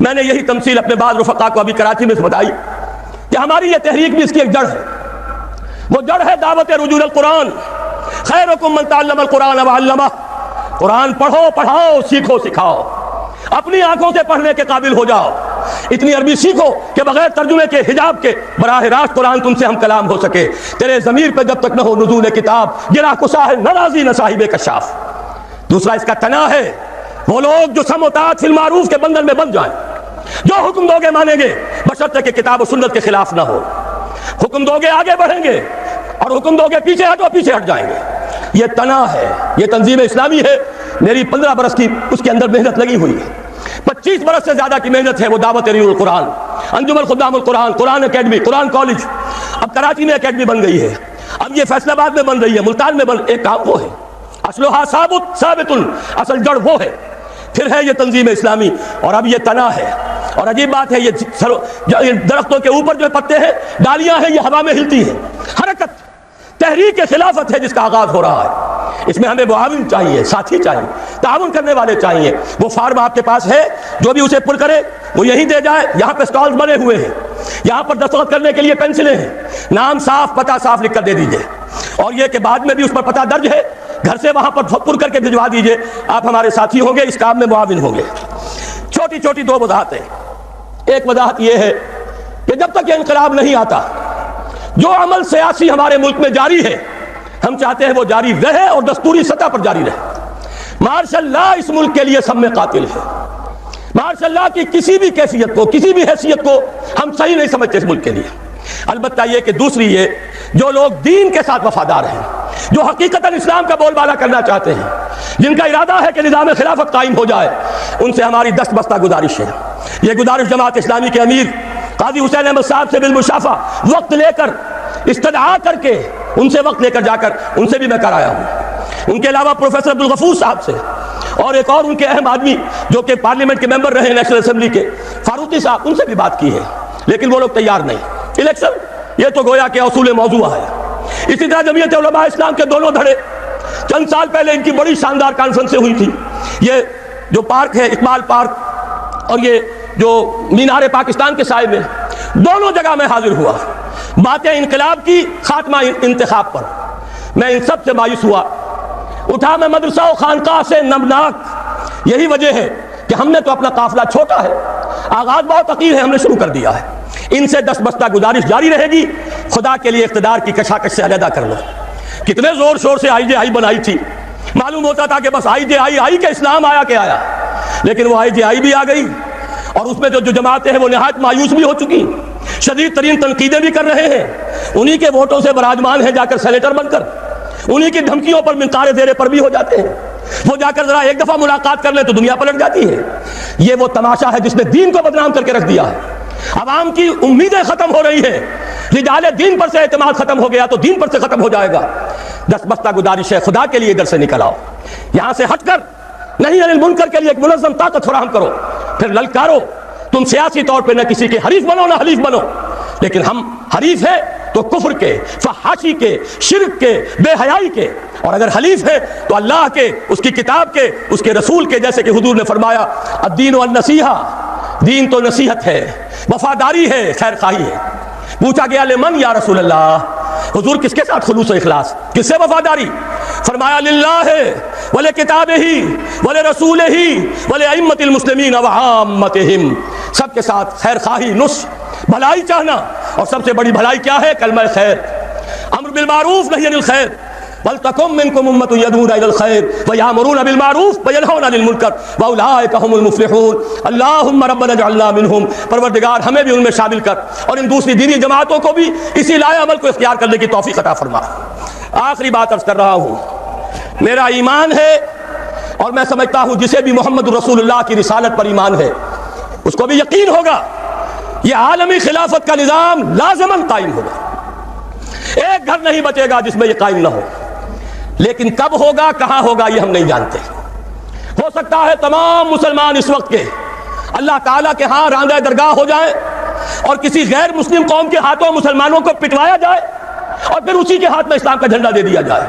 A: میں نے یہی تمثیل اپنے بعض رفقا کو ابھی کراچی میں بتائی کہ ہماری یہ تحریک بھی اس کی ایک جڑ ہے، وہ جڑ ہے دعوت رجوع القرآن، خیرکم من تعلم القرآن وعلمہ، قرآن پڑھو، پڑھاؤ، سیکھو، سکھاؤ، اپنی آنکھوں سے پڑھنے کے قابل ہو جاؤ، اتنی عربی سیکھو کہ بغیر ترجمے کے، حجاب کے، براہ راست قرآن تم سے ہم کلام ہو سکے۔ تیرے ضمیر پہ جب تک نہ ہو نزول کتاب، گرا کسا ہے نہ راضی نہ صاحب کشاف۔ دوسرا اس کا تنا ہے وہ لوگ جو سم و طاعت فی المعروف کے بندھن میں بند جائیں، جو حکم دو گے مانیں گے بشرطے کہ کتاب و سنت کے خلاف نہ ہو، حکم دو گے آگے بڑھیں گے، اور حکم دو گے پیچھے ہٹو پیچھے ہٹ جائیں گے۔ یہ تنا ہے، یہ تنظیم اسلامی ہے، میری 15 برس کی اس کے اندر محنت لگی ہوئی ہے، 25 برس سے زیادہ کی محنت ہے۔ وہ دعوت رجوع القرآن، انجمن خدام القرآن، قرآن اکیڈمی، قرآن کالج، اب کراچی میں اکیڈمی بن گئی ہے، اب یہ فیصل آباد میں بن رہی ہے، ملتان میں ایک کام وہ ہے، اصلھا ثابت، اصل جڑ وہ ہے، پھر ہے یہ تنظیم اسلامی، اور اب یہ تنا ہے۔ اور عجیب بات ہے، یہ درختوں کے اوپر جو پتے ہیں، ڈالیاں ہیں، یہ ہوا میں ہلتی ہیں، حرکت تحریک خلافت ہے جس کا آغاز ہو رہا ہے۔ اس میں ہمیں معاون چاہیے، ساتھی چاہیے، تعاون کرنے والے چاہیے۔ وہ فارم آپ کے پاس ہے، جو بھی اسے پر کرے وہ یہیں دے جائے، یہاں پہ سٹالز بنے ہوئے ہیں، یہاں پر دستخط کرنے کے لیے پینسلیں ہیں، نام صاف، پتہ صاف لکھ کر دے دیجئے، اور یہ کہ بعد میں بھی اس پر پتہ درج ہے، گھر سے وہاں پر پر کر کے بھجوا دیجئے، آپ ہمارے ساتھی ہوں گے، اس کام میں معاون ہوں گے۔ چھوٹی چھوٹی 2 وضاحتیں۔ ایک وضاحت یہ ہے کہ جب تک یہ انقلاب نہیں آتا، جو عمل سیاسی ہمارے ملک میں جاری ہے، ہم چاہتے ہیں وہ جاری رہے اور دستوری سطح پر جاری رہے۔ مارشل لا اس ملک کے لیے سب میں قاتل ہے، مارشل لا کی کسی بھی کیفیت کو، کسی بھی حیثیت کو ہم صحیح نہیں سمجھتے اس ملک کے لیے۔ البتہ یہ کہ دوسری یہ، جو لوگ دین کے ساتھ وفادار ہیں، جو حقیقتاً اسلام کا بول بالا کرنا چاہتے ہیں، جن کا ارادہ ہے کہ نظام خلافت قائم ہو جائے، ان سے ہماری دست بستہ گزارش ہے۔ یہ گزارش جماعت اسلامی کے امیر قاضی حسین احمد صاحب سے بالمشافہ وقت لے کر، استدعا کر کے، ان سے وقت لے کر جا کر ان سے بھی میں کرایا ہوں۔ ان کے علاوہ پروفیسر عبدالغفور صاحب سے، اور ایک اور ان کے اہم آدمی جو کہ پارلیمنٹ کے ممبر رہے نیشنل اسمبلی کے، فاروقی صاحب، ان سے بھی بات کی ہے، لیکن وہ لوگ تیار نہیں۔ الیکشن یہ تو گویا کہ اصول موضوع ہے۔ اسی طرح جمعیت علماء اسلام کے دونوں دھڑے، چند سال پہلے ان کی بڑی شاندار کانفرنسیں ہوئی تھی، یہ جو پارک ہے اقبال پارک، اور یہ جو مینار پاکستان کے سائے میں، دونوں جگہ میں حاضر ہوا۔ باتیں انقلاب کی، خاتمہ انتخاب پر۔ میں ان سب سے مایوس ہوا، اٹھا میں مدرسہ و خانقاہ سے نمناک۔ یہی وجہ ہے کہ ہم نے تو اپنا قافلہ چھوٹا ہے، آغاز بہت عقیر ہے، ہم نے شروع کر دیا ہے۔ ان سے دست بستہ گزارش جاری رہے گی، خدا کے لیے اقتدار کی کشاکش سے علیحدہ کر لو۔ کتنے زور شور سے IJI بنائی تھی، معلوم ہوتا تھا کہ بس IJI کہ اسلام آیا کہ آیا، لیکن وہ IJI بھی آ گئی اور اس میں جو جماعتیں ہیں وہ نہایت مایوس بھی ہو چکی، شدید ترین تنقیدیں بھی کر رہے ہیں، انہی کے ووٹوں سے براجمان ہیں جا کر سینیٹر بن کر، انہی کی دھمکیوں پر منقار زیر پر بھی ہو جاتے ہیں، وہ جا کر ذرا ایک دفعہ ملاقات کر لیں تو دنیا پلٹ جاتی ہے۔ یہ وہ تماشا ہے جس نے دین کو بدنام کر کے رکھ دیا ہے، عوام کی امیدیں ختم ہو رہی ہیں، رجال دین پر سے اعتماد ختم ہو گیا تو دین پر سے ختم ہو جائے گا۔ دستبستہ گزارش ہے، خدا کے لیے ادھر سے نکل آؤ، یہاں سے ہٹ کر نہیں عن المنکر کے لیے ایک منظم طاقت فراہم کرو، پھر للکارو۔ تم سیاسی طور پہ نہ کسی کے حریف بنو نہ حلیف بنو، لیکن ہم حریف ہیں تو کفر کے، فحاشی کے، شرک کے، بے حیائی کے، اور اگر حلیف ہیں تو اللہ کے، اس کی کتاب کے، اس کے رسول کے، جیسے کہ حضور نے فرمایا الدین والنصیحہ، دین تو نصیحت ہے، وفاداری ہے، خیر خواہی ہے۔ پوچھا گیا لمن یا رسول اللہ، حضور کس کے ساتھ خلوص و اخلاص، کس سے وفاداری؟ فرمایا للہ ولکتابہ ولرسولہ ولائمۃ المسلمین وعامتہم، سب کے ساتھ خیر خواہی، نصح، بھلائی چاہنا، اور سب سے بڑی بھلائی کیا ہے؟ کلمہ خیر، امر بالمعروف نہی عن الخیر، وَلْتَكُن مِّنكُمْ أُمَّةٌ يَدْعُونَ إِلَى الْخَيْرِ وَيَأْمُرُونَ بِالْمَعْرُوفِ وَيَنْهَوْنَ عَنِ الْمُنكَرِ وَأُولَٰئِكَ هُمُ الْمُفْلِحُونَ۔ اللہم ربنا اجعلنا منہم، پروردگار ہمیں بھی ان میں شامل کر، اور ان دوسری دینی جماعتوں کو بھی اسی لائے عمل کو اختیار کرنے کی توفیق عطا فرما۔ آخری بات عرض کر رہا ہوں، میرا ایمان ہے اور میں سمجھتا ہوں جسے بھی محمد رسول اللہ کی رسالت پر ایمان ہے اس کو بھی یقین ہوگا یہ عالمی خلافت کا نظام لازماً قائم ہوگا، ایک گھر نہیں بچے گا جس میں یہ قائم نہ ہو، لیکن کب ہوگا، کہاں ہوگا، یہ ہم نہیں جانتے۔ ہو سکتا ہے تمام مسلمان اس وقت کے اللہ تعالیٰ کے ہاں راندہ درگاہ ہو جائیں اور کسی غیر مسلم قوم کے ہاتھوں مسلمانوں کو پٹوایا جائے اور پھر اسی کے ہاتھ میں اسلام کا جھنڈا دے دیا جائے۔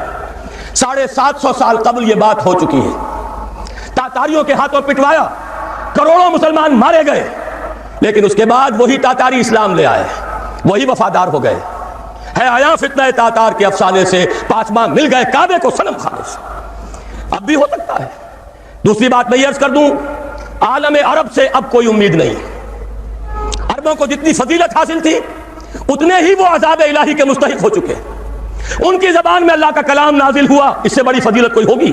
A: 750 سال قبل یہ بات ہو چکی ہے، تاتاریوں کے ہاتھوں پٹوایا، کروڑوں مسلمان مارے گئے، لیکن اس کے بعد وہی تاتاری اسلام لے آئے، وہی وفادار ہو گئے۔ ہے آیا فتنہ تاتار کے افسانے سے، پاسباں مل گئے کعبے کو صنم خانے سے۔ اب بھی ہو سکتا ہے۔ دوسری بات میں یہ عرض کر دوں، عالم عرب سے اب کوئی امید نہیں۔ عربوں کو جتنی فضیلت حاصل تھی اتنے ہی وہ عذاب الہی کے مستحق ہو چکے۔ ان کی زبان میں اللہ کا کلام نازل ہوا، اس سے بڑی فضیلت کوئی ہوگی؟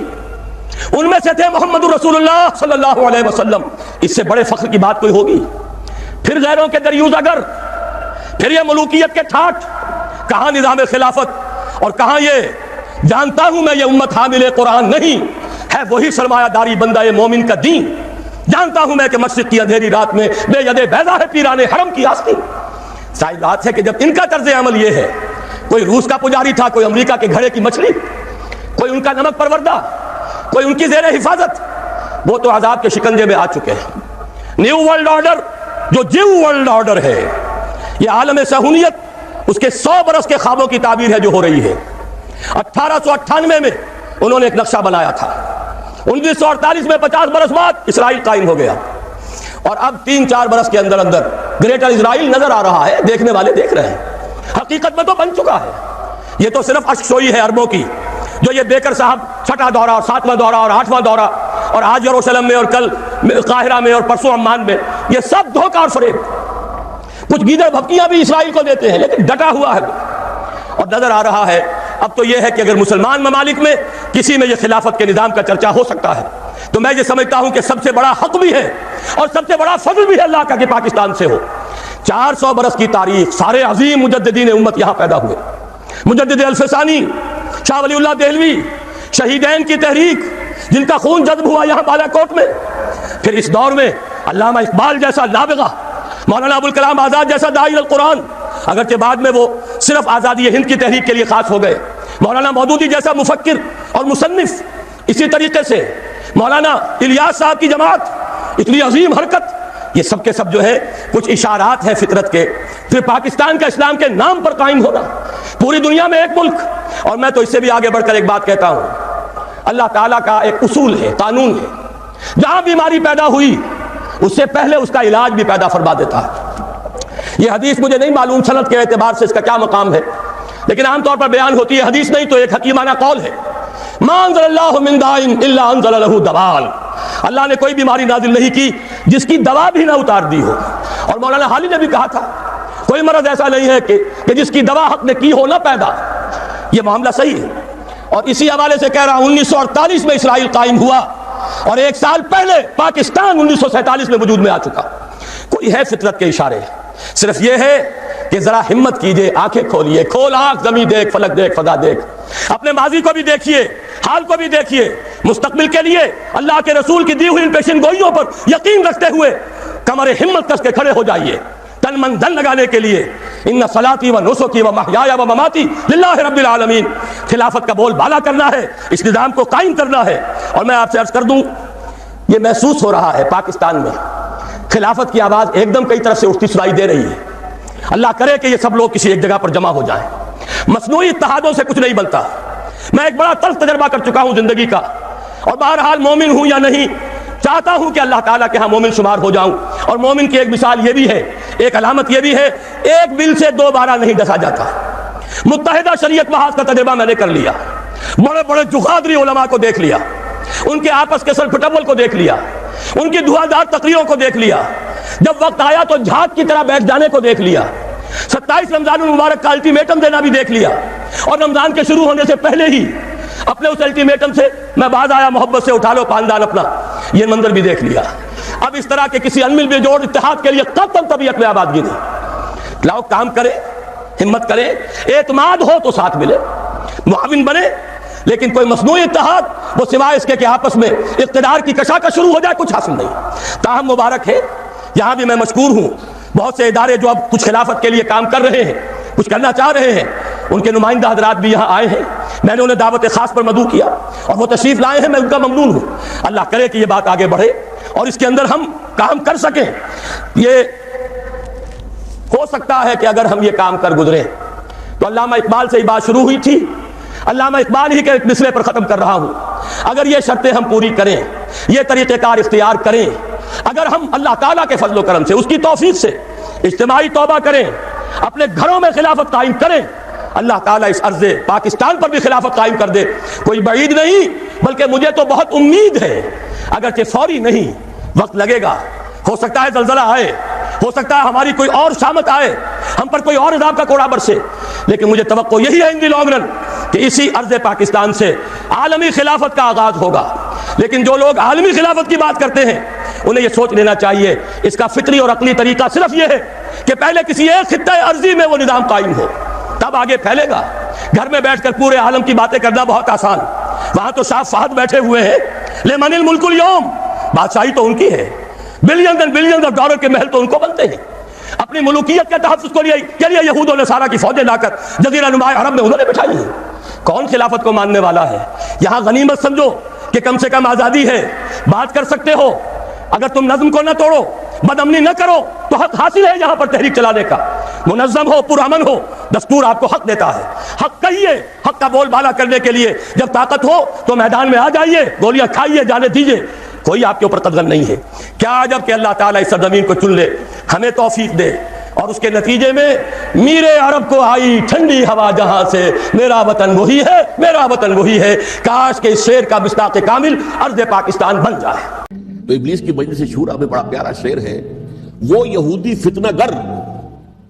A: ان میں سے تھے محمد رسول اللہ صلی اللہ علیہ وسلم، اس سے بڑے فخر کی بات کوئی ہوگی؟ پھر غیروں کے دریوز اگر، پھر یہ ملوکیت کے ٹھاٹ، کہاں نظام خلافت اور کہاں یہ جانتا ہوں میں یہ امت حامل قرآن نہیں ہے، وہی سرمایہ داری بندہ مومن کا دین۔ جانتا ہوں میں کہ مشرق کی اندھیری رات میں بے ید بیضا ہے پیران حرم کی آستین۔ ظاہر بات ہے کہ جب ان کا طرز عمل یہ ہے، کوئی روس کا پجاری تھا، کوئی امریکہ کے گھڑے کی مچھلی، کوئی ان کا نمک پروردہ، کوئی ان کی زیر حفاظت، وہ تو عذاب کے شکنجے میں آ چکے ہیں۔ نیو ورلڈ آرڈر جو جیو ورلڈ آرڈر ہے، یہ عالم صہیونیت اس کے 100 برس کے خوابوں کی تعبیر ہے جو ہو رہی ہے۔ 1898 میں انہوں نے ایک نقشہ بنایا تھا، 1948 میں 50 برس بعد اسرائیل قائم ہو گیا، اور اب 3-4 برس کے اندر اندر گریٹر اسرائیل نظر آ رہا ہے، دیکھنے والے دیکھ رہے ہیں، حقیقت میں تو بن چکا ہے۔ یہ تو صرف اشک سوئی ہے عربوں کی، جو یہ بیکر صاحب 6واں دورہ اور 7واں دورہ اور 8واں دورہ، اور آج یروشلم میں اور کل قاہرہ میں اور پرسوں عمان میں، یہ سب دھوکہ اور فریب۔ کچھ گیدڑ بھپکیاں بھی اسرائیل کو دیتے ہیں لیکن ڈٹا ہوا ہے، اور نظر آ رہا ہے اب تو یہ ہے کہ اگر مسلمان ممالک میں کسی میں یہ خلافت کے نظام کا چرچا ہو سکتا ہے تو میں یہ سمجھتا ہوں کہ سب سے بڑا حق بھی ہے اور سب سے بڑا فضل بھی ہے اللہ کا کہ پاکستان سے ہو۔ 400 برس کی تاریخ، سارے عظیم مجددین امت یہاں پیدا ہوئے، مجدد الفسانی، شاہ ولی اللہ دہلوی، شہیدین کی تحریک جن کا خون جذب ہوا یہاں بالا کوٹ میں، پھر اس دور میں علامہ اقبال جیسا نابغہ، مولانا ابوالکلام آزاد جیسا داعی القرآن، اگرچہ بعد میں وہ صرف آزادی ہند کی تحریک کے لیے خاص ہو گئے، مولانا مودودی جیسا مفکر اور مصنف، اسی طریقے سے مولانا الیاس صاحب کی جماعت، اتنی عظیم حرکت، یہ سب کے سب جو ہے کچھ اشارات ہیں فطرت کے۔ پھر پاکستان کا اسلام کے نام پر قائم ہونا، پوری دنیا میں ایک ملک، اور میں تو اس سے بھی آگے بڑھ کر ایک بات کہتا ہوں، اللہ تعالیٰ کا ایک اصول ہے، قانون ہے، جہاں بیماری پیدا ہوئی اس سے پہلے اس کا علاج بھی پیدا فرما دیتا ہے۔ یہ حدیث مجھے نہیں معلوم سند کے اعتبار سے اس کا کیا مقام ہے، لیکن عام طور پر بیان ہوتی ہے، حدیث نہیں تو ایک حکیمانہ قول ہے، ما انزل اللہ من داء الا انزل له دواء، اللہ نے کوئی بیماری نازل نہیں کی جس کی دوا بھی نہ اتار دی ہو۔ اور مولانا حالی نے بھی کہا تھا کوئی مرض ایسا نہیں ہے کہ جس کی دوا حق نے کی ہو نہ پیدا۔ یہ معاملہ صحیح ہے. اور اسی حوالے سے کہہ رہا ہوں 1948 میں اسرائیل قائم ہوا اور 1 سال پہلے پاکستان 1947 میں وجود میں آ چکا. کوئی ہے فطرت کے اشارے, صرف یہ ہے کہ ذرا ہمت کیجئے, آنکھیں کھولیے, کھول آنکھ, زمین دیکھ, فلک دیکھ, فضا دیکھ, اپنے ماضی کو بھی دیکھیے, حال کو بھی دیکھیے, مستقبل کے لیے اللہ کے رسول کی دی ہوئی ان پیشن گوئیوں پر یقین رکھتے ہوئے کمر ہمت کس کے کھڑے ہو جائیے, تن من دھن لگانے کے لیے. ان صلاتی و نسکی و محیایا و مماتی للہ رب العالمین. خلافت کا بول بالا کرنا ہے, اس نظام کو قائم کرنا ہے. اور میں آپ سے عرض کر دوں, یہ محسوس ہو رہا ہے پاکستان میں خلافت کی آواز ایک دم کئی طرف سے اٹھتی سنائی دے رہی ہے. اللہ کرے کہ یہ سب لوگ کسی ایک جگہ پر جمع ہو جائیں. مصنوعی اتحادوں سے کچھ نہیں بنتا. میں ایک بڑا تلخ تجربہ کر چکا ہوں زندگی کا, اور بہرحال مومن ہوں یا نہیں, چاہتا ہوں کہ اللہ تعالیٰ کے ہاں مومن شمار ہو جاؤں. اور مومن کی ایک مثال یہ بھی ہے, ایک علامت یہ بھی ہے, ایک بل سے 2 بارہ نہیں ڈسا جاتا. متحدہ شریعت محاذ کا تجربہ میں نے کر لیا, بڑے بڑے جغادری علماء کو دیکھ لیا, ان کے آپس کے سر پھٹبل کو دیکھ لیا, ان کی دھواں تقریروں کو دیکھ لیا, جب وقت آیا تو جھاگ کی طرح بیٹھ جانے کو دیکھ لیا, 27 رمضان المبارک کا الٹیمیٹم دینا بھی دیکھ لیا, اور رمضان کے شروع ہونے سے پہلے ہی اپنے اس الٹیمیٹم سے میں باز آیا, محبت سے اٹھا لو پاندان اپنا, یہ منظر بھی دیکھ لیا. اب اس طرح کے کسی انمل بے جوڑ اتحاد کے لیے قطعاً طبیعت میں آبادگی نہیں. لاؤ کام کرے, ہمت کرے, اعتماد ہو تو ساتھ ملے, معاون بنے, لیکن کوئی مصنوعی اتحاد وہ سوائے اس کے کہ آپس میں اقتدار کی کشاکش شروع ہو جائے کچھ حاصل نہیں. تاہم مبارک ہے, یہاں بھی میں مشکور ہوں, بہت سے ادارے جو اب کچھ خلافت کے لیے کام کر رہے ہیں, کچھ کرنا چاہ رہے ہیں, ان کے نمائندہ حضرات بھی یہاں آئے ہیں. میں نے انہیں دعوت خاص پر مدعو کیا اور وہ تشریف لائے ہیں, میں ان کا ممنون ہوں. اللہ کرے کہ یہ بات آگے بڑھے اور اس کے اندر ہم کام کر سکیں. یہ ہو سکتا ہے کہ اگر ہم یہ کام کر گزرے تو علامہ اقبال سے یہ بات شروع ہوئی تھی, علامہ اقبال ہی کے ایک مصرے پر ختم کر رہا ہوں. اگر یہ شرطیں ہم پوری کریں, یہ طریقہ کار اختیار کریں, اگر ہم اللہ تعالیٰ کے فضل و کرم سے, اس کی توفیق سے اجتماعی توبہ کریں, اپنے گھروں میں خلافت قائم کریں, اللہ تعالیٰ اس عرض پاکستان پر بھی خلافت قائم کر دے. کوئی بعید نہیں, بلکہ مجھے تو بہت امید ہے, اگرچہ فوری نہیں, وقت لگے گا. ہو سکتا ہے زلزلہ آئے, ہو سکتا ہے ہماری کوئی اور شامت آئے, ہم پر کوئی اور عذاب کا کوڑا برسے, لیکن مجھے توقع یہی ہے ان دی لانگ رن کہ اسی عرض پاکستان سے عالمی خلافت کا آغاز ہوگا. لیکن جو لوگ عالمی خلافت کی بات کرتے ہیں انہیں یہ سوچ لینا چاہیے اس کا فطری اور عقلی طریقہ صرف یہ ہے کہ پہلے کسی ایک خطہ عرضی میں وہ نظام قائم ہو, تب آگے پھیلے گا. گھر میں بیٹھ کر پورے عالم کی باتیں کرنا بہت آسان, وہاں تو شاہ فہد بیٹھے ہوئے ہیں, لمن الملک اليوم, بادشاہی تو ان کی ہے, billions and billions of dollar کے محل تو ان کو بنتے ہیں. اپنی ملوکیت کے تحفظ کو لیے یہود و نصارہ کی فوجیں لا کر جزیرہ نما عرب میں انہوں نے بٹھائی ہیں. کون خلافت کو ماننے والا ہے؟ یہاں غنیمت سمجھو کہ کم سے کم آزادی ہے, بات کر سکتے ہو, اگر تم نظم کو نہ توڑو, بد امنی نہ کرو تو حق حاصل ہے یہاں پر تحریک چلانے کا. منظم ہو, پرامن ہو, دستور آپ کو حق دیتا ہے. حق کہیے, حق کا بول بالا کرنے کے لیے جب طاقت ہو تو میدان میں آ جائیے, گولیاں کھائیے, جانے دیجیے, کوئی آپ کے اوپر قدغن نہیں ہے. کیا عجب کہ اللہ تعالیٰ اس سرزمین کو چن لے, ہمیں توفیق دے, اور اس کے نتیجے میں میرے عرب کو آئی ٹھنڈی ہوا جہاں سے, میرا وطن وہی ہے, میرا وطن وہی ہے. کاش کہ اس شعر کا مصداق کامل ارض پاکستان بن جائے.
B: تو ابلیس کی مجلس شورا میں بڑا پیارا شعر ہے, وہ یہودی فتنہ گر,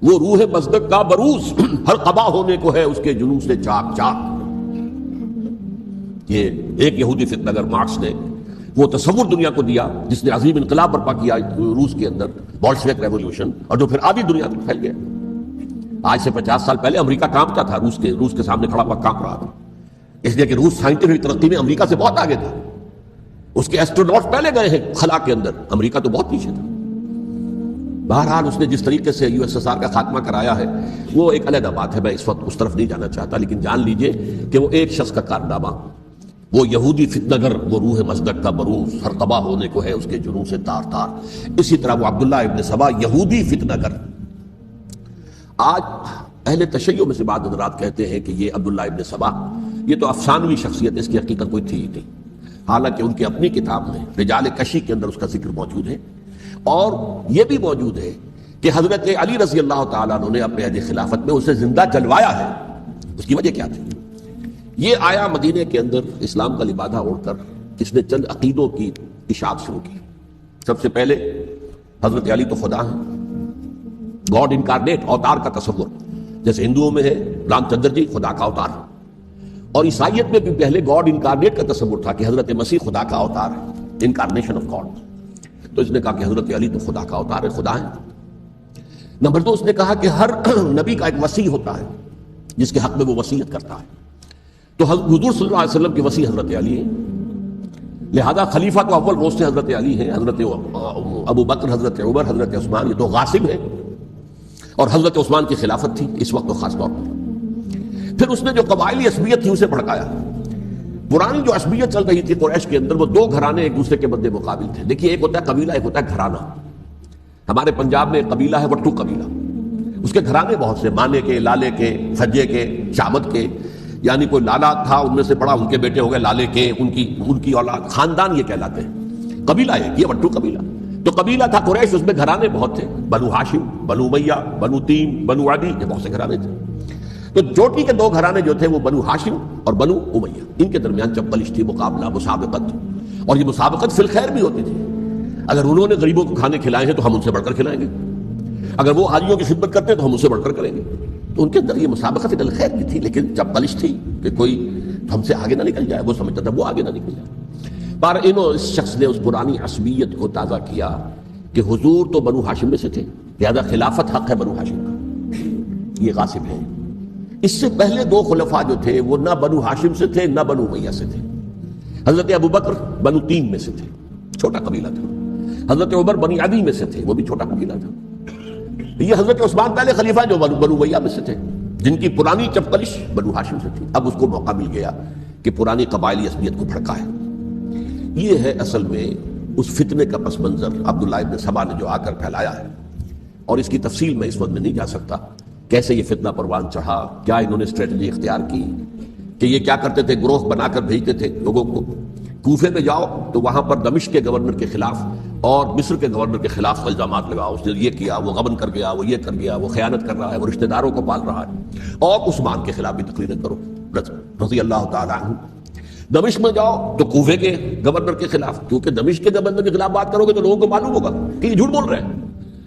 B: وہ روح مصدق کا بروز, ہر قبا ہونے کو ہے اس کے جنون سے چاک چاک. یہ ایک یہودی فتنہ گر مارکس نے وہ تصور دنیا کو دیا جس نے عظیم انقلاب برپا کیا روس کے اندر, بولشوک ریولوشن, اور جو پھر آدھی دنیا تک پھیل گیا. آج سے 50 سال پہلے امریکہ کانپتا تھا, روس کے سامنے کھڑا ہوا کانپ رہا تھا, اس لیے کہ روس سائنٹیفک ترقی میں امریکہ سے بہت آگے تھا. اس کے ایسٹروناٹس پہلے گئے ہیں خلا کے اندر, امریکہ تو بہت پیچھے تھا. بہرحال اس نے جس طریقے سے USSR کا خاتمہ کرایا ہے وہ ایک علیحدہ بات ہے, میں اس وقت اس طرف نہیں جانا چاہتا, لیکن جان لیجئے کہ وہ ایک شخص کا کارنامہ, وہ یہودی فتنہ گر, وہ روح مصدق کا بروز, ہر قبا ہونے کو ہے اس کے جنون سے تار تار. اسی طرح وہ عبداللہ ابن سبا یہودی فتنہ گر. آج اہل تشیع میں سے بعض حضرات کہتے ہیں کہ یہ عبداللہ ابن سبا یہ تو افسانوی شخصیت, اس کی حقیقت کوئی تھی ہی نہیں. حالانکہ ان کی اپنی کتاب میں رجال کشی کے اندر اس کا ذکر موجود ہے, اور یہ بھی موجود ہے کہ حضرت علی رضی اللہ تعالیٰ عنہ نے اپنے عہد خلافت میں اسے زندہ جلوایا ہے. اس کی وجہ کیا تھی؟ یہ آیا مدینے کے اندر اسلام کا لبادہ اوڑھ کر, اس نے چند عقیدوں کی اشاعت شروع کی. سب سے پہلے حضرت علی تو خدا ہیں, گاڈ انکارنیٹ, اوتار کا تصور, جیسے ہندوؤں میں ہے رام چندر جی خدا کا اوتار, اور عیسائیت میں بھی پہلے گاڈ انکارنیٹ کا تصور تھا کہ حضرت مسیح خدا کا اوتار ہے، انکارنیشن آف گاڈ. تو اس نے کہا کہ حضرت علی تو خدا کا اوتار ہے، خدا ہے. نمبر 2 اس نے کہا کہ ہر نبی کا ایک وصی ہوتا ہے جس کے حق میں وہ وصیت کرتا ہے. تو حضور صلی اللہ علیہ وسلم کے وصی حضرت علی ہیں، لہذا خلیفہ تو اول روز سے حضرت علی ہیں. حضرت ابو بکر، حضرت عمر، حضرت عثمان، یہ تو غاصب ہیں. اور حضرت عثمان کی خلافت تھی اس وقت خاص طور پر. پھر اس نے جو قبائلی عصبیت تھی اسے بھڑکایا. پرانی جو عصبیت چل رہی تھی قریش کے اندر، وہ 2 گھرانے ایک دوسرے کے مد مقابل تھے. دیکھیے، ایک ہوتا ہے قبیلہ، ایک ہوتا ہے گھرانہ. ہمارے پنجاب میں ایک قبیلہ ہے وٹو قبیلہ، اس کے گھرانے بہت سے، مانے کے، لالے کے، سجے کے، شامت کے، یعنی کوئی لالا تھا ان میں سے بڑا، ان کے بیٹے ہو گئے لالے کے، ان کی اولاد، خاندان یہ کہلاتے ہیں. قبیلہ ایک، یہ وٹو قبیلہ. تو قبیلہ تھا قریش، اس میں گھرانے بہت تھے، بنو ہاشم، بنو امیہ، بنو تیم، بنو عدی، یہ بہت سے گھرانے تھے. تو چوٹی کے 2 گھرانے جو تھے وہ بنو ہاشم اور بنو امیہ، ان کے درمیان چپلش تھی، مقابلہ، مسابقت. اور یہ مسابقت فی الخیر بھی ہوتی تھی. اگر انہوں نے غریبوں کو کھانے کھلائے ہیں تو ہم ان سے بڑھ کر کھلائیں گے، اگر وہ حاجیوں کی خدمت کرتے ہیں تو ہم ان سے بڑھ کر کریں گے. تو ان کے اندر یہ مسابقت فی الخیر بھی تھی، لیکن چپلش تھی کہ کوئی ہم سے آگے نہ نکل جائے. وہ سمجھتا تھا وہ آگے نہ نکل جائے. پر اس شخص نے اس پرانی عصبیت کو تازہ کیا کہ حضور تو بنو ہاشم میں سے تھے، لہذا خلافت حق ہے بنو ہاشم کا، یہ غاصب ہے. اس سے پہلے 2 خلفاء جو تھے وہ نہ بنو ہاشم سے تھے نہ بنو امیہ سے تھے. حضرت ابو بکر بنو تیم میں سے تھے، چھوٹا قبیلہ تھا. حضرت عمر بنی عدی میں سے تھے، وہ بھی چھوٹا قبیلہ تھا. یہ حضرت عثمان پہلے خلیفہ جو بنو امیہ میں سے تھے، جن کی پرانی چپقلش بنو ہاشم سے تھی. اب اس کو موقع مل گیا کہ پرانی قبائلی عصبیت کو بھڑکائے. یہ ہے اصل میں اس فتنے کا پس منظر عبداللہ ابن سبا نے جو آ کر پھیلایا ہے. اور اس کی تفصیل میں اس وقت میں نہیں جا سکتا، کیسے یہ فتنہ پروان چڑھا، کیا انہوں نے اسٹریٹجی اختیار کی. کہ یہ کیا کرتے تھے، گروہ بنا کر بھیجتے تھے لوگوں کو. کوفے میں جاؤ تو وہاں پر دمشق کے گورنر کے خلاف اور مصر کے گورنر کے خلاف الزامات لگاؤ، اس نے یہ کیا، وہ غبن کر گیا، وہ یہ کر گیا، وہ خیانت کر رہا ہے، وہ رشتہ داروں کو پال رہا ہے. اور عثمان کے خلاف بھی تقریریں کرو رضی اللہ تعالیٰ عنہ. دمشق میں جاؤ تو کوفے کے گورنر کے خلاف، کیونکہ دمشق کے گورنر کے خلاف بات کرو گے تو لوگوں کو معلوم ہوگا کہ یہ جھوٹ بول رہے ہیں.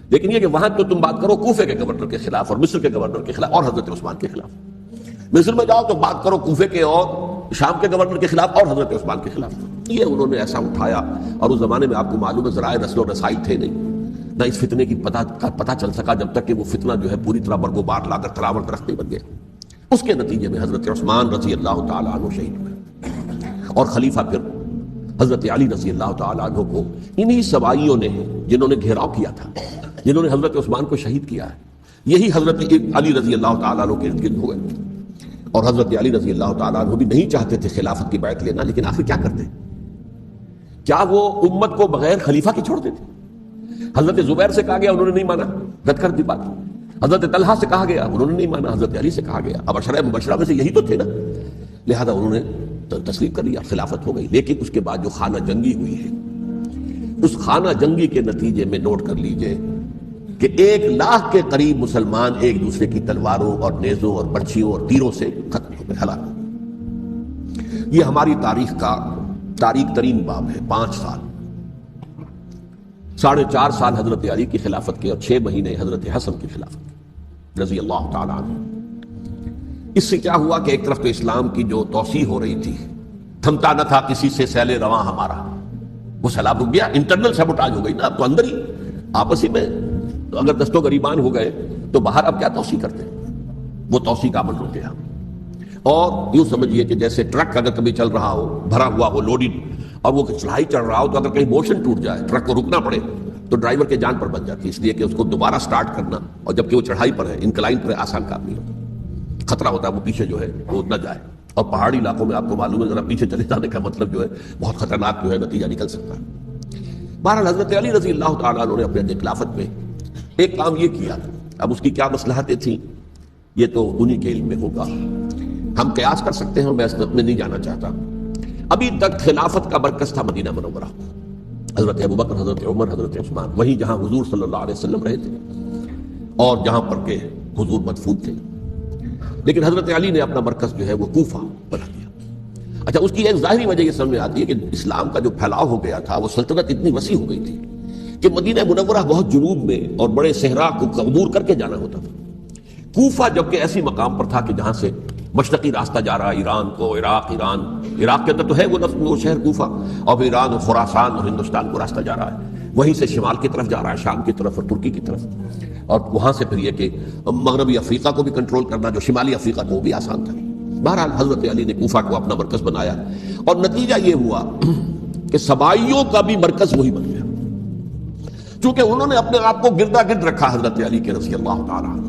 B: لیکن یہ کہ وہاں تو تم بات کرو کوفے کے گورنر کے خلاف اور مصر کے گورنر کے خلاف اور حضرت عثمان کے خلاف. مصر میں جاؤ تو بات کرو کوفے کے اور شام کے گورنر کے خلاف اور حضرت عثمان کے خلاف. یہ انہوں نے ایسا اٹھایا. اور اس زمانے میں آپ کو معلوم ہے ذرائع رسل و رسائی تھے نہیں، نہ اس فتنے کی پتہ چل سکا جب تک کہ وہ فتنہ جو ہے پوری طرح برگ و بار لا کر تلاور درخت بن گیا. اس کے نتیجے میں حضرت عثمان رضی اللہ تعالیٰ عنہ شہید ہوئے، اور خلیفہ پھر حضرت علی رضی اللہ تعالیٰ عنہ کو انہی سوائیوں نے، جنہوں نے گھیراؤ کیا تھا، جنہوں نے حضرت عثمان کو شہید کیا ہے، یہی حضرت علی رضی اللہ تعالیٰ عنہ کے ارد گرد ہوئے. اور حضرت علی رضی اللہ تعالیٰ عنہ بھی نہیں چاہتے تھے خلافت کی بیعت لینا، لیکن آخر کیا کرتے؟ کیا وہ امت کو بغیر خلیفہ کے چھوڑ دیتے؟ حضرت زبیر سے کہا گیا، انہوں نے نہیں مانا، رد کر دی بات. حضرت طلحہ سے کہا گیا، انہوں نے نہیں مانا. حضرت علی سے کہا گیا، اب عشرہ مبشرہ میں سے یہی تو تھے نا، لہذا انہوں نے تسلیم کر لیا، خلافت ہو گئی. لیکن اس کے بعد جو خانہ جنگی ہوئی ہے، اس خانہ جنگی کے نتیجے میں نوٹ کر لیجئے کہ 1 لاکھ کے قریب مسلمان ایک دوسرے کی تلواروں اور نیزوں اور برچھیوں اور تیروں سے ختم ہو گئے، ہلاک. یہ ہماری تاریخ کا تاریخ ترین باب ہے. 5 سال، 4.5 سال حضرت علی کی خلافت کے اور 6 مہینے حضرت حسن کی خلافت رضی اللہ تعالیٰ عنہ. اس سے کیا ہوا کہ ایک طرف تو اسلام کی جو توسیع ہو رہی تھی، تھمتا نہ تھا کسی سے سیل رواں ہمارا، وہ سیلاب رک گیا. انٹرنل سیبوٹاج ہو گئی نا، اب تو اندر ہی آپس ہی میں اگر دستوں گریبان ہو گئے تو باہر اب کیا توسیع کرتے ہیں، وہ توسیع کا عمل رک گیا. اور یوں سمجھیے کہ جیسے ٹرک اگر کبھی چل رہا ہو، بھرا ہوا ہو، لوڈڈ، اور وہ چڑھائی چڑھ رہا ہو، تو اگر کہیں موشن ٹوٹ جائے، ٹرک کو رکنا پڑے، تو ڈرائیور کے جان پر بن جاتی ہے، اس لیے کہ اس کو دوبارہ سٹارٹ کرنا، اور جبکہ وہ چڑھائی پر ہے، انکلائن پر ہے، آسان کام نہیں ہوتا. خطرہ ہوتا ہے وہ پیچھے جو ہے وہ نہ جائے. اور پہاڑی علاقوں میں آپ کو معلوم ہے ذرا پیچھے چلے جانے کا مطلب جو ہے بہت خطرناک جو ہے نتیجہ نکل سکتا ہے. بہرحال حضرت علی رضی اللہ تعالیٰ عنہ نے اپنے خلافت میں ایک کام یہ کیا. اب اس کی کیا مصلحتیں تھیں یہ تو انہی کے علم میں ہوگا، ہم قیاس کر سکتے ہیں، میں اس میں نہیں جانا چاہتا. ابھی تک خلافت کا مرکز تھا مدینہ منورہ، حضرت ابوبکر، حضرت عمر، حضرت عثمان، وہی جہاں حضور صلی اللہ علیہ وسلم رہے تھے اور جہاں پر کہ حضور مدفون تھے. لیکن حضرت علی نے اپنا مرکز جو ہے وہ کوفہ بنا دیا. اچھا، اس کی ایک ظاہری وجہ یہ سمجھ میں آتی ہے کہ اسلام کا جو پھیلاؤ ہو گیا تھا، وہ سلطنت اتنی وسیع ہو گئی تھی کہ مدینہ منورہ بہت جنوب میں اور بڑے صحرا کو عبور کر کے جانا ہوتا تھا. کوفہ جبکہ ایسی مقام پر تھا کہ جہاں سے مشرقی راستہ جا رہا ہے ایران کو، عراق کے اندر تو ہے وہ شہر کوفہ، اور پھر ایران اور خراسان اور ہندوستان کو راستہ جا رہا ہے، وہیں سے شمال کی طرف جا رہا ہے، شام کی طرف اور ترکی کی طرف، اور وہاں سے پھر یہ کہ مغربی افریقہ کو بھی کنٹرول کرنا، جو شمالی افریقہ کو وہ بھی آسان تھا۔ بہرحال حضرت علی نے کوفہ کو اپنا مرکز بنایا، اور نتیجہ یہ ہوا کہ سبائیوں کا بھی مرکز وہی بن گیا، چونکہ انہوں نے اپنے آپ کو گردا گرد رکھا حضرت علی کے رضی اللہ تعالیٰ عنہ۔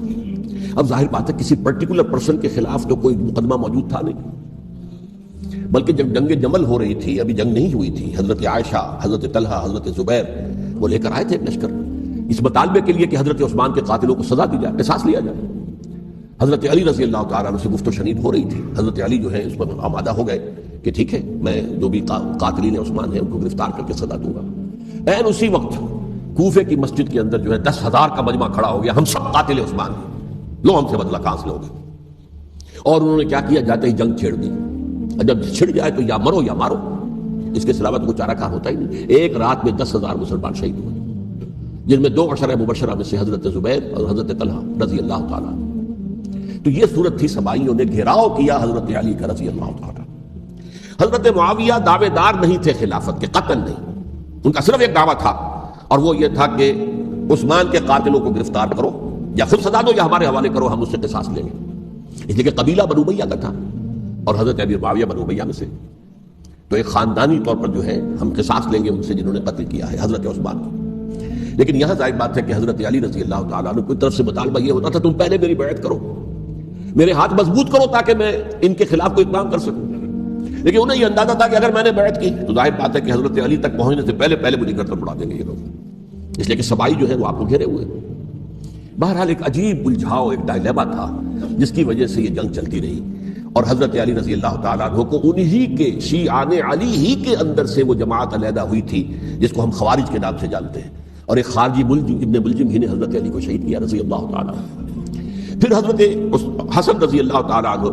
B: اب ظاہر بات ہے کسی پرٹیکولر پرسن کے خلاف تو کوئی مقدمہ موجود تھا نہیں، بلکہ جب جنگ جمل ہو رہی تھی، ابھی جنگ نہیں ہوئی تھی، حضرت عائشہ، حضرت طلحہ، حضرت زبیر وہ لے کر آئے تھے ایک لشکر اس مطالبے کے لیے کہ حضرت عثمان کے قاتلوں کو سزا دی جائے، قصاص لیا جائے۔ حضرت علی رضی اللہ تعالیٰ عنہ سے گفت و شنید ہو رہی تھی، حضرت علی جو ہے اس پر آمادہ ہو گئے کہ ٹھیک ہے، میں جو بھی قاتلین عثمان ہیں ان کو گرفتار کر کے سزا دوں گا۔ این اسی وقت کوفے کی مسجد کے اندر جو ہے 10,000 کا مجمع کھڑا ہو گیا، ہم سب قاتل عثمان ہیں، لو ہم سے بدلہ کہاں سے لوگے؟ اور انہوں نے کیا کیا، جاتے ہی جنگ چھیڑ دی، جب چھڑ جائے تو یا مرو یا مارو، اس کے سلاوت کو چارہ کار ہوتا ہی نہیں۔ ایک رات میں 10,000 مسلمان شہید ہوئے، جن میں 2 عشرہ مبشرہ میں سے حضرت زبیر اور حضرت طلحہ رضی اللہ تعالیٰ۔ تو یہ صورت تھی، سبائیوں نے گھیراؤ کیا حضرت علی کا رضی اللہ تعالیٰ۔ حضرت معاویہ دعوے دار نہیں تھے خلافت کے، قطعاً نہیں، ان کا صرف ایک دعویٰ تھا، اور وہ یہ تھا کہ عثمان کے قاتلوں کو گرفتار کرو، یا خود سزا دو یا ہمارے حوالے کرو، ہم اس سے قصاص لیں گے۔ اس لیے کہ قبیلہ بنو امیہ کا تھا، اور حضرت ابی معاویہ بنو امیہ میں سے، تو ایک خاندانی طور پر جو ہے ہم قصاص لیں گے ان سے جنہوں نے قتل کیا ہے حضرت عثمان کو۔ لیکن یہاں ظاہر بات ہے کہ حضرت علی رضی اللہ تعالیٰ عنہ کی طرف سے مطالبہ یہ ہوتا تھا تم پہلے میری بیعت کرو، میرے ہاتھ مضبوط کرو تاکہ میں ان کے خلاف کوئی اقدام کر سکوں۔ لیکن انہیں یہ اندازہ تھا کہ اگر میں نے بیعت کی تو ظاہر بات ہے کہ حضرت علی تک پہنچنے سے پہلے مجھے گردن اڑا دیں گے یہ لوگ، اس لیے کہ سبائی جو ہے وہ آپ کو گھیرے ہوئے۔ بہرحال ایک عجیب الجھاؤ، ایک ڈائلیما تھا جس کی وجہ سے یہ جنگ چلتی رہی، اور حضرت علی رضی اللہ تعالیٰ عنہ کو انہی کے شیعان علی ہی کے اندر سے وہ جماعت علیحدہ ہوئی تھی جس کو ہم خوارج کے نام سے جانتے ہیں، اور ایک خارجی ابن ملجم ہی نے حضرت علی کو شہید کیا رضی اللہ تعالیٰ عنہ۔ پھر حضرت حسن رضی اللہ تعالیٰ عنہ،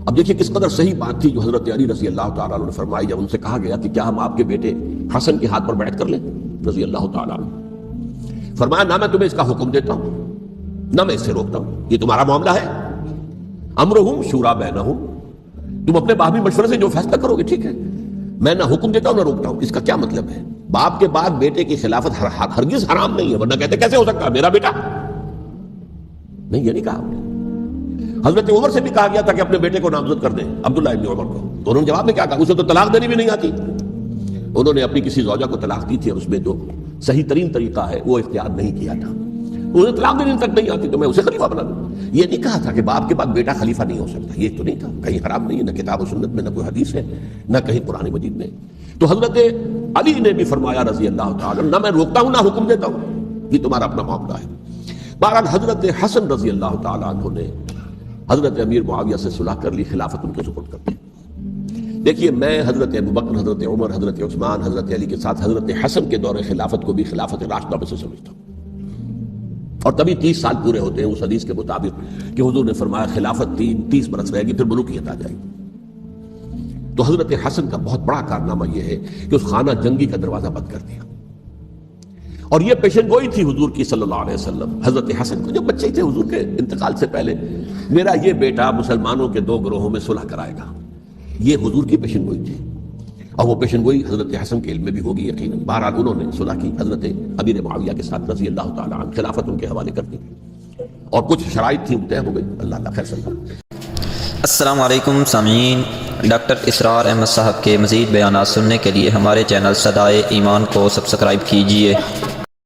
B: اب دیکھیے کس قدر صحیح بات تھی جو حضرت علی رضی اللہ تعالیٰ عنہ نے فرمائی جب ان سے کہا گیا کہ کیا ہم آپ کے بیٹے حسن کے ہاتھ پر بیعت کر لیں رضی اللہ تعالیٰ عنہ۔ فرمایا نہ میں تمہیں اس کا حکم دیتا ہوں نہ میں اس سے روکتا ہوں، یہ تمہارا معاملہ ہے، امرہم شورا بینہم، تم اپنے باہمی مشورے سے جو فیصلہ کرو گے ٹھیک ہے، میں نہ حکم دیتا ہوں نہ روکتا ہوں۔ اس کا کیا مطلب ہے؟ باپ کے بعد بیٹے کی خلافت ہرگز حرام نہیں ہے، ورنہ کہتے کیسے ہو سکتا ہے میرا بیٹا؟ نہیں، یہ نہیں کہا ہم نے۔ حضرت عمر سے بھی کہا گیا تھا کہ اپنے بیٹے کو نامزد کر دیں، عبداللہ ابن عمر کو، تو انہوں نے جواب میں کیا کہا؟ اسے تو طلاق دینی بھی نہیں آتی۔ انہوں نے اپنی کسی زوجہ کو طلاق دی تھی، اور اس میں جو صحیح ترین طریقہ ہے وہ اختیار نہیں کیا تھا، انہیں طلاق دینے تک نہیں آتی تو میں اسے خلیفہ بنا دوں۔ یہ نہیں کہا تھا کہ باپ کے بعد بیٹا خلیفہ نہیں ہو سکتا، یہ تو نہیں تھا، کہیں حرام نہیں ہے، نہ کتاب و سنت میں، نہ کوئی حدیث ہے، نہ کہیں قرآن مجید میں۔ تو حضرت علی نے بھی فرمایا رضی اللہ تعالیٰ، نہ میں روکتا ہوں نہ حکم دیتا ہوں، یہ تمہارا اپنا معاملہ ہے۔ بہرحال حضرت حسن رضی اللہ تعالیٰ عنہ نے حضرت امیر معاویہ سے صلح کر لی، خلافت ان کے سپرد کر دی۔ دیکھیے میں حضرت ابوبکر، حضرت عمر، حضرت عثمان، حضرت علی کے ساتھ حضرت حسن کے دور خلافت کو بھی خلافت راشدہ میں سے سمجھتا ہوں، اور تبھی 30 سال پورے ہوتے ہیں اس حدیث کے مطابق کہ حضور نے فرمایا خلافت 30 برس رہے گی پھر ملوکیت آ جائے گی۔ تو حضرت حسن کا بہت بڑا کارنامہ یہ ہے کہ اس خانہ جنگی کا دروازہ بند کر دیا، اور یہ پیشن گوئی تھی حضور کی صلی اللہ علیہ وسلم حضرت حسن کو، جب بچے ہی تھے حضور کے انتقال سے پہلے، میرا یہ بیٹا مسلمانوں کے 2 گروہوں میں صلح کرائے گا، یہ حضور کی پیشن گوئی تھی، اور وہ پیشن گوئی حضرت حسن کے علم میں بھی ہوگی یقیناً۔ بہرحال انہوں نے صلح کی حضرت امیر معاویہ کے ساتھ رضی اللہ تعالیٰ عنہ، خلافت ان کے حوالے کر دی، اور کچھ شرائط تھیں طے ہو گئی، اللہ اللہ خیر سلام۔
C: السلام علیکم سامعین، ڈاکٹر اسرار احمد صاحب کے مزید بیانات سننے کے لیے ہمارے چینل صدائے ایمان کو سبسکرائب کیجیے۔